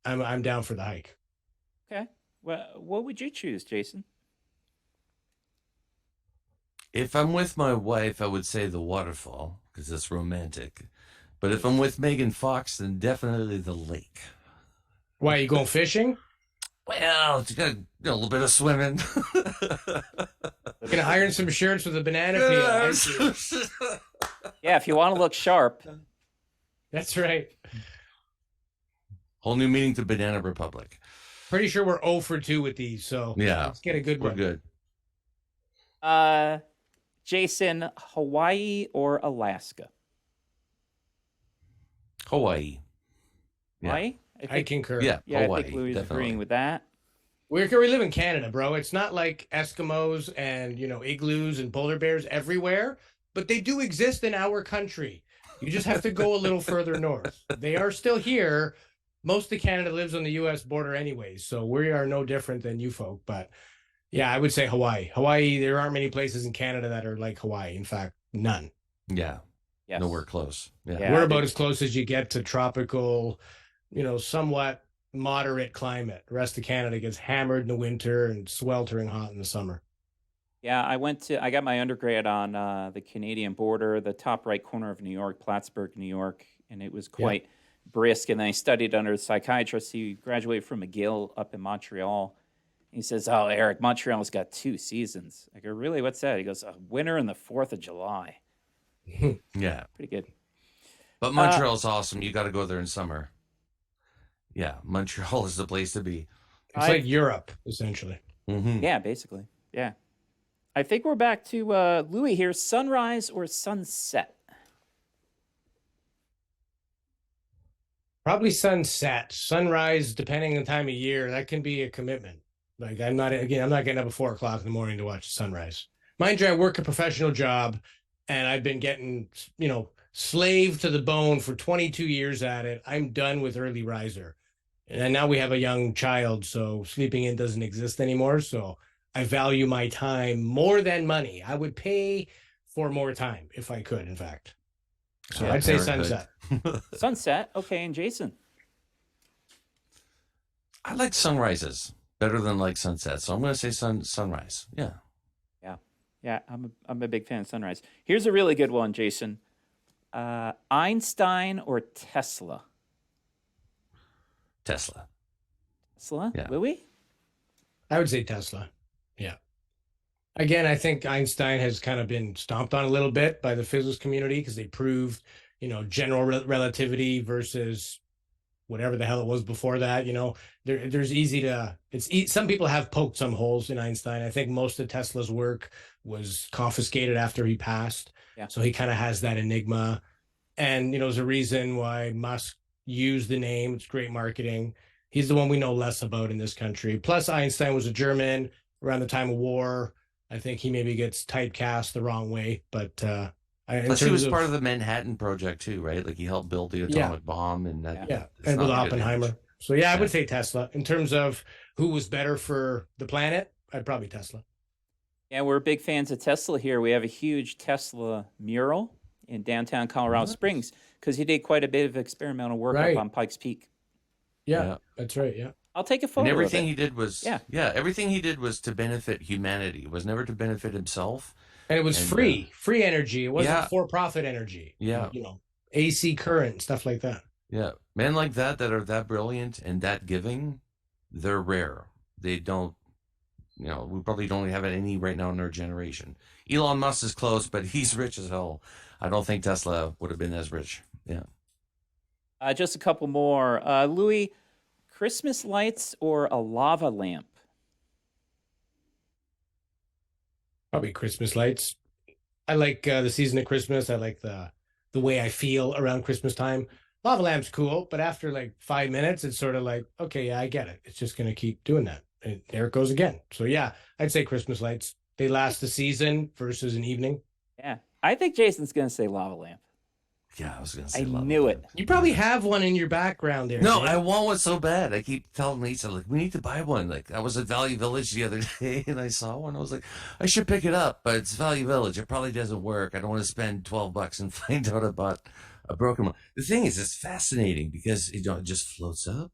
I'm down for the hike.
Okay. Well, what would you choose, Jason?
If I'm with my wife, I would say the waterfall because it's romantic. But if I'm with Megan Fox, then definitely the lake.
Why, are you going fishing?
Well, you got a little bit of swimming.
Gonna iron some shirts with a banana peel. aren't you?
Yeah, if you want to look sharp.
That's right.
Whole new meaning to Banana Republic.
Pretty sure we're 0 for 2 with these, so
Yeah.
let's get a good
We're
one.
good.
Jason, Hawaii or Alaska?
Hawaii. Yeah.
Hawaii?
I concur.
Yeah,
Yeah,
Hawaii,
I think Louis is
definitely.
agreeing with that.
We live in Canada, bro. It's not like Eskimos and, igloos and polar bears everywhere, but they do exist in our country. You just have to go a little further north. They are still here. Most of Canada lives on the U.S. border anyways, so we are no different than you folk. But yeah, I would say Hawaii. Hawaii, there aren't many places in Canada that are like Hawaii. In fact, none.
Yeah.
Yes.
Nowhere close. Yeah.
Yeah.
We're about as close as you get to tropical, somewhat moderate climate. The rest of Canada gets hammered in the winter and sweltering hot in the summer.
Yeah, I got my undergrad on the Canadian border, the top right corner of New York, Plattsburgh, New York, and it was quite brisk. And then I studied under a psychiatrist. He graduated from McGill up in Montreal. He says, "Oh, Eric, Montreal's got 2 seasons." I go, "Really? What's that?" He goes, "Winter and the 4th of July."
Yeah.
Pretty good.
But Montreal's awesome. You got to go there in summer. Yeah. Montreal is the place to be.
It's like Europe, essentially.
Mm-hmm.
Yeah, basically. Yeah. I think we're back to Louis here. Sunrise or sunset?
Probably sunset. Sunrise, depending on the time of year, that can be a commitment. Like I'm not getting up at 4 o'clock in the morning to watch the sunrise. Mind you, I work a professional job and I've been getting, slave to the bone for 22 years at it. I'm done with early riser. And now we have a young child, so sleeping in doesn't exist anymore. So I value my time more than money. I would pay for more time if I could, in fact. So
Yeah,
I'd say
parenthood.
sunset.
Sunset. Okay, and Jason?
I like sunrises better than like sunsets. So I'm going to say sunrise. Yeah.
Yeah, I'm a big fan of sunrise. Here's a really good one, Jason. Einstein or Tesla?
Tesla.
Tesla?
Yeah.
Louis?
I would say Tesla. Yeah. Again, I think Einstein has kind of been stomped on a little bit by the physics community because they proved, general relativity versus whatever the hell it was before that. Some people have poked some holes in Einstein. I think most of Tesla's work was confiscated after he passed.
Yeah.
So he kind of has that enigma. And, there's a reason why Musk used the name. It's great marketing. He's the one we know less about in this country. Plus, Einstein was a German around the time of war. I think he maybe gets typecast the wrong way. But
Plus, he was part of the Manhattan Project too, right? Like he helped build the atomic bomb, and that.
Yeah,
it's
and with
not a good
Oppenheimer.
image.
So yeah, I would say Tesla. In terms of who was better for the planet, I'd probably Tesla.
Yeah, we're big fans of Tesla here. We have a huge Tesla mural in downtown Colorado Springs because he did quite a bit of experimental work
Right.
up on Pikes Peak.
Yeah, that's right. Yeah.
I'll take a photo
And everything
of it.
he did was everything he did was to benefit humanity. It was never to benefit himself.
And it was free energy. It wasn't for-profit energy.
Yeah.
AC current, stuff like that.
Yeah, men like that are that brilliant and that giving, they're rare. They don't, we probably don't have any right now in our generation. Elon Musk is close, but he's rich as hell. I don't think Tesla would have been as rich. Yeah.
Just a couple more. Louis, Christmas lights or a lava lamp?
Probably Christmas lights. I like the season of Christmas. I like the way I feel around Christmas time. Lava lamp's cool, but after like 5 minutes, it's sort of like, okay, yeah, I get it. It's just going to keep doing that. And there it goes again. So yeah, I'd say Christmas lights. They last the season versus an evening.
Yeah. I think Jason's going to say lava lamp.
Yeah, I was going to say
I
lava
knew
lamp.
it.
You probably have one in your background there.
No,
Dan.
I want one so bad. I keep telling Lisa, like, we need to buy one. Like, I was at Value Village the other day and I saw one. I was like, I should pick it up, but it's Value Village. It probably doesn't work. I don't want to spend $12 and find out about a broken one. The thing is, it's fascinating because it just floats up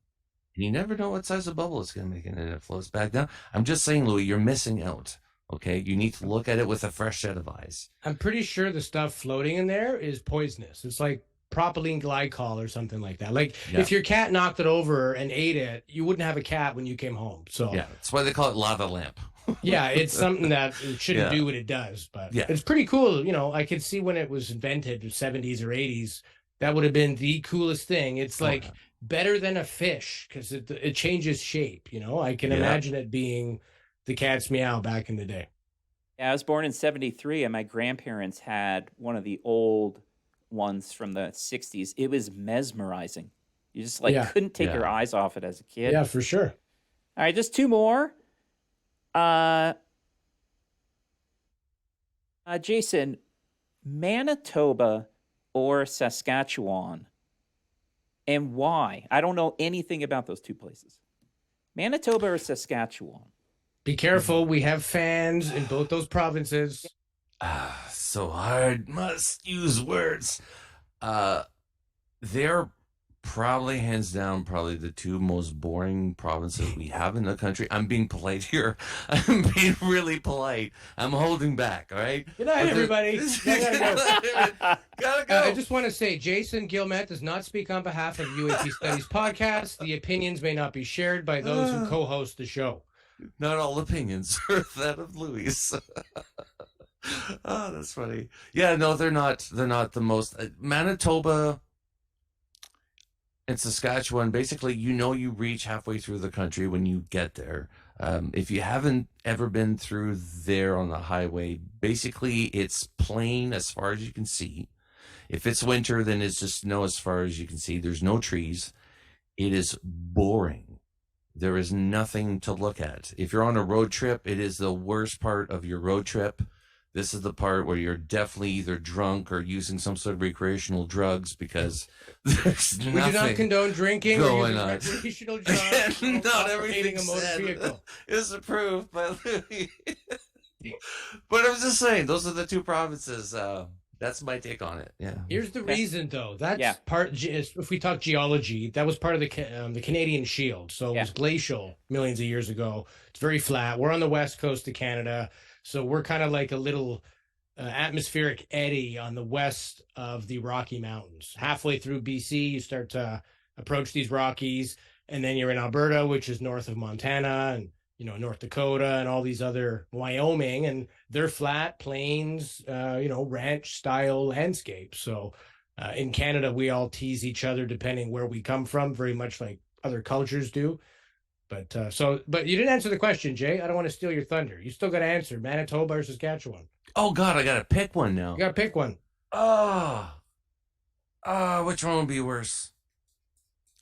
and you never know what size of bubble it's going to make and then it floats back down. I'm just saying, Louis, you're missing out. Okay, you need to look at it with a fresh set of eyes.
I'm pretty sure the stuff floating in there is poisonous. It's like propylene glycol or something like that. Like
Yeah.
if your cat knocked it over and ate it, you wouldn't have a cat when you came home. So
Yeah, that's why they call it lava lamp.
yeah, it's something that it shouldn't
Yeah.
do what it does, but
Yeah.
it's pretty cool. You know, I could see when it was invented, the 70s or 80s, that would have been the coolest thing. It's like
yeah.
better than a fish because it changes shape. You know, I can
Yeah.
imagine it being the cat's meow back in the day.
Yeah, I was born in 73, and my grandparents had one of the old ones from the 60s. It was mesmerizing. You just like
Yeah.
couldn't take your
Yeah.
eyes off it as a kid.
Yeah, for sure.
All right, just two more. Jason, Manitoba or Saskatchewan, and why? I don't know anything about those two places. Manitoba or Saskatchewan?
Be careful. We have fans in both those provinces.
So hard. Must use words. They're probably hands down probably the two most boring provinces we have in the country. I'm being polite here. I'm being really polite. I'm holding back. All right.
Good night, everybody.
Gotta go.
I just want to say, Jason Guillemette does not speak on behalf of UAP Studies Podcast. The opinions may not be shared by those who co-host the show.
Not all opinions are that of Louis. Oh, that's funny. Yeah, no, they're not the most. Manitoba and Saskatchewan, basically, you reach halfway through the country when you get there. If you haven't ever been through there on the highway, basically it's plain as far as you can see. If it's winter, then it's just snow as far as you can see. There's no trees. It is boring. There is nothing to look at. If you're on a road trip, it is the worst part of your road trip. This is the part where you're definitely either drunk or using some sort of recreational drugs because there's nothing.
We do not condone drinking or
going
using
on.
recreational drugs.
Not
or
everything
operating a motor
said
vehicle.
is approved by Louis. But I'm just saying, those are the two provinces. That's my take on it. Yeah.
Here's the reason, though. That's
Yeah.
if we talk geology, that was part of the Canadian Shield. So it was glacial millions of years ago. It's very flat. We're on the west coast of Canada. So we're kind of like a little atmospheric eddy on the west of the Rocky Mountains. Halfway through BC, you start to approach these Rockies. And then you're in Alberta, which is north of Montana, and North Dakota and all these other Wyoming, and they're flat plains, ranch style landscapes. So in Canada, we all tease each other depending where we come from, very much like other cultures do. But you didn't answer the question, Jay. I don't want to steal your thunder. You still got to answer Manitoba or Saskatchewan.
Oh God, I gotta pick one now.
You got to pick one.
Which one would be worse?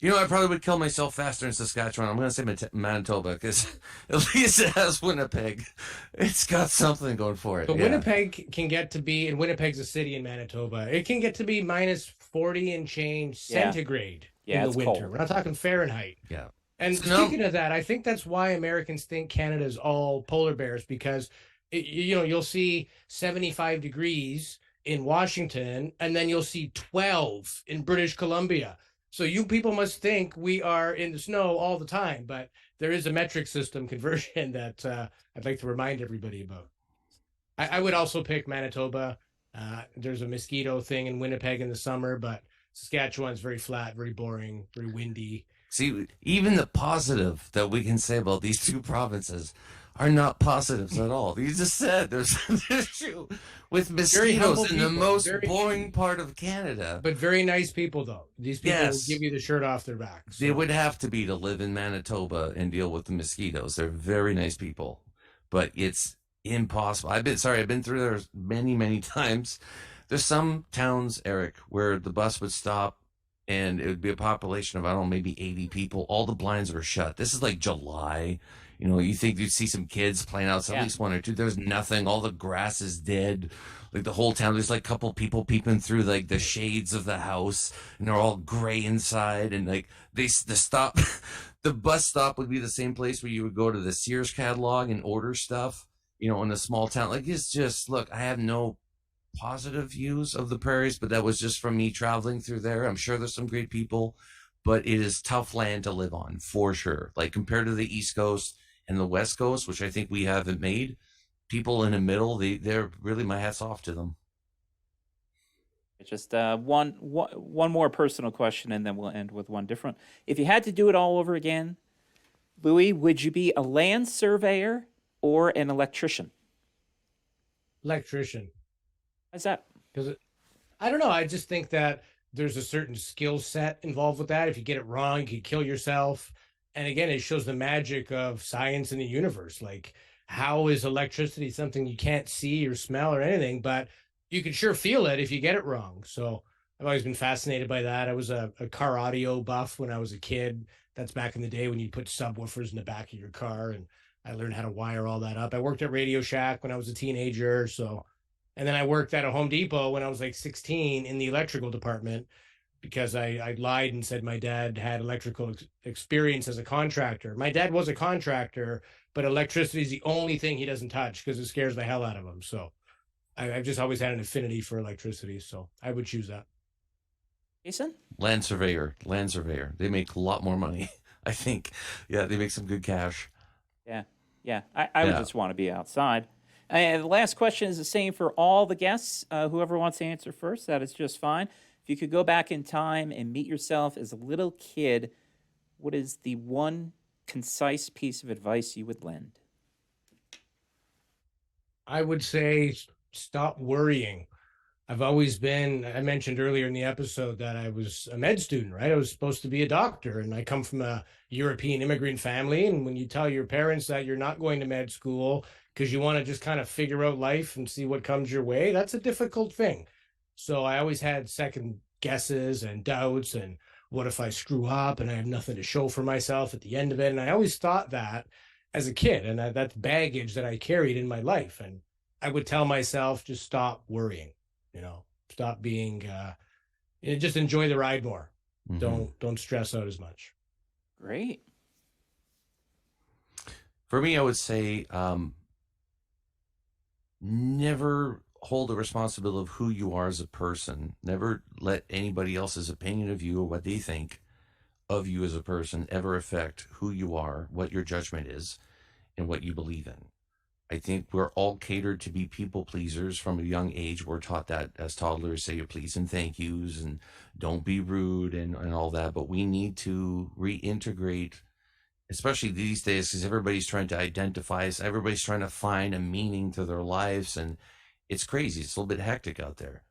I probably would kill myself faster in Saskatchewan. I'm going to say Manitoba because at least it has Winnipeg. It's got something going for it.
But
yeah.
Winnipeg can get to be, and Winnipeg's a city in Manitoba, it can get to be minus 40 and change centigrade in the winter.
cold.
We're not talking Fahrenheit.
Yeah.
And speaking of that, I think that's why Americans think Canada's all polar bears, because you'll see 75 degrees in Washington, and then you'll see 12 in British Columbia. So you people must think we are in the snow all the time, but there is a metric system conversion that I'd like to remind everybody about. I would also pick Manitoba. There's a mosquito thing in Winnipeg in the summer, but Saskatchewan's very flat, very boring, very windy.
See, even the positive that we can say about these two provinces are not positives at all. You just said there's an issue with mosquitoes in the most boring part of Canada.
But very nice people, though. These people will give you the shirt off their back. So.
They would have to be to live in Manitoba and deal with the mosquitoes. They're very nice people, but it's impossible. I've been through there many, many times. There's some towns, Eric, where the bus would stop and it would be a population of, I don't know, maybe 80 people. All the blinds are shut. This is like July. You think you'd see some kids playing outside, at least one or two. There's nothing. All the grass is dead. Like the whole town, there's like a couple people peeping through like the shades of the house, and they're all gray inside. And like the bus stop would be the same place where you would go to the Sears catalog and order stuff, in a small town. Like it's just, look, I have no positive views of the prairies, but that was just from me traveling through there. I'm sure there's some great people, but it is tough land to live on for sure. Like compared to the East Coast and the West Coast, which I think we haven't made, people in the middle, they're really, my hat's off to them.
Just one more personal question, and then we'll end with one different. If you had to do it all over again, Louis, would you be a land surveyor or an electrician?
Electrician.
Why's that?
Because I don't know. I just think that there's a certain skill set involved with that. If you get it wrong, you could kill yourself. And again, it shows the magic of science in the universe. Like, how is electricity something you can't see or smell or anything, but you can sure feel it if you get it wrong. So I've always been fascinated by that. I was a car audio buff when I was a kid. That's back in the day when you put subwoofers in the back of your car, and I learned how to wire all that up. I worked at Radio Shack when I was a teenager. So, and then I worked at a Home Depot when I was like 16 in the electrical department because I lied and said my dad had electrical experience as a contractor. My dad was a contractor, but electricity is the only thing he doesn't touch because it scares the hell out of him. So I've just always had an affinity for electricity. So I would choose that.
Jason?
Land surveyor. They make a lot more money, I think. Yeah, they make some good cash.
Yeah. I would just want to be outside. And the last question is the same for all the guests. Whoever wants to answer first, that is just fine. If you could go back in time and meet yourself as a little kid, what is the one concise piece of advice you would lend?
I would say stop worrying. I've always been, I mentioned earlier in the episode that I was a med student, right? I was supposed to be a doctor, and I come from a European immigrant family. And when you tell your parents that you're not going to med school because you want to just kind of figure out life and see what comes your way, that's a difficult thing. So I always had second guesses and doubts, and what if I screw up and I have nothing to show for myself at the end of it? And I always thought that as a kid, and that's baggage that I carried in my life. And I would tell myself, just stop worrying. Stop being just enjoy the ride more. Don't stress out as much.
Great.
For me, I would say never hold the responsibility of who you are as a person. Never let anybody else's opinion of you or what they think of you as a person ever affect who you are, what your judgment is, and what you believe in. I think we're all catered to be people pleasers from a young age. We're taught that as toddlers, say your please and thank yous and don't be rude and all that. But we need to reintegrate, especially these days, because everybody's trying to identify us. Everybody's trying to find a meaning to their lives. And it's crazy. It's a little bit hectic out there.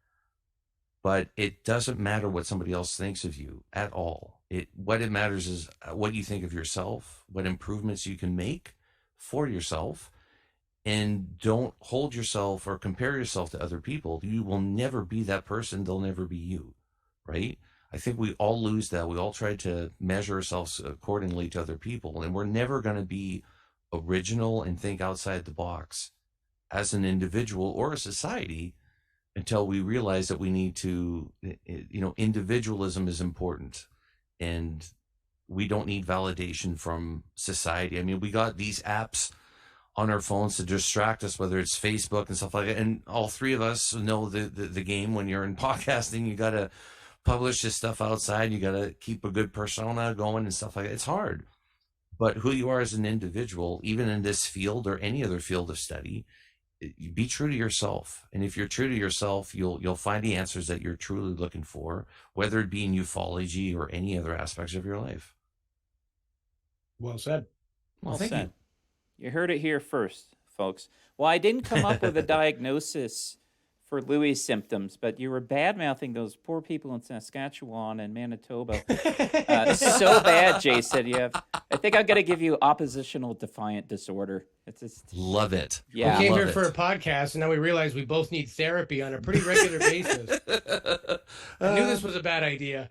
But it doesn't matter what somebody else thinks of you at all. What it matters is what you think of yourself, what improvements you can make for yourself. And don't hold yourself or compare yourself to other people. You will never be that person. They'll never be you, right? I think we all lose that. We all try to measure ourselves accordingly to other people. And we're never going to be original and think outside the box as an individual or a society until we realize that we need to, individualism is important. And we don't need validation from society. I mean, we got these apps on our phones to distract us, whether it's Facebook and stuff like that. And all three of us know the game. When you're in podcasting, you got to publish this stuff outside. You got to keep a good persona going and stuff like that. It's hard. But who you are as an individual, even in this field or any other field of study, be true to yourself. And if you're true to yourself, you'll find the answers that you're truly looking for, whether it be in ufology or any other aspects of your life.
Well said.
Well thank you. You heard it here first, folks. Well, I didn't come up with a diagnosis for Louis' symptoms, but you were bad-mouthing those poor people in Saskatchewan and Manitoba. So bad, Jason. I think I'm going to give you oppositional defiant disorder. It's just,
love it.
Yeah,
we came here for a podcast, and now we realize we both need therapy on a pretty regular basis. I knew this was a bad idea.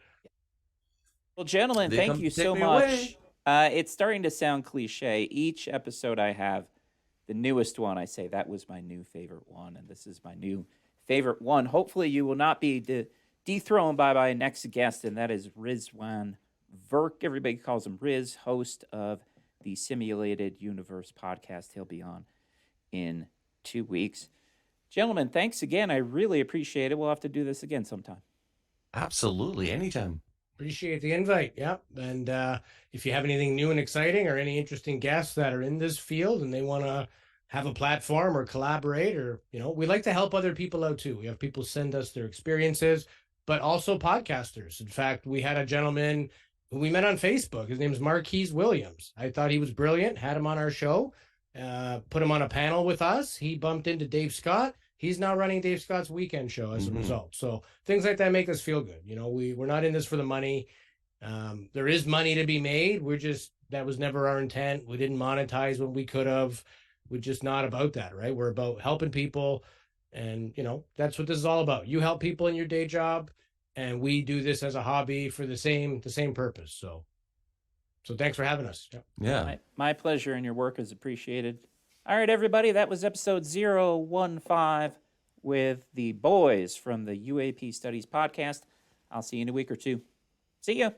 Well, gentlemen, thank you so much. It's starting to sound cliche. Each episode I have, the newest one, I say that was my new favorite one, and this is my new favorite one. Hopefully you will not be dethroned by my next guest, and that is Rizwan Verk. Everybody calls him Riz, host of the Simulated Universe podcast. He'll be on in 2 weeks. Gentlemen, thanks again. I really appreciate it. We'll have to do this again sometime.
Absolutely. Anytime.
Appreciate the invite. Yep. And if you have anything new and exciting or any interesting guests that are in this field and they want to have a platform or collaborate, or, we like to help other people out too. We have people send us their experiences, but also podcasters. In fact, we had a gentleman who we met on Facebook. His name is Marquise Williams. I thought he was brilliant, had him on our show, put him on a panel with us. He bumped into Dave Scott. He's now running Dave Scott's weekend show as a result. So things like that make us feel good. We're not in this for the money. There is money to be made. That was never our intent. We didn't monetize when we could have. We're just not about that, right? We're about helping people. And, that's what this is all about. You help people in your day job, and we do this as a hobby for the same purpose. So thanks for having us.
Yeah.
My pleasure, and your work is appreciated. All right, everybody, that was episode 015 with the boys from the UAP Studies Podcast. I'll see you in a week or two. See ya.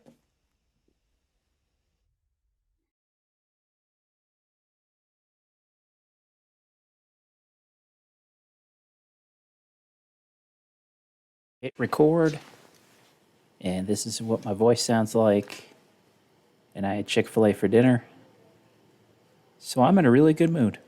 Hit record, and this is what my voice sounds like. And I had Chick-fil-A for dinner, so I'm in a really good mood.